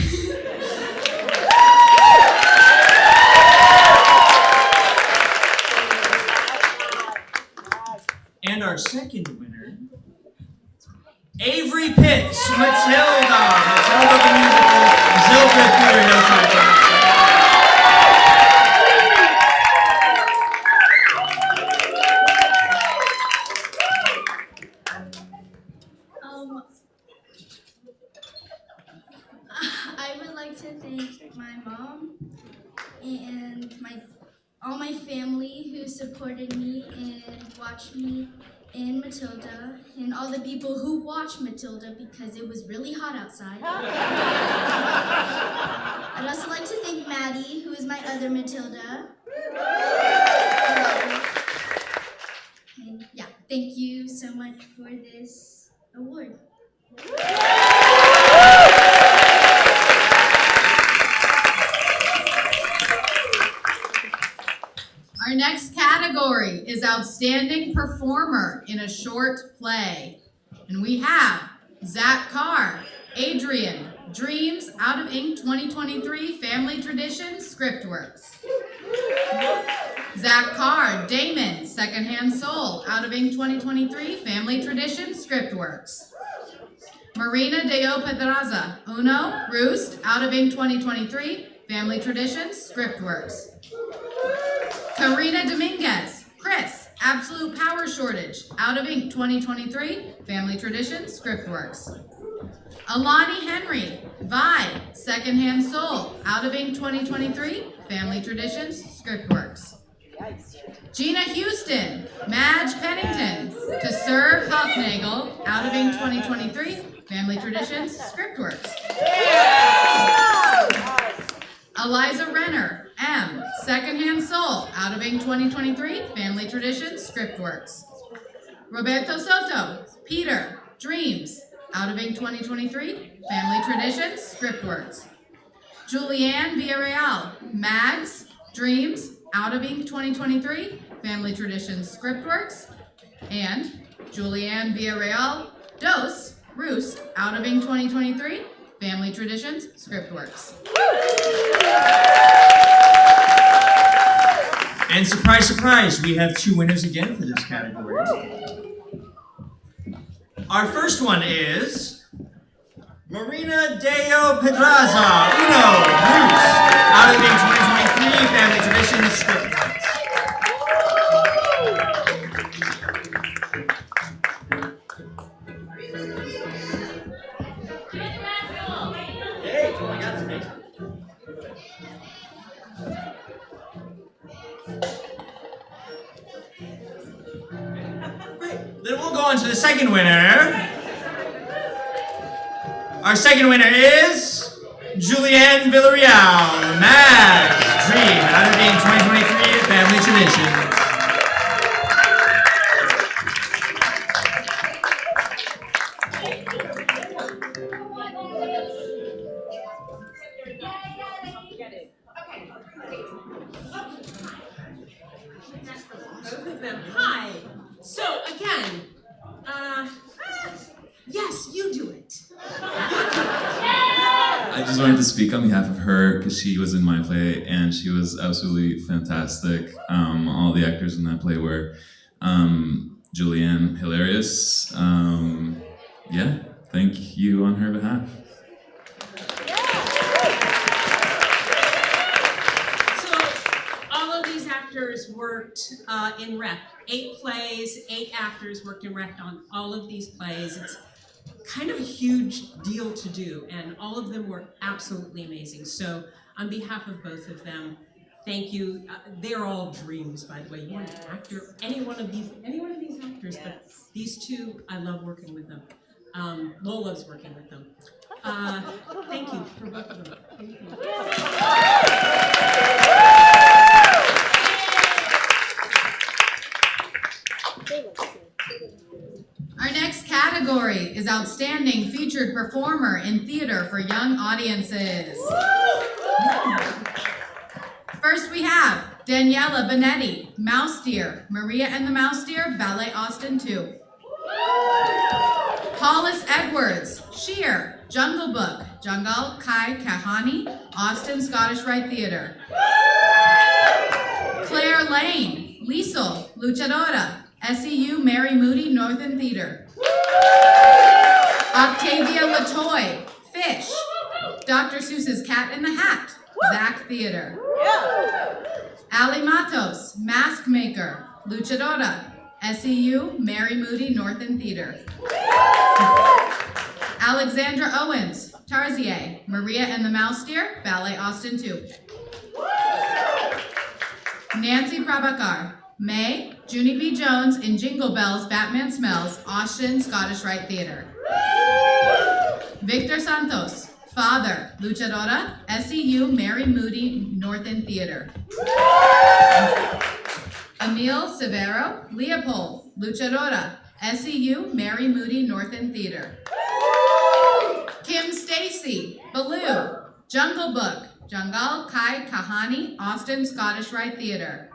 And our second winner, Avery Pitts, Matilda the Musical, Zilker Theater Productions. I would like to thank my mom and all my family who supported me and watched me in Matilda and all the people who watched Matilda because it was really hot outside. I'd also like to thank Maddie, who is my other Matilda. And yeah, thank you so much for this award. Our next category is Outstanding Performer in a Short Play. And we have Zach Carr, Adrian, Dreams, Out of Ink 2023, Family Traditions, Scriptworks. Zach Carr, Damon, Secondhand Soul, Out of Ink 2023, Family Traditions, Scriptworks. Marina Deo Pedraza, Uno, Roost, Out of Ink 2023, Family Traditions, Scriptworks. Karina Dominguez, Chris, Absolute Power Shortage, Out of Ink 2023, Family Traditions, Scriptworks. Alani Henry, Vi, Secondhand Soul, Out of Ink 2023, Family Traditions, Scriptworks. Gina Houston, Madge Pennington, To Serve Huffnagel, Out of Ink 2023, Family Traditions, Scriptworks. Eliza Renner, M, Secondhand Soul, Out of Ink 2023, Family Traditions, Scriptworks. Roberto Soto, Peter, Dreams, Out of Ink 2023, Family Traditions, Scriptworks. Julianne Villarreal, Mags, Dreams, Out of Ink 2023, Family Traditions, Scriptworks. And Julianne Villarreal, Dos, Roost, Out of Ink 2023, Family Traditions, Scriptworks. And surprise, surprise, we have two winners again for this category. Our first one is Marina Deo Pedraza, Uno, Bruce, Out of Ink 2023, Family Traditions, Scriptworks. Then we'll go on to the second winner. Our second winner is Julianne Villarreal, Max, Dream, Out of Ink 2023, Family Traditions. Both of them. Hi. So again, yes, you do it. I just wanted to speak on behalf of her because she was in my play and she was absolutely fantastic. All the actors in that play were Julianne, hilarious. Yeah, thank you on her behalf. All of these actors worked in rep. 8 plays, 8 actors worked in rep on all of these plays. It's kind of a huge deal to do, and all of them were absolutely amazing. So on behalf of both of them, thank you. They're all dreams, by the way. You want an actor, any one of these actors, but these two, I love working with them. Lola's working with them. Thank you for both of them. Thank Our next category is Outstanding Featured Performer in Theater for Young Audiences. First we have Daniela Benetti, Mouse Deer, Maria and the Mouse Deer, Ballet Austin 2. Hollis Edwards, Sheer, Jungle Book, Jungle Kai Kahani, Austin Scottish Rite Theater. Claire Lane, Liesel, Luchadora, SEU Mary Moody Northern Theater. Octavia Latoy, Fish, Dr. Seuss's Cat in the Hat, Zach Theater. Ali Matos, Mask Maker, Luchadora, SEU Mary Moody Northern Theater. Alexandra Owens, Tarzier, Maria and the Mouse Deer, Ballet Austin 2. Nancy Prabhakar, May, Junie B. Jones in Jingle Bells, Batman Smells, Austin Scottish Rite Theater. Victor Santos, Father, Luchadora, SEU Mary Moody, North End Theater. Emil Severo, Leopold, Luchadora, SEU Mary Moody, North End Theater. Kim Stacy, Baloo, Jungle Book, Jungle Kai Kahani, Austin Scottish Rite Theater.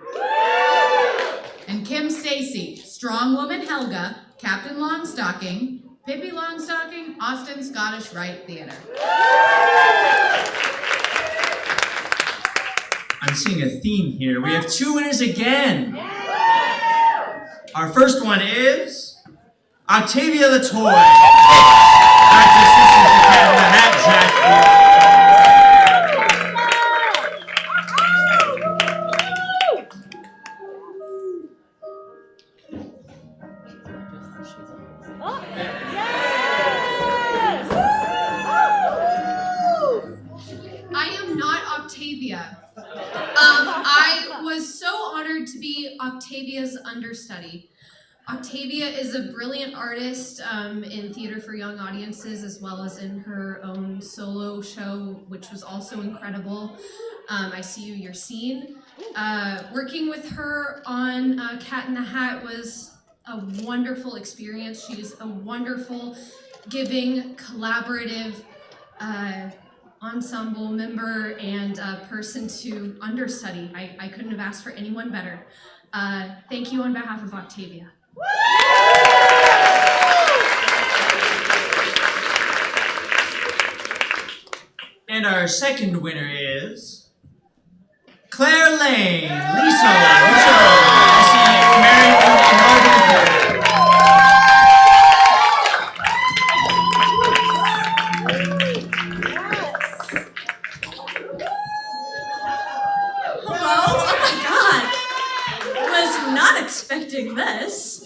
And Kim Stacy, Strong Woman Helga, Captain Longstocking, Pippi Longstocking, Austin Scottish Rite Theater. I'm seeing a theme here. We have 2 winners again. Our first one is Octavia the Toy. Actor Sisters the Cat in the Hat, Jack. I am not Octavia. I was so honored to be Octavia's understudy. Octavia is a brilliant artist in theater for young audiences, as well as in her own solo show, which was also incredible. I See You, You're Seen. Working with her on Cat in the Hat was a wonderful experience. She's a wonderful, giving, collaborative ensemble member and person to understudy. I couldn't have asked for anyone better. Thank you on behalf of Octavia. And our second winner is Claire Lane, Lisa, SEU Mary Moody, Northern Theater. Hello? Oh my god! Was not expecting this.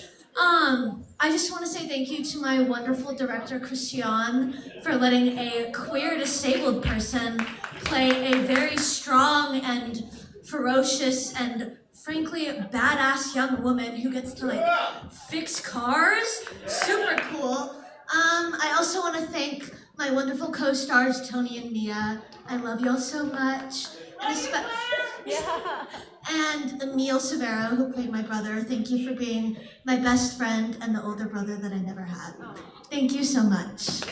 I just want to say thank you to my wonderful director, Christian, for letting a queer disabled person play a very strong and ferocious and frankly badass young woman who gets to fix cars. Super cool. I also want to thank my wonderful co-stars, Tony and Mia. I love y'all so much. And Emil Severo, who played my brother, thank you for being my best friend and the older brother that I never had. Thank you so much.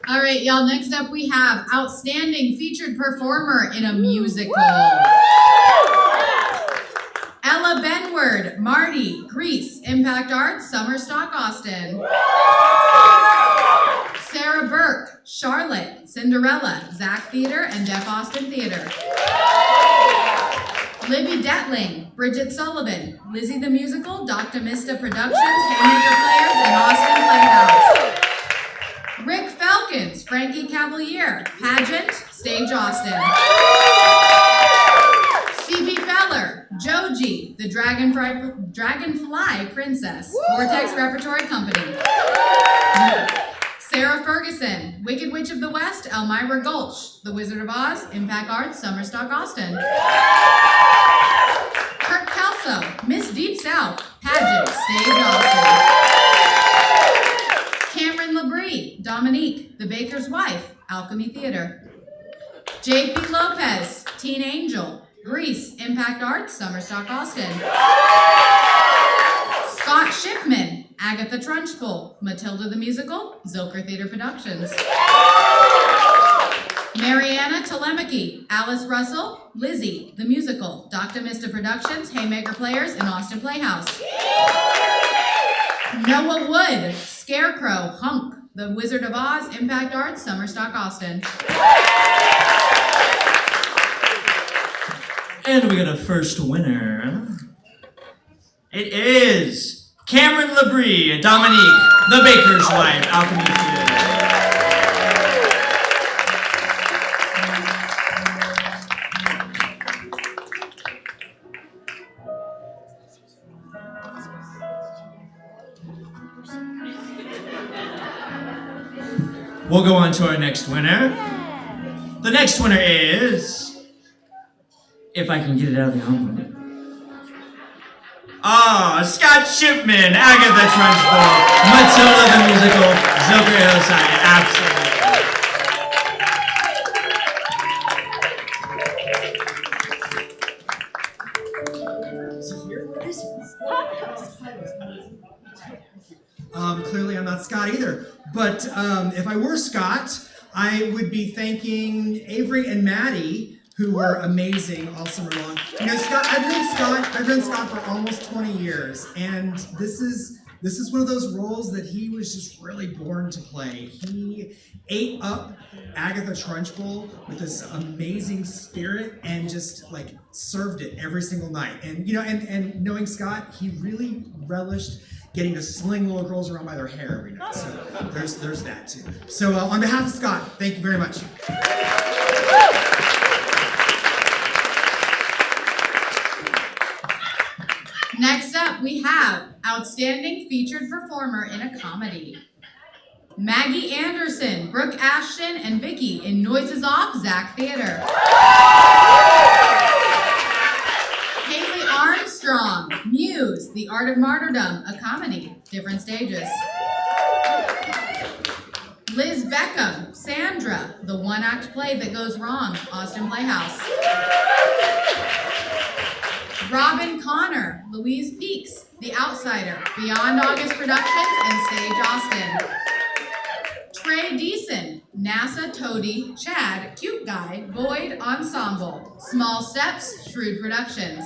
All right, y'all, next up we have Outstanding Featured Performer in a Musical. Ella Benward, Marty, Grease, Impact Arts, Summer Stock, Austin. Sarah Burke, Charlotte, Cinderella, Zach Theater, and Deaf Austin Theater. Libby Detling, Bridget Sullivan, Lizzie the Musical, Dr. Mista Productions, Haymaker Players, and Austin Playhouse. Rick Falcons, Frankie Cavalier, Pageant, Stage Austin. C.B. Feller, Joji, the Dragonfly Princess, Vortex Repertory Company. Sarah Ferguson, Wicked Witch of the West, Elmira Gulch, The Wizard of Oz, Impact Arts, Summerstock, Austin. Kirk Kelso, Miss Deep South, Pageant, Stage Austin. Cameron Labrie, Dominique, The Baker's Wife, Alchemy Theater. J.P. Lopez, Teen Angel, Grease, Impact Arts, Summerstock, Austin. Scott Shipman, Agatha Trunchbull, Matilda the Musical, Zilker Theater Productions. Mariana Telemachy, Alice Russell, Lizzie the Musical, Dr. Mista Productions, Haymaker Players, and Austin Playhouse. Noah Wood, Scarecrow, Hunk, The Wizard of Oz, Impact Arts, Summerstock, Austin. And we got a first winner. It is Cameron Labrie and Dominique, The Baker's Wife, Alchemy Theater. We'll go on to our next winner. The next winner is, if I can get it out of the envelope. Scott Shipman, Agatha Trunchbull, Matilda the Musical, Joker Hillside, absolutely. Clearly I'm not Scott either, but if I were Scott, I would be thanking Avery and Maddie, who were amazing all summer long. You know, I've known Scott for almost 20 years, and this is one of those roles that he was just really born to play. He ate up Agatha Trunchbull with this amazing spirit and just like served it every single night. And you know, and knowing Scott, he really relished getting to sling little girls around by their hair every night. So there's that too. So on behalf of Scott, thank you very much. Next up, we have Outstanding Featured Performer in a Comedy. Maggie Anderson, Brooke Ashton, and Vicky in Noises Off, Zach Theater. Haley Armstrong, Muse, The Art of Martyrdom, a comedy, different stages. Liz Beckham, Sandra, the one-act play that goes wrong, Austin Playhouse. Robin Connor, Louise Peaks, The Outsider, Beyond August Productions, and Stage Austin. Trey Deason, NASA, Toady, Chad, Cute Guy, Boyd Ensemble, Small Steps, Shrewd Productions.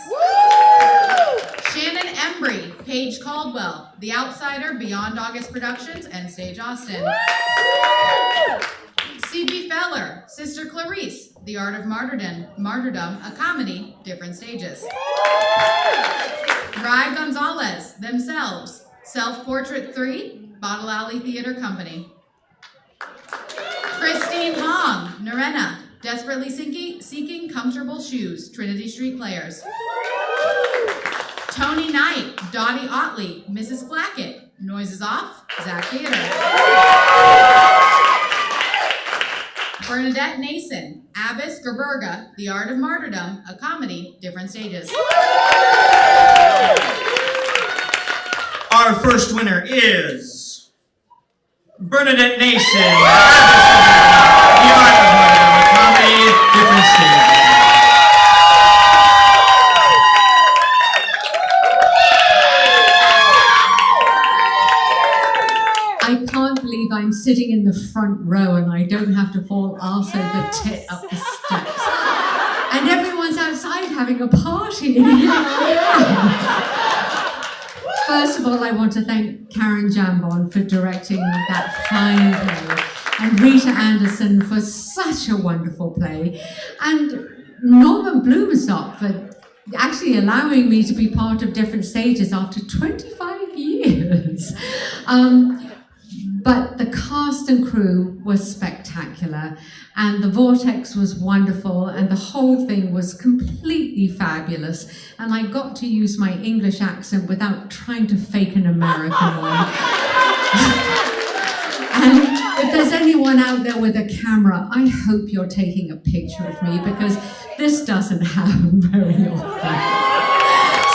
Shannon Embry, Paige Caldwell, The Outsider, Beyond August Productions, and Stage Austin. C.B. Feller, Sister Clarice, The Art of Martyrdom, a comedy, different stages. Rye Gonzalez, Themselves, Self-Portrait 3, Bottle Alley Theater Company. Christine Hong, Narena, Desperately Seeking Comfortable Shoes, Trinity Street Players. Tony Knight, Dottie Otley, Mrs. Blackett, Noises Off, Zach Theater. Bernadette Nason, Abbess Gerberga, The Art of Martyrdom, a comedy, different stages. Our first winner is Bernadette Nason, The Art of Martyrdom, a comedy, different stages. I can't believe I'm sitting in the front row and I don't have to fall arse over tit up the steps. And everyone's outside having a party. And here I am. First of all, I want to thank Karen Jambon for directing that fine play, and Rita Anderson for such a wonderful play, and Norman Blumenstock for actually allowing me to be part of different stages after 25 years. But the cast and crew was spectacular, and the Vortex was wonderful, and the whole thing was completely fabulous, and I got to use my English accent without trying to fake an American one. And if there's anyone out there with a camera, I hope you're taking a picture of me, because this doesn't happen very often.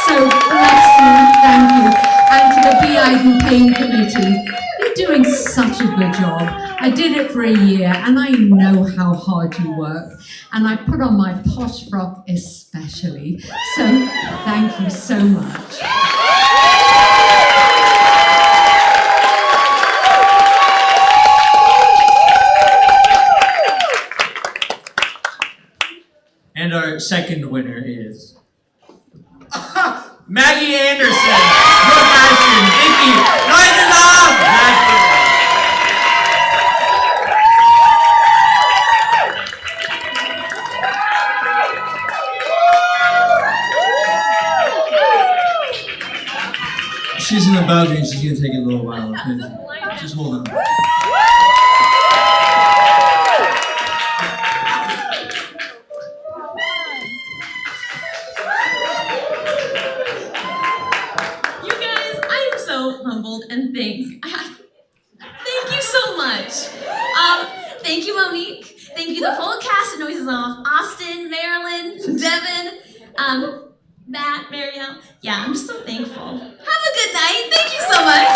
So bless you, thank you, and to the B. Iden Payne Committee. You're doing such a good job. I did it for a year, and I know how hard you work. And I put on my posh frock especially. So thank you so much. And our second winner is Maggie Anderson, Brooke Ashton, Vicky, Noises Off, Zach Theater. She's in the balcony, she's gonna take a little while, okay? Just hold on. You guys, I am so humbled and thank you so much. Thank you, Monique. Thank you, the whole cast of Noises Off. Austin, Marilyn, Devin, Matt, Marielle. Yeah, I'm just so thankful. Have a good night. Thank you so much.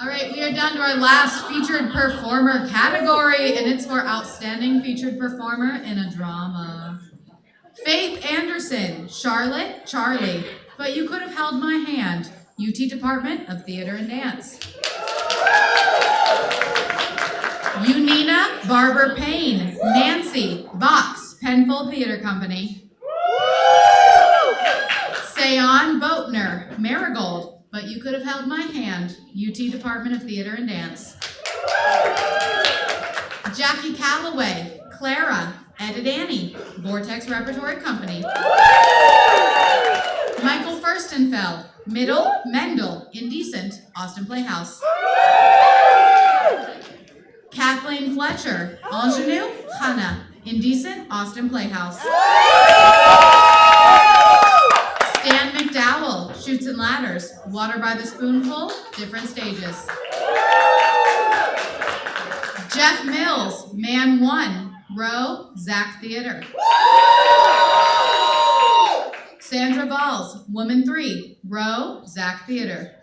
All right, we are down to our last featured performer category, and it's for Outstanding Featured Performer in a Drama. Faith Anderson, Charlotte, Charlie, But You Could Have Held My Hand, UT Department of Theater and Dance. Unina Barber Payne, Nancy, Vox, Penfold Theater Company. Sayon Boatner, Marigold, But You Could Have Held My Hand, UT Department of Theater and Dance. Jackie Calloway, Clara, Edit Annie, Vortex Repertory Company. Michael Furstenfeld, Middle, Mendel, Indecent, Austin Playhouse. Kathleen Fletcher, Ingenue, Hannah, Indecent, Austin Playhouse. Stan McDowell, Chutes and Ladders, Water by the Spoonful, Different Stages. Jeff Mills, Man 1, Row, Zach Theater. Sandra Balls, Woman 3, Row, Zach Theater.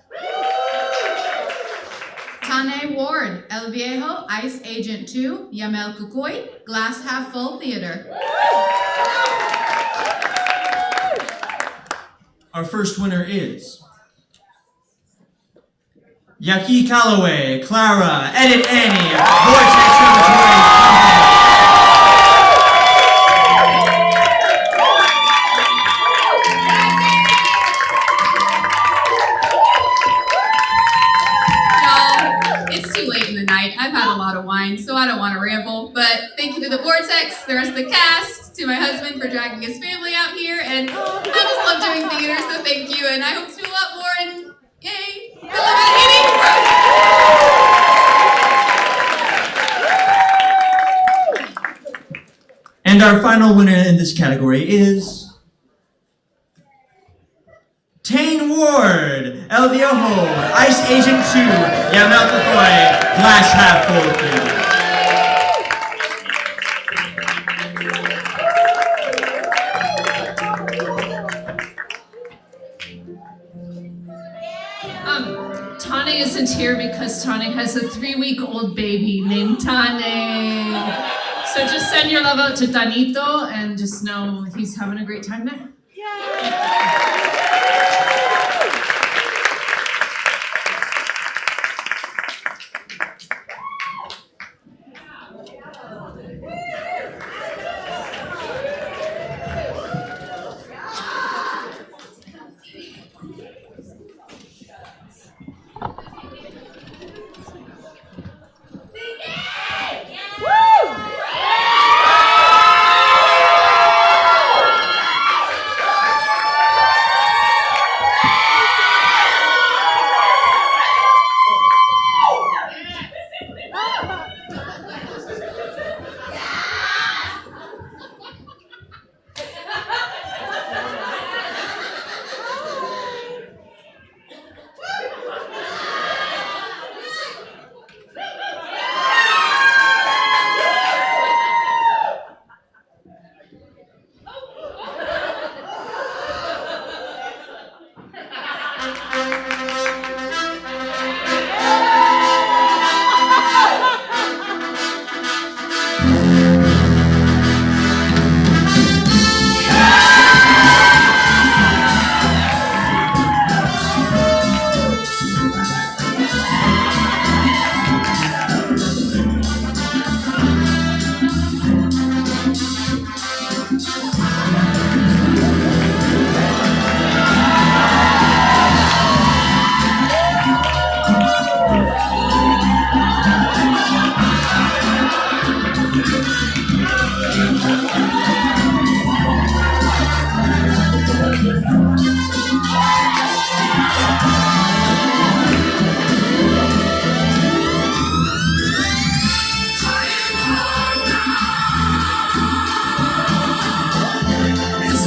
Tane Ward, El Viejo, Ice Agent 2, Yamel Kukoy, Glass Half Full Theater. Our first winner is Yaki Calloway, Clara, Edit Annie, Vortex Repertory Company. It's too late in the night. I've had a lot of wine, so I don't want to ramble. But thank you to the Vortex, the rest of the cast, to my husband for dragging his family out here, and I just love doing theater, so thank you. And I hope to do a lot more. And yay! I love it. And our final winner in this category is Tane Ward, El Viejo, Ice Agent 2, Yamel Kukoy, Glass Half Full Theater. Tane isn't here because Tane has a 3-week-old baby named Tane. So just send your love out to Tanito and just know he's having a great time there. It's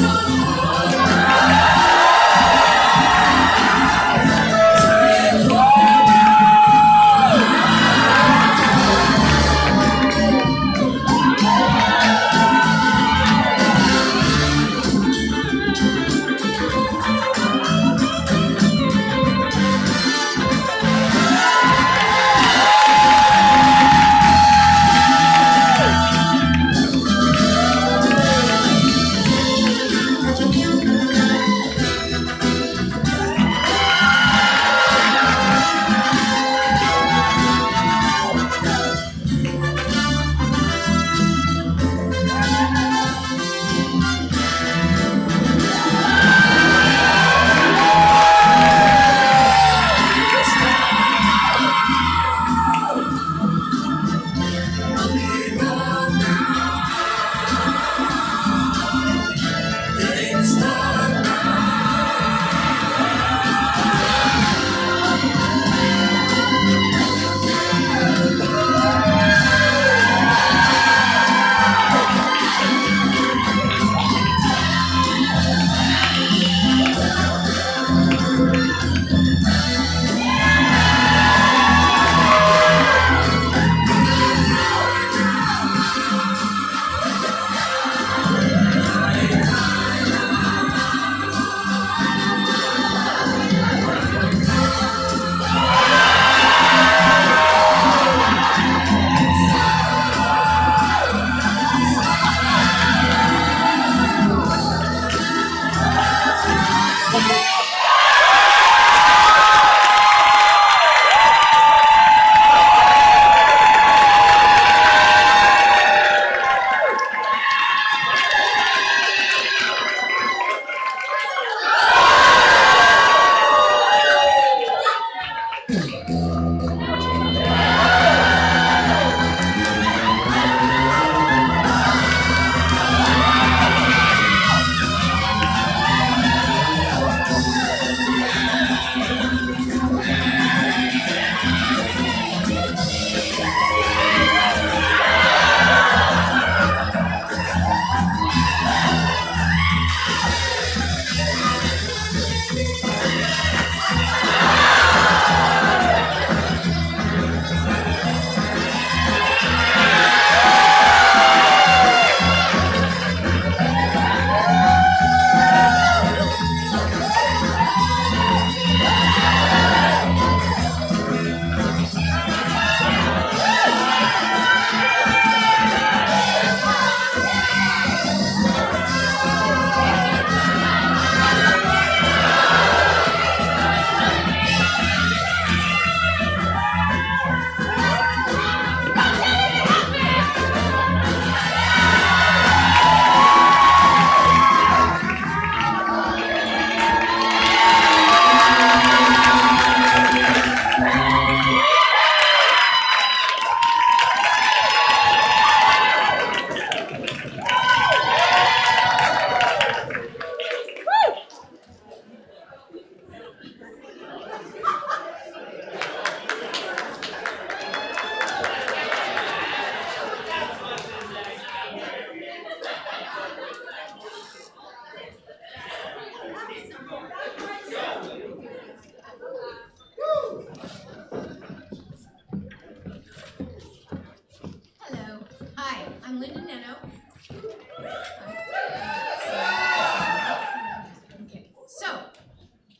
Okay, so,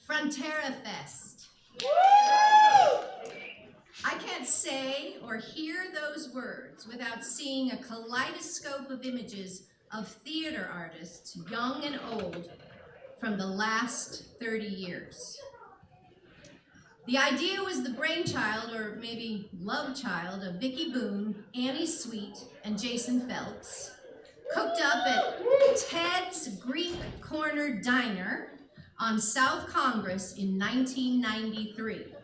Frontera Fest. I can't say or hear those words without seeing a kaleidoscope of images of theater artists, young and old, from the last 30 years. The idea was the brainchild, or maybe love child, of Vicki Boone, Annie Sweet, and Jason Phelps, cooked up at Ted's Greek Corner Diner on South Congress in 1993.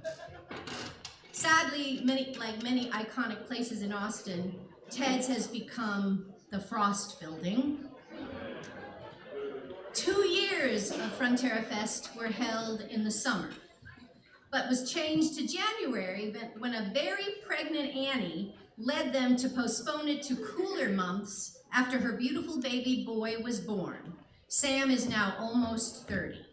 Sadly, like many iconic places in Austin, Ted's has become the Frost Building. 2 years of Frontera Fest were held in the summer, but was changed to January when a very pregnant Annie led them to postpone it to cooler months after her beautiful baby boy was born. Sam is now almost 30.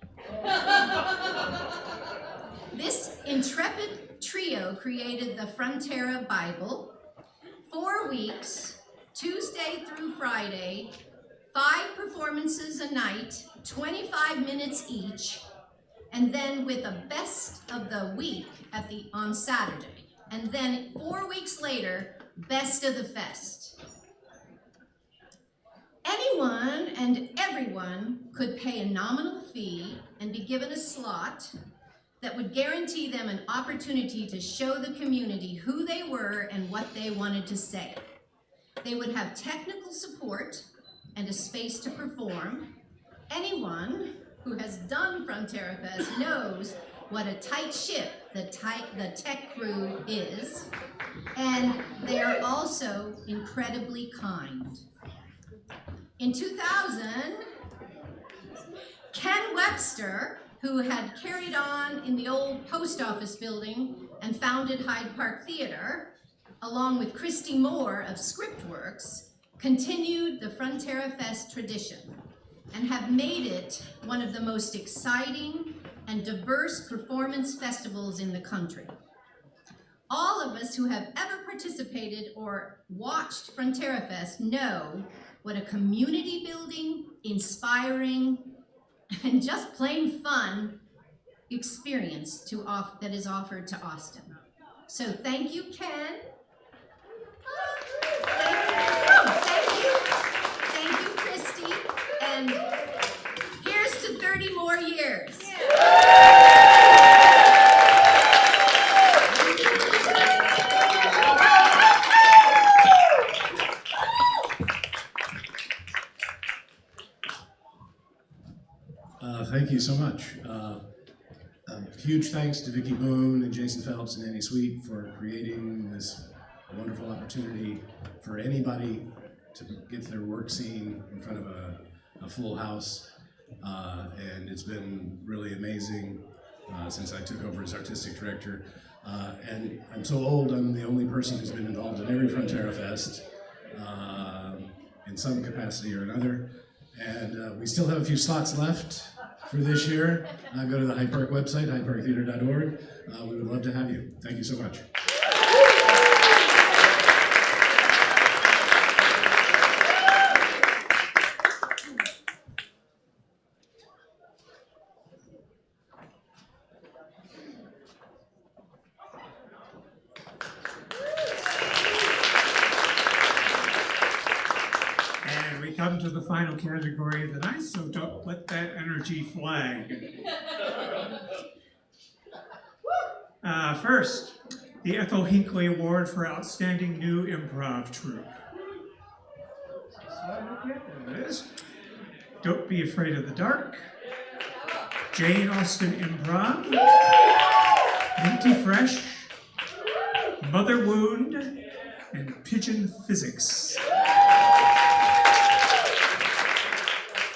This intrepid trio created the Frontera Bible, 4 weeks, Tuesday through Friday, 5 performances a night, 25 minutes each, and then with a best of the week on Saturday. And then 4 weeks later, best of the fest. Anyone and everyone could pay a nominal fee and be given a slot that would guarantee them an opportunity to show the community who they were and what they wanted to say. They would have technical support and a space to perform. Anyone who has done Frontera Fest knows what a tight ship the tech crew is, and they are also incredibly kind. In 2000, Ken Webster, who had carried on in the old post office building and founded Hyde Park Theater, along with Christy Moore of Scriptworks, continued the Frontera Fest tradition and have made it one of the most exciting and diverse performance festivals in the country. All of us who have ever participated or watched Frontera Fest know what a community building, inspiring, and just plain fun experience that is offered to Austin. So thank you, Ken. Thank you, Christy. And here's to 30 more years. Thank you so much. Huge thanks to Vicki Boone and Jason Phelps and Annie Sweet for creating this wonderful opportunity for anybody to get their work seen in front of a full house. And it's been really amazing since I took over as artistic director. And I'm so old, I'm the only person who's been involved in every Frontera Fest in some capacity or another. And we still have a few slots left for this year. Go to the Hyde Park website, hydeparktheater.org. We would love to have you. Thank you so much. And we come to the final category of the night, so don't let that energy flag. First, the Ethel Hinckley Award for Outstanding New Improv Troupe. There it is. Don't Be Afraid of the Dark, Jane Austen Improv, Minty Fresh, Mother Wound, and Pigeon Physics.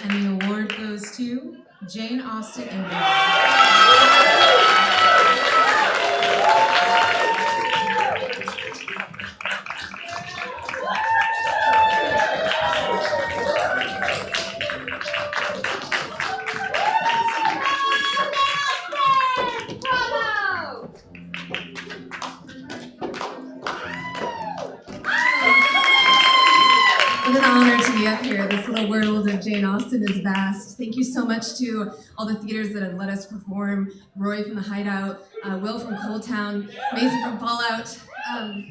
And the award goes to Jane Austen Improv. What an honor to be up here. This little world of Jane Austen is vast. Thank you so much to all the theaters that have let us perform. Roy from The Hideout, Will from Cold Town, Maisie from Fallout,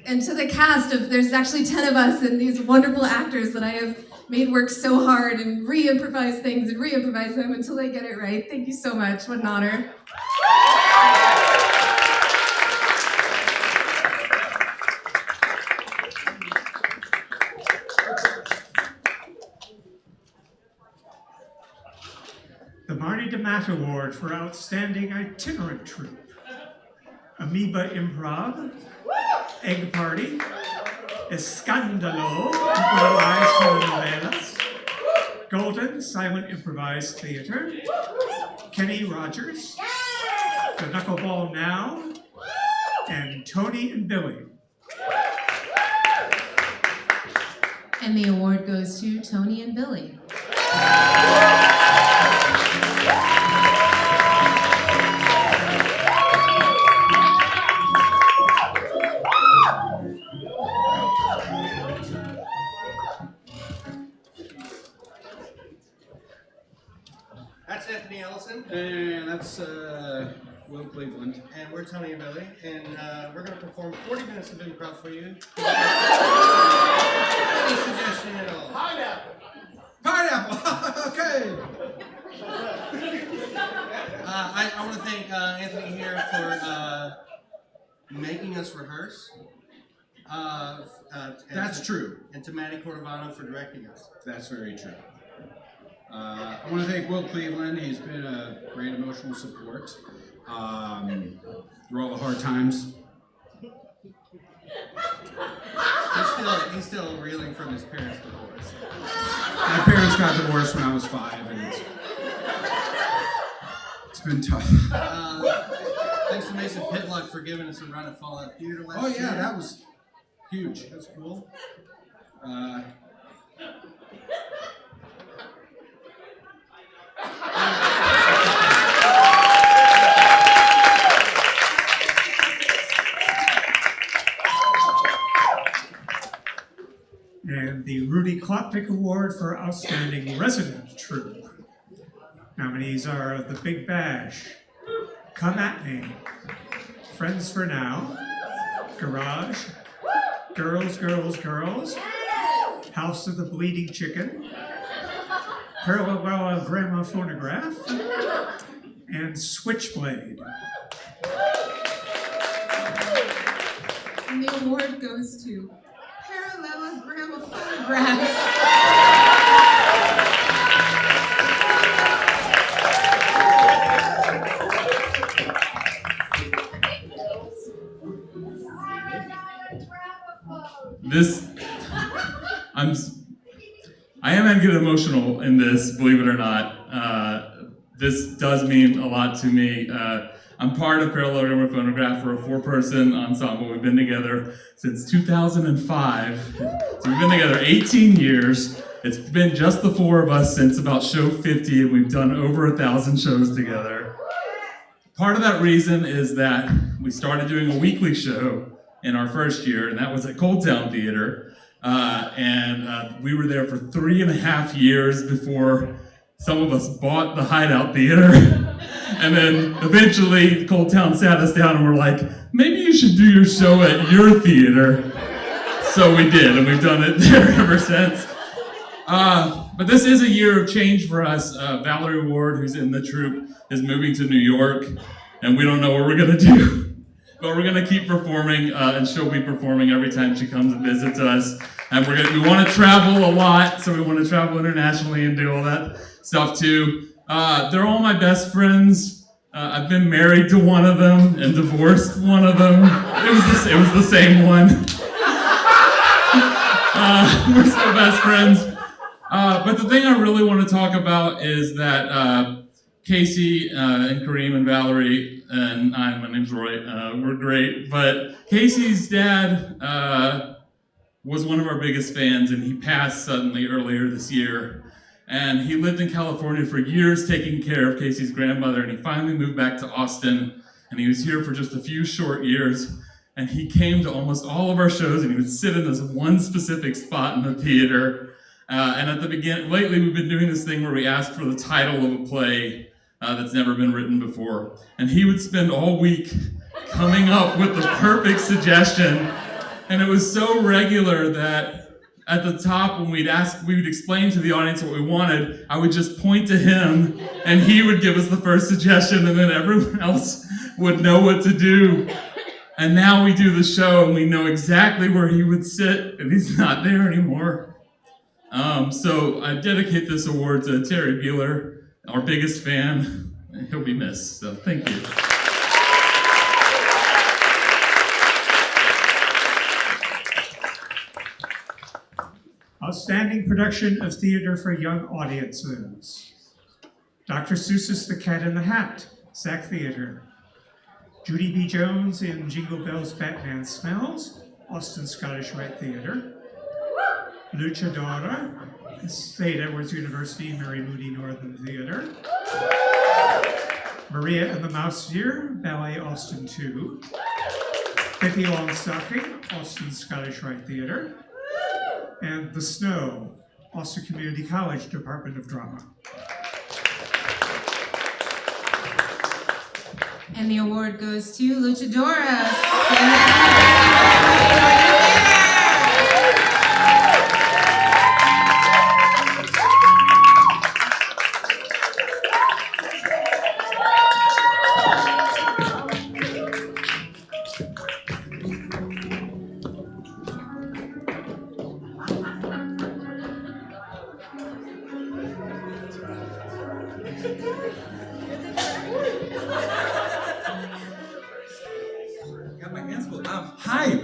and to the cast of, there's actually 10 of us and these wonderful actors that I have made work so hard and re-improvise things and re-improvise them until they get it right. Thank you so much. What an honor. The Marty DeMatt Award for Outstanding Itinerant Troupe. Amoeba Improv, Egg Party, Escándalo Improvised Telenovelas, Golden Silent Improvised Theater, Kenny Rogers, The Knuckleball Now, and Tony and Billy. And the award goes to Tony and Billy. That's Anthony Ellison. And that's Will Cleveland. And we're Tony and Billy. And we're going to perform 40 minutes of improv for you. Any suggestion at all? Pineapple! Pineapple! Okay! I want to thank Anthony here for making us rehearse. That's true. And to Maddie Cordovano for directing us. That's very true. I want to thank Will Cleveland. He's been a great emotional support through all the hard times. He's still reeling from his parents' divorce. My parents got divorced when I was 5, and it's been tough. Thanks to Mason Pitlock for giving us a run at Fallout Theater last year. Oh yeah, that was huge. That's cool. And the Rudy Klopnik Award for Outstanding Resident Troupe. Nominees are The Big Bash, Come At Me, Friends for Now, Garage, Girls, Girls, Girls, House of the Bleeding Chicken, Parallelogram Phonograph, and Switchblade. And the award goes to Parallelogram Phonograph. I am gonna get emotional in this, believe it or not. This does mean a lot to me. I'm part of Parallelogram Phonograph. We're a 4-person ensemble. We've been together since 2005. So we've been together 18 years. It's been just the 4 of us since about show 50, and we've done over 1,000 shows together. Part of that reason is that we started doing a weekly show in our first year, and that was at Cold Town Theater. We were there for 3.5 years before some of us bought the Hideout Theater. And then eventually Cold Town sat us down and were like, maybe you should do your show at your theater. So we did, and we've done it there ever since. But this is a year of change for us. Valerie Ward, who's in the troupe, is moving to New York, and we don't know what we're gonna do. But we're gonna keep performing, and she'll be performing every time she comes and visits us. And we wanna travel a lot, so we wanna travel internationally and do all that stuff too. They're all my best friends. I've been married to one of them and divorced one of them. It was the same one. We're still best friends. But the thing I really want to talk about is that Casey and Kareem and Valerie and my name's Roy, were great. But Casey's dad was one of our biggest fans, and he passed suddenly earlier this year. And he lived in California for years taking care of Casey's grandmother, and he finally moved back to Austin, and he was here for just a few short years. And he came to almost all of our shows, and he would sit in this one specific spot in the theater. And at the beginning, lately we've been doing this thing where we ask for the title of a play that's never been written before. And he would spend all week coming up with the perfect suggestion. And it was so regular that at the top, when we would explain to the audience what we wanted, I would just point to him and he would give us the first suggestion and then everyone else would know what to do. And now we do the show and we know exactly where he would sit and he's not there anymore. So I dedicate this award to Terry Beeler, our biggest fan. He'll be missed, so thank you. Outstanding production of theater for young audiences. Dr. Seuss's The Cat in the Hat, Sac Theater. Judy B. Jones in Jingle Bells, Batman Smells, Austin Scottish Rite Theater. Luchadora, St. Edward's University, Mary Moody Northern Theater. Maria and the Mouse Deer, Ballet Austin 2. Pippi Longstocking, Austin Scottish Rite Theater. And The Snow, Austin Community College Department of Drama. And the award goes to Luchadora. Got my hands full. Hi.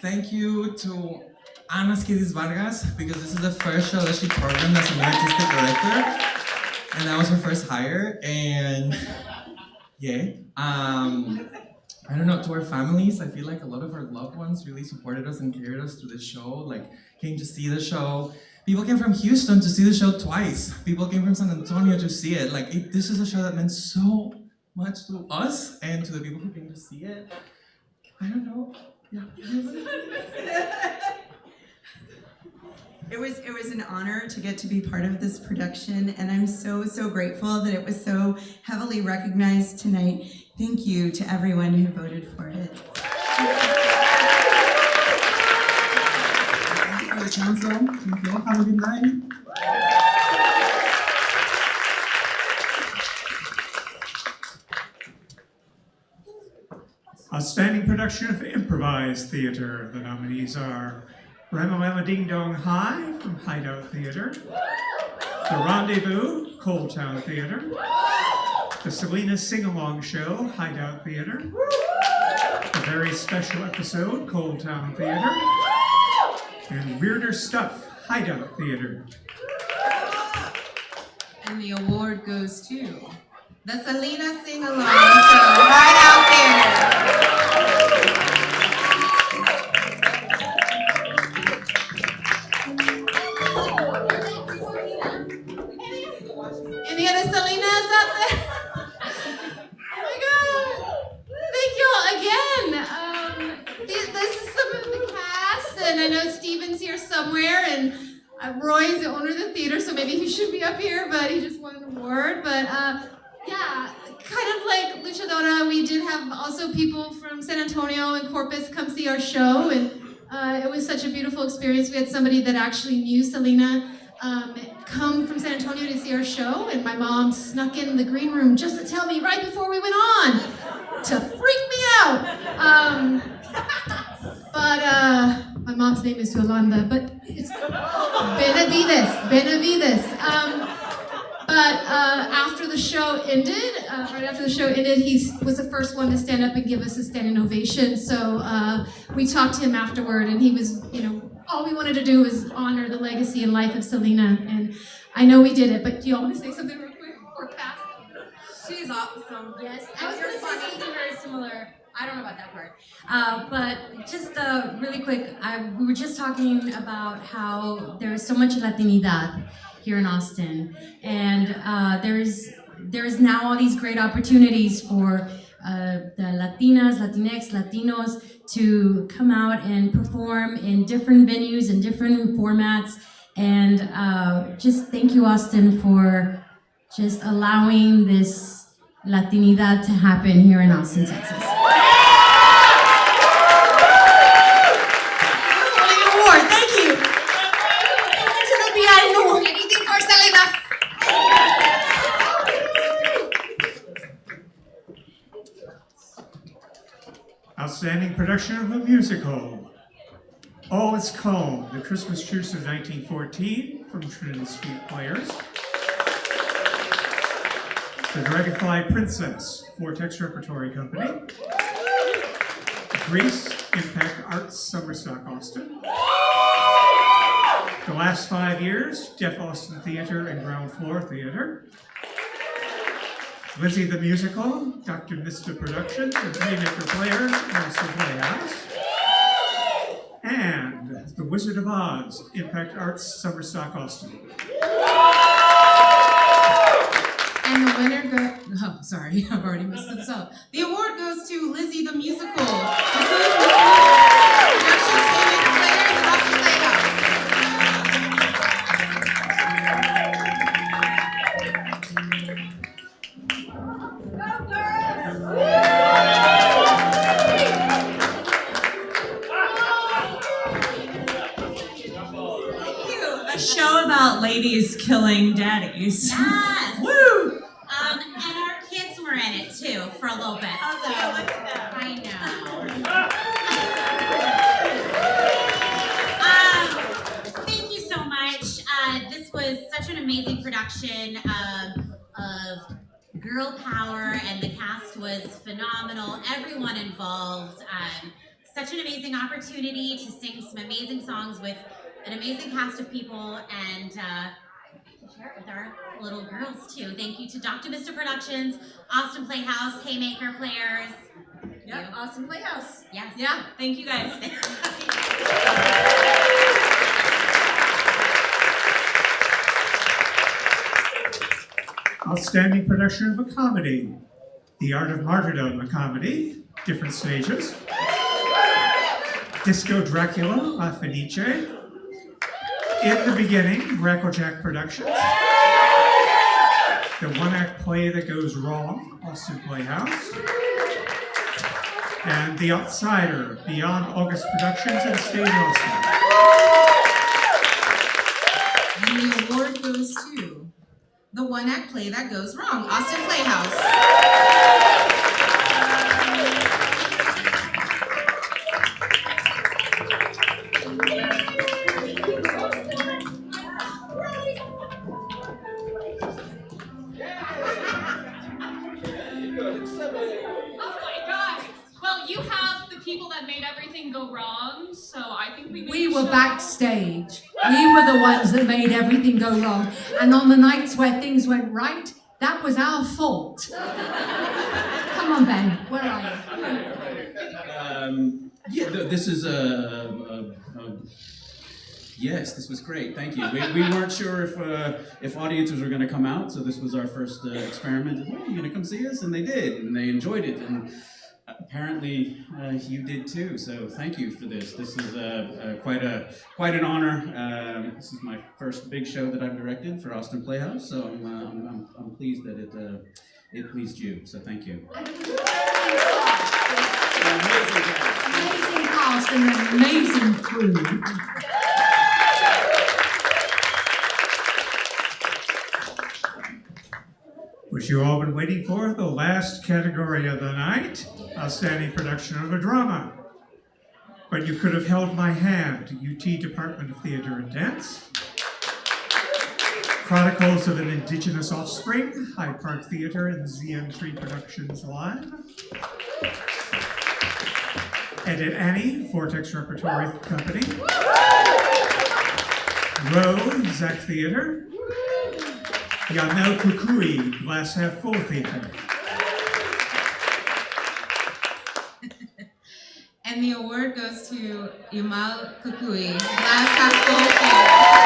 Thank you to Ana Skidis Vargas because this is the first show that she programmed as a new artistic director, and that was her first hire. And yay. I don't know, to our families, I feel like a lot of our loved ones really supported us and carried us through the show, like came to see the show. People came from Houston to see the show twice. People came from San Antonio to see it. Like, this is a show that meant so much to us and to the people who came to see it. I don't know. Yeah. It was an honor to get to be part of this production, and I'm so grateful that it was so heavily recognized tonight. Thank you to everyone who voted for it. Thank you for the chance, though. Thank you. Have a good night. Outstanding production of improvised theater. The nominees are Ramalama Ding Dong High from Hideout Theater, The Rendezvous, Coal Town Theater, The Selena Sing-Along Show, Hideout Theater, A Very Special Episode, Coal Town Theater, and Weirder Stuff, Hideout Theater. And the award goes to the Selena Sing-Along Show, Hideout Theater. Any other Selenas out there? Oh my God! Thank you all again. This is some of the cast, and I know Steven's here somewhere, and Roy is the owner of the theater, so maybe he should be up here, but he just won an award. But yeah, kind of like Luchadora, we did have also people from San Antonio and Corpus come see our show, and it was such a beautiful experience. We had somebody that actually knew Selena come from San Antonio to see our show, and my mom snuck in the green room just to tell me right before we went on to freak me out. But my mom's name is Yolanda, but it's Benavides. But after the show ended, right after the show ended, he was the first one to stand up and give us a standing ovation. So we talked to him afterward, and he was, all we wanted to do was honor the legacy and life of Selena. And I know we did it, but do you all want to say something real quick or pass? She's awesome. Yes, I was going to say something very similar. I don't know about that part. But just really quick, we were just talking about how there is so much Latinidad here in Austin. And there is now all these great opportunities for the Latinas, Latinx, Latinos to come out and perform in different venues and different formats. And just thank you, Austin, for just allowing this Latinidad to happen here in Austin, Texas. Award, thank you. To the BI Anything for Salinas. Outstanding production of a musical. All Is Calm, The Christmas Truce of 1914 from Trinity Street Players. The Dragonfly Princess, Vortex Repertory Company. Grease, Impact Arts, Summerstock, Austin. The Last 5 Years, Deaf Austin Theater and Ground Floor Theater. Lizzie the Musical, Dr. Mista Productions and Playmaker Players, Austin Playhouse. And The Wizard of Oz, Impact Arts, Summerstock, Austin. And the winner goes, oh, sorry, I've already messed this up. The award goes to Lizzie the Musical. Productions, Playmaker Players, and Austin Playhouse. A show about ladies killing daddies. Yes. Woo! And our kids were in it too for a little bit. Oh, So look at them. I know. Thank you so much. This was such an amazing production of girl power, and the cast was phenomenal. Everyone involved. Such an amazing opportunity to sing some amazing songs with an amazing cast of people, and to share it with our little girls too. Thank you to Dr. Mista Productions, Austin Playhouse, Haymaker Players. Yep, Austin Playhouse. Yes. Yeah, thank you guys. Outstanding production of a comedy. The Art of Martyrdom, a comedy, different stages. Disco Dracula, La Fenice. In the Beginning, Racklejack Productions. The one-act play that goes wrong, Austin Playhouse. And The Outsider, Beyond August Productions and Stage Austin. And the award goes to the one-act play that goes wrong, Austin Playhouse. Oh my gosh! Well, you have the people that made everything go wrong, so I think we We were backstage. We were the ones that made everything go wrong. And on the nights where things went right, that was our fault. Come on, Ben. Where are you? Yeah, this is yes, this was great. Thank you. We weren't sure if audiences were going to come out, so this was our first experiment. Oh, you going to come see us? And they did, and they enjoyed it, and apparently you did too. So thank you for this. This is quite an honor. This is my first big show that I've directed for Austin Playhouse, so I'm pleased that it pleased you. So thank you. Amazing cast and an amazing crew. Which you all been waiting for, the last category of the night, outstanding production of a drama. But You Could Have Held My Hand, UT Department of Theater and Dance. Chronicles of an Indigenous Offspring, Hyde Park Theater and ZM3 Productions Live. Edit Annie, Vortex Repertory Company. Row, Zach Theater. Yamel Kukui, Glass Half Full Theater. And the award goes to Yamal Kukui, Glass Half Full Theater.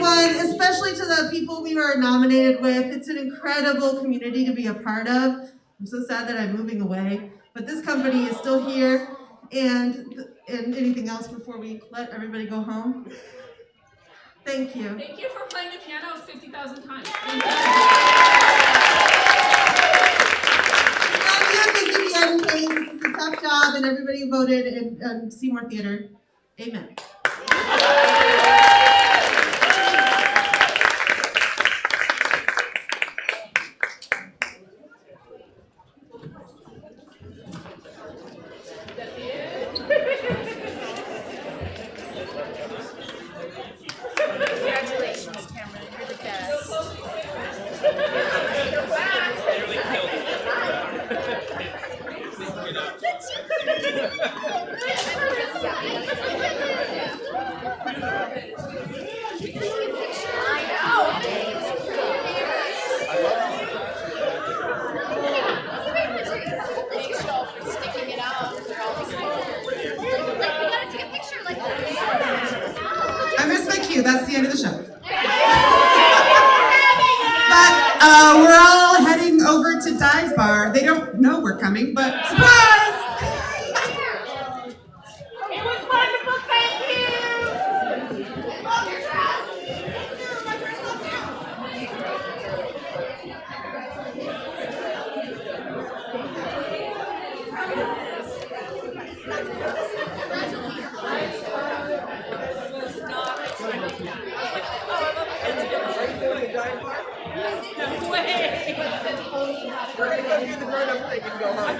everyone, especially to the people we were nominated with. It's an incredible community to be a part of. I'm so sad that I'm moving away, but this company is still here. And anything else before we let everybody go home? Thank you. Thank you for playing the piano 50,000 times. Thank you. Thank you, Iden Payne. This is a tough job, and everybody who voted in Seymour Theater. Amen. Congratulations, Cameron. You're the best. I missed my cue. That's the end of the show. But we're all heading over to Dive Bar. They don't know we're coming, but surprise! It was wonderful. Thank you. Love your dress. No way. We're gonna go do the grown-up thing and go home.